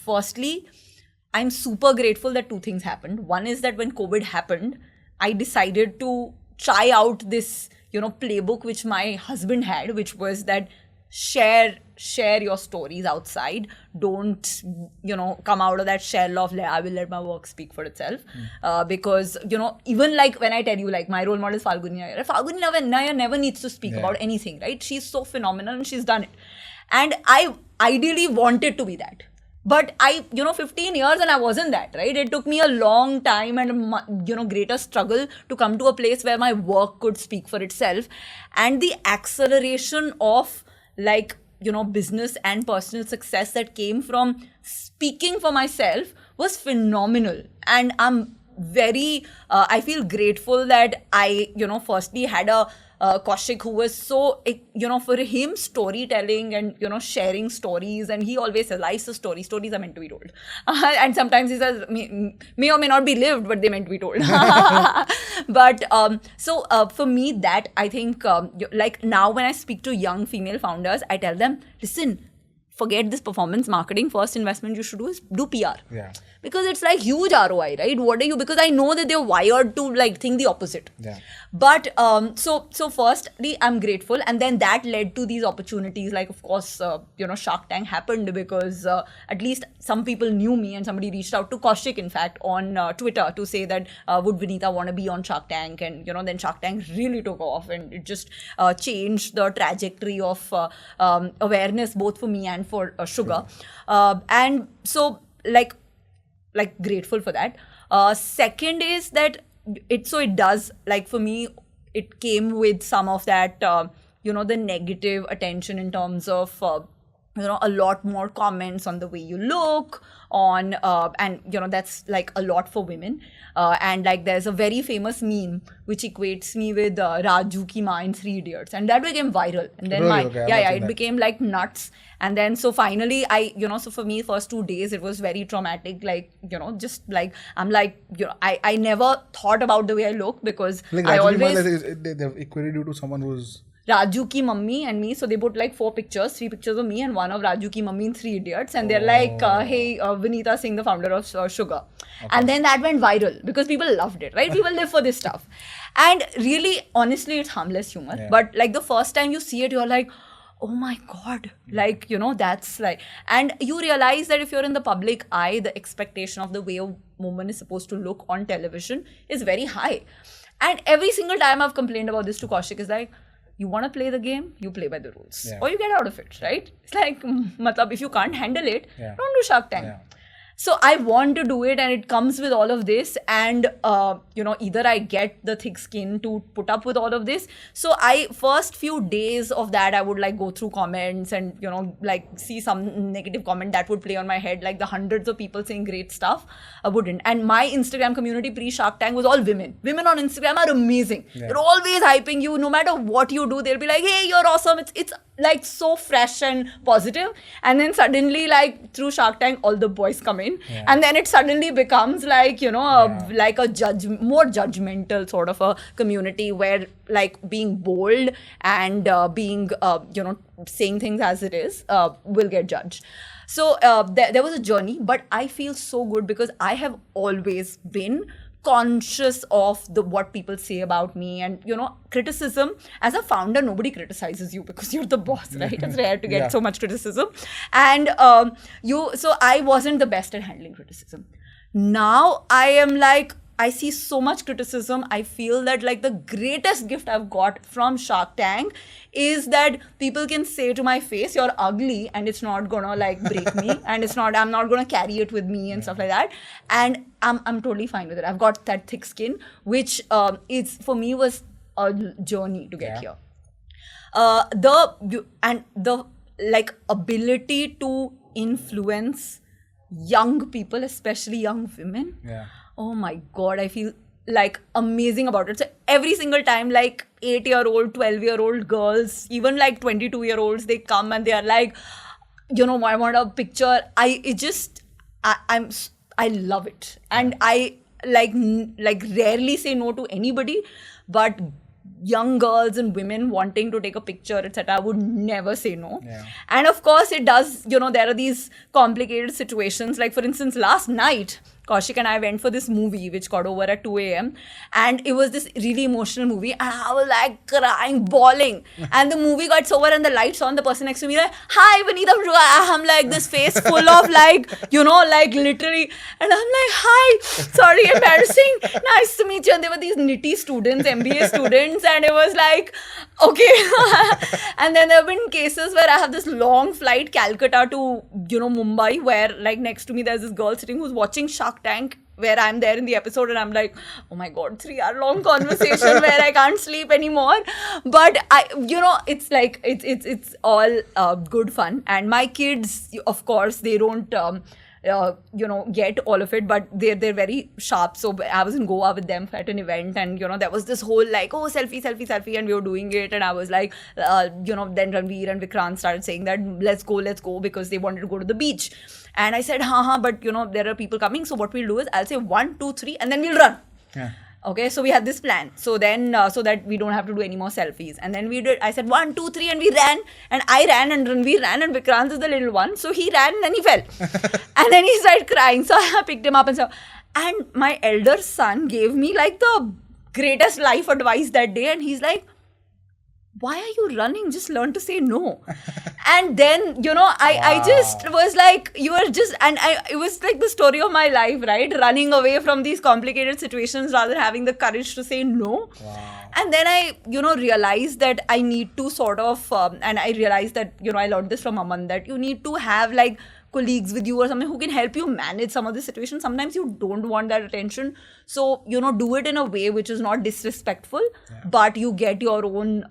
super grateful that two things happened. One is that when COVID happened, I decided to try out this playbook which my husband had, which was that share your stories outside. Don't come out of that shell of I will let my work speak for itself. Because even like when I tell you, like, my role model is Falguni Nair never needs to speak about anything, right? She's so phenomenal and she's done it, and I ideally wanted to be that. But 15 years and I wasn't that, right? It took me a long time and greater struggle to come to a place where my work could speak for itself. And the acceleration of business and personal success that came from speaking for myself was phenomenal. And I'm very, I feel grateful that I, firstly had a Kaushik who was so, for him, storytelling and, sharing stories. And he always says, life's a story. Stories are meant to be told. And sometimes he says, may or may not be lived, but they're meant to be told. But so for me, that I think, like now when I speak to young female founders, I tell them, listen, forget this performance marketing. First investment you should do is do PR. Yeah. Because it's like huge ROI, right? What are you? Because I know that they're wired to think the opposite. Yeah. But so firstly, I'm grateful, and then that led to these opportunities. Like, of course, Shark Tank happened because at least some people knew me, and somebody reached out to Kaushik, in fact, on Twitter to say that would Vineeta want to be on Shark Tank, and then Shark Tank really took off, and it just changed the trajectory of awareness both for me and for Sugar. And so grateful for that. Second is that it does, like, for me, it came with some of that the negative attention in terms of a lot more comments on the way you look on and that's like a lot for women, and like there's a very famous meme which equates me with Raju ki maa in 3 Idiots, and that became viral, and then it became like nuts. And then so finally I so for me first 2 days it was very traumatic, just like I'm like I never thought about the way I look, because like I always they've equated you to someone who's Raju ki mummy and me. So they put like 4 pictures, 3 pictures of me and one of Raju ki mummy in 3 Idiots. And they're like, hey, Vineeta Singh, the founder of Sugar. Okay. And then that went viral because people loved it, right? People live for this stuff. And really, honestly, it's harmless humor. Yeah. But like the first time you see it, you're like, oh my God, like, that's like, and you realize that if you're in the public eye, the expectation of the way a woman is supposed to look on television is very high. And every single time I've complained about this to Kaushik is like, you want to play the game, you play by the rules. Yeah. Or you get out of it, right? It's like, if you can't handle it, don't do Shark Tank. Yeah. So I want to do it, and it comes with all of this, and either I get the thick skin to put up with all of this. So first few days of that, I would like go through comments and like see some negative comment that would play on my head, like the hundreds of people saying great stuff. I wouldn't. And my Instagram community pre Shark Tank was all women. Women on Instagram are amazing. Yeah. They're always hyping you. No matter what you do, they'll be like, hey, you're awesome. It's like so fresh and positive. And then suddenly, like through Shark Tank, all the boys come in. Yeah. And then it suddenly becomes like, like a more judgmental sort of a community where like being bold and being, saying things as it is will get judged. So there was a journey, but I feel so good because I have always been conscious of what people say about me, and criticism. As a founder, nobody criticizes you because you're the boss, right? It's rare to get so much criticism, and so I wasn't the best at handling criticism. Now I am like, I see so much criticism. I feel that like the greatest gift I've got from Shark Tank is that people can say to my face, you're ugly, and it's not gonna like break me, and I'm not gonna carry it with me and stuff like that. And I'm totally fine with it. I've got that thick skin, which is for me was a journey to get here. The like ability to influence young people, especially young women. Yeah. Oh my God, I feel like amazing about it. So every single time, like 8-year-old, 12-year-old girls, even like 22-year-olds, they come and they are like, I want a picture. I I love it. And I like rarely say no to anybody, but young girls and women wanting to take a picture, etc., I would never say no. And of course it does, there are these complicated situations. Like for instance, last night Kaushik and I went for this movie which got over at 2 a.m. and it was this really emotional movie, and I was like crying, bawling. And the movie got over and the lights on, the person next to me like, "Hi, Vineeta and Sugar." I'm like this face full of like, like literally, and I'm like, "Hi, sorry, embarrassing, nice to meet you." And there were these nitty students, MBA students, and it was like, okay. And then there have been cases where I have this long flight, Calcutta to, Mumbai, where like next to me there's this girl sitting who's watching Shark Tank, where I'm there in the episode, and I'm like, oh my god, 3-hour long conversation where I can't sleep anymore. But it's like it's all good fun. And my kids, of course, they don't get all of it, but they're very sharp. So I was in Goa with them at an event, and there was this whole like, oh, selfie, and we were doing it, and I was like, then Ranveer and Vikrant started saying that let's go, because they wanted to go to the beach. And I said, but there are people coming, so what we'll do is I'll say 1, 2, 3, and then we'll run. Okay, so we had this plan. So then, so that we don't have to do any more selfies. And then we did, I said 1, 2, 3, and we ran. And I ran, and Ranveer ran, and Vikrant is the little one. So he ran, and then he fell. And then he started crying. So I picked him up and so. And my elder son gave me like the greatest life advice that day. And he's like, why are you running? Just learn to say no. And then, I just was like, it was like the story of my life, right? Running away from these complicated situations rather having the courage to say no. And then I, realized that I need to sort of, and I realized that, I learned this from Aman, that you need to have like colleagues with you or something who can help you manage some of the situations. Sometimes you don't want that attention. So, do it in a way which is not disrespectful, but you get your own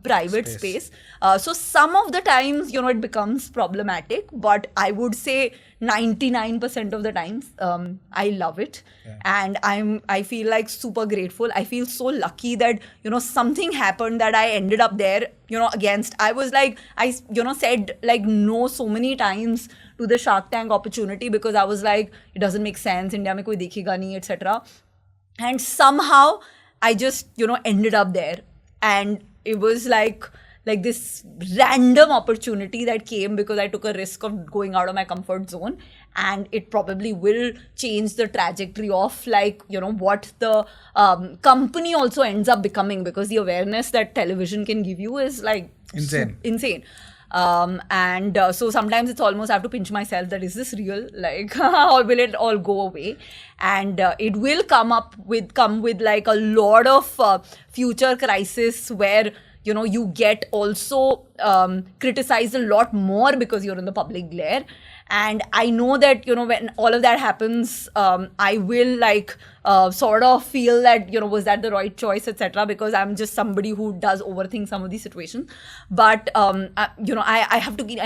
private space. So some of the times, it becomes problematic, but I would say 99% of the times, I love it. And I feel like super grateful. I feel so lucky that, something happened that I ended up there, against. I was like, I said like no so many times to the Shark Tank opportunity, because I was like, it doesn't make sense, India mein koi dekhega nahi, etc. And somehow I just, ended up there. And it was like this random opportunity that came because I took a risk of going out of my comfort zone, and it probably will change the trajectory of like, what the company also ends up becoming, because the awareness that television can give you is like insane. So sometimes it's almost I have to pinch myself that is this real, like, or will it all go away? And it will come with like a lot of future crisis where you get also criticized a lot more because you're in the public glare. And I know that, when all of that happens, I will like sort of feel that, was that the right choice, etc. Because I'm just somebody who does overthink some of these situations. But, I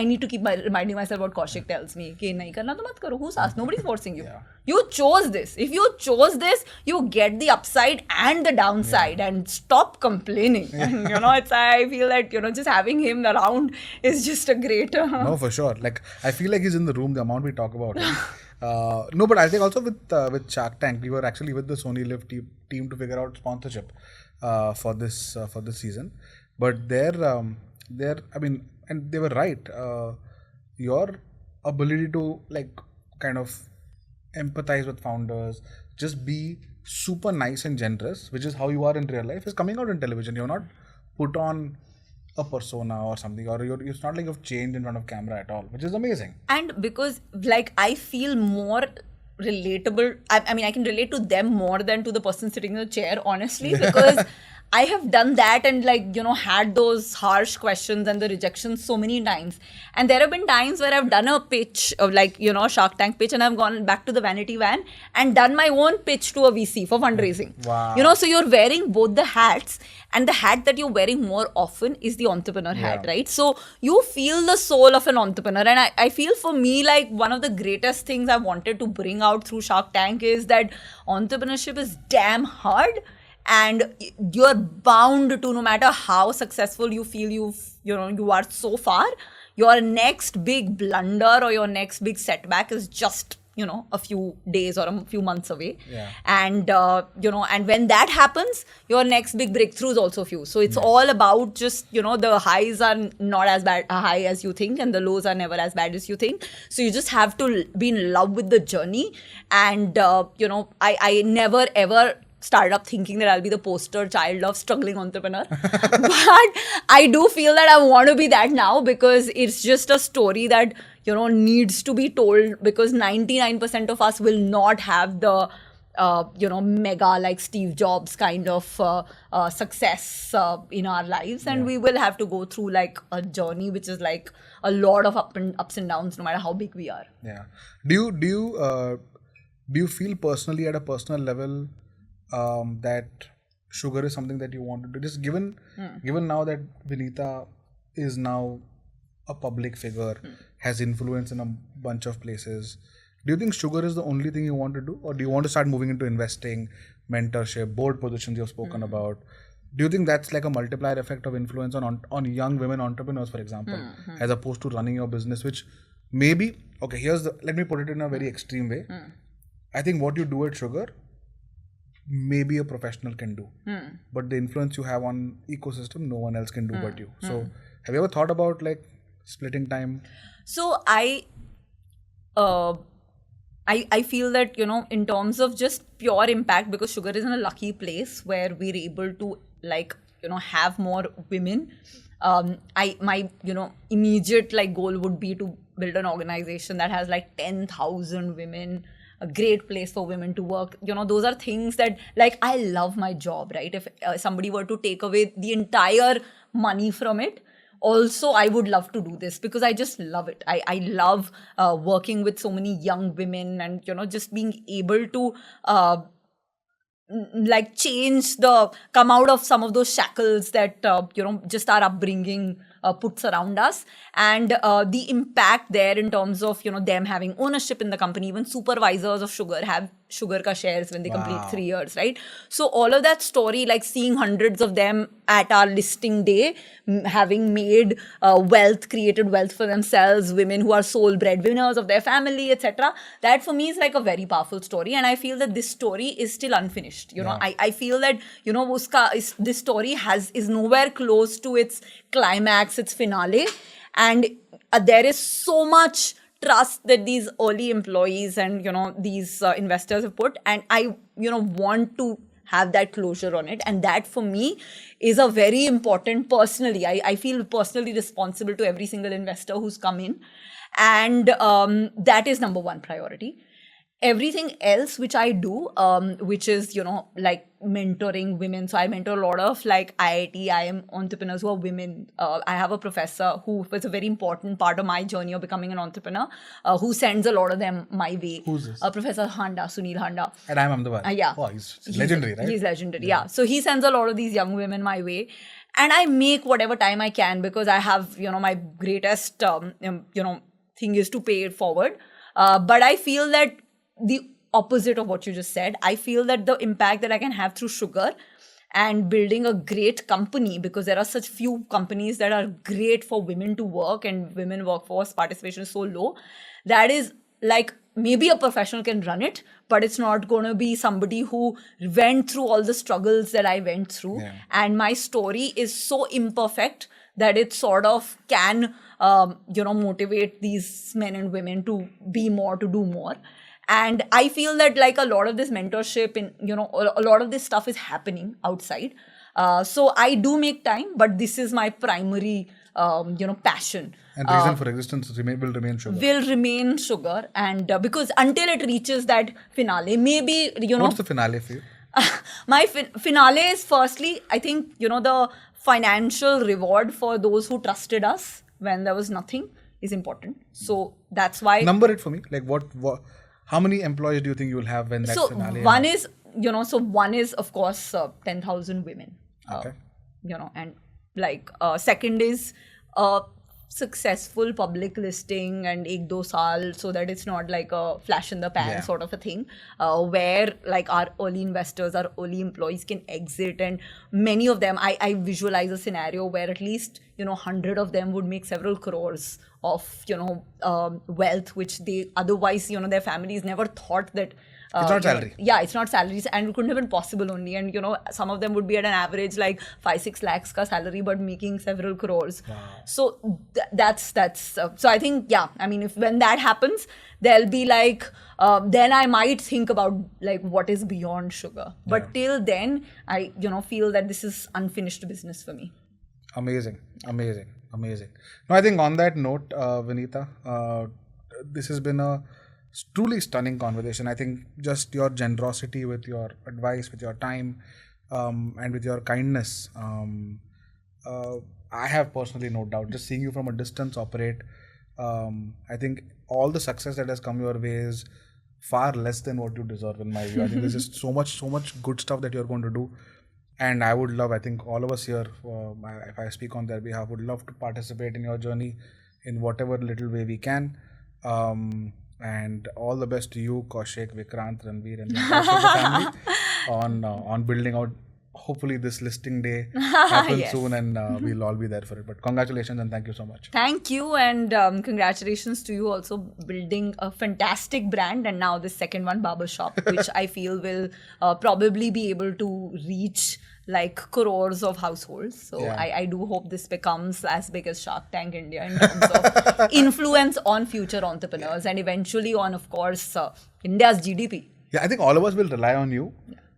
need to keep reminding myself what Kaushik tells me. Ki nahi karna to mat karo. Who's asked? Nobody's forcing you. You chose this. If you chose this, you get the upside and the downside, and stop complaining. I feel that, just having him around is just a great... No, for sure. Like, I feel like he's in the room, the amount we talk about him. No, but I think also with Shark Tank, we were actually with the Sony Live team to figure out sponsorship for this season. But and they were right. Your ability to like kind of empathize with founders, just be super nice and generous, which is how you are in real life, is coming out in television. You're not put on a persona or something, or it's not like you've changed in front of camera at all, which is amazing. And because like I feel more relatable, I mean I can relate to them more than to the person sitting in the chair, honestly, because I have done that and like, had those harsh questions and the rejections so many times. And there have been times where I've done a pitch of like, Shark Tank pitch, and I've gone back to the vanity van and done my own pitch to a VC for fundraising. Wow. So you're wearing both the hats, and the hat that you're wearing more often is the entrepreneur hat, right? So you feel the soul of an entrepreneur. And I feel for me, like one of the greatest things I wanted to bring out through Shark Tank is that entrepreneurship is damn hard. And you're bound to, no matter how successful you feel you are so far, your next big blunder or your next big setback is just a few days or a few months away. Yeah. And, and when that happens, your next big breakthrough is also few. So it's all about just, the highs are not as bad, high as you think, and the lows are never as bad as you think. So you just have to be in love with the journey. And, I never ever started up thinking that I'll be the poster child of struggling entrepreneur. But I do feel that I want to be that now, because it's just a story that, needs to be told, because 99% of us will not have the, mega like Steve Jobs kind of success in our lives. And we will have to go through like a journey, which is like a lot of ups and downs, no matter how big we are. Yeah. Do you feel personally, at a personal level, that sugar is something that you want to do? Just given now that Vineeta is now a public figure, has influence in a bunch of places, do you think sugar is the only thing you want to do, or do you want to start moving into investing, mentorship, board positions you've spoken about? Do you think that's like a multiplier effect of influence on young women entrepreneurs, for example, as opposed to running your business, which maybe, okay, let me put it in a very extreme way. I think what you do at Sugar, maybe a professional can do, but the influence you have on ecosystem, no one else can do but you. So have you ever thought about like splitting time? So I feel that, in terms of just pure impact, because Sugar is in a lucky place where we're able to like, have more women. My immediate like goal would be to build an organization that has like 10,000 women, a great place for women to work. Those are things that, like, I love my job, right? If somebody were to take away the entire money from it, also I would love to do this, because I just love it. I love working with so many young women, and just being able to like come out of some of those shackles that just our upbringing puts around us, and the impact there in terms of them having ownership in the company. Even supervisors of Sugar have Sugar ka shares when they complete 3 years, right? So all of that story, like seeing hundreds of them at our listing day, having made created wealth for themselves, women who are sole breadwinners of their family, etc. That for me is like a very powerful story, and I feel that this story is still unfinished. I feel that this story is nowhere close to its climax, its finale, and there is so much trust that these early employees and these investors have put, and I want to have that closure on it. And that for me is a very important, personally, I feel personally responsible to every single investor who's come in, and that is number one priority. Everything else which I do, which is, like mentoring women. So I mentor a lot of like IIT, IIM entrepreneurs who are women. I have a professor who was a very important part of my journey of becoming an entrepreneur, who sends a lot of them my way. Who's this? Professor Sunil Handa. And I'm Ahmedabad. Yeah. Oh, he's legendary, right? He's legendary, yeah. So he sends a lot of these young women my way. And I make whatever time I can, because I have, my greatest, thing is to pay it forward. But I feel that the opposite of what you just said. I feel that the impact that I can have through Sugar and building a great company, because there are such few companies that are great for women to work, and women workforce participation is so low, that is like, maybe a professional can run it, but it's not going to be somebody who went through all the struggles that I went through. Yeah. And my story is so imperfect that it sort of can, motivate these men and women to be more, to do more. And I feel that like a lot of this mentorship and, a lot of this stuff is happening outside. So I do make time, but this is my primary, passion. And reason for existence will remain Sugar. Will remain Sugar. And because until it reaches that finale, maybe, What's the finale for you? My finale is, firstly, I think, the financial reward for those who trusted us when there was nothing is important. So that's why. Number it for me. Like what how many employees do you think you will have when that finale? One is, one is, of course, 10,000 women. Okay. And like, second is successful public listing and ek do saal, so that it's not like a flash in the pan Yeah. sort of a thing, where like our early investors, our early employees can exit, and many of them, I visualize a scenario where at least 100 of them would make several crores of wealth, which they otherwise their families never thought that. It's not salary. Yeah, it's not salaries, and it couldn't have been possible only. And some of them would be at an average like 5-6 lakhs ka salary, but making several crores. Wow. So that's so I think, yeah, I mean, if when that happens, there'll be like then I might think about like what is beyond sugar. But till then, I feel that this is unfinished business for me. Amazing. No, I think on that note, Vineeta, this has been a truly stunning conversation. I think just your generosity with your advice, with your time, and with your kindness, I have personally no doubt, just seeing you from a distance operate, I think all the success that has come your way is far less than what you deserve, in my view. I think there's just so much good stuff that you're going to do. And I would love, I think all of us here, if I speak on their behalf, would love to participate in your journey in whatever little way we can. And all the best to you, Kaushik, Vikrant, Ranveer, and the rest of the family on building out. Hopefully this listing day happens Yes. soon, and we'll all be there for it. But congratulations and thank you so much. Thank you, and congratulations to you also building a fantastic brand, and now the second one, Barbershop, which I feel will probably be able to reach like crores of households. So Yeah. I do hope this becomes as big as Shark Tank India in terms of influence on future entrepreneurs and eventually on, of course, India's GDP. Yeah, I think all of us will rely on you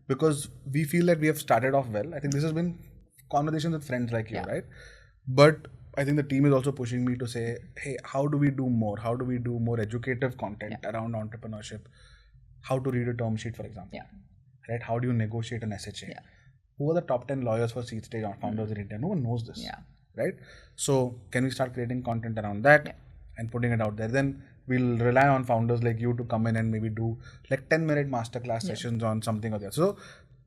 because we feel that we have started off well. I think this has been conversations with friends like you, right? But I think the team is also pushing me to say, hey, how do we do more? How do we do more educative content around entrepreneurship? How to read a term sheet, for example. Right? How do you negotiate an SHA? Who are the top 10 lawyers for seed stage founders in India? No one knows this. Right? So can we start creating content around that and putting it out there? Then we'll rely on founders like you to come in and maybe do like 10-minute masterclass sessions on something or the other. So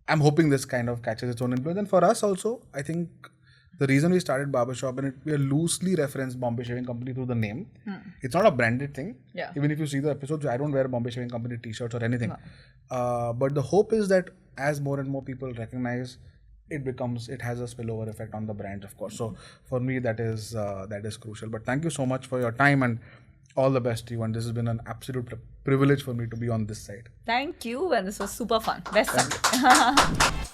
I'm hoping this kind of catches its own influence. And for us also, I think the reason we started Barbershop, and we are loosely referenced Bombay Shaving Company through the name. It's not a branded thing. Even if you see the episodes, I don't wear Bombay Shaving Company t-shirts or anything. But the hope is that as more and more people recognize, it has a spillover effect on the brands, of course. So for me, that is crucial. But thank you so much for your time and all the best to you. And this has been an absolute privilege for me to be on this side. Thank you, and this was super fun. Best luck.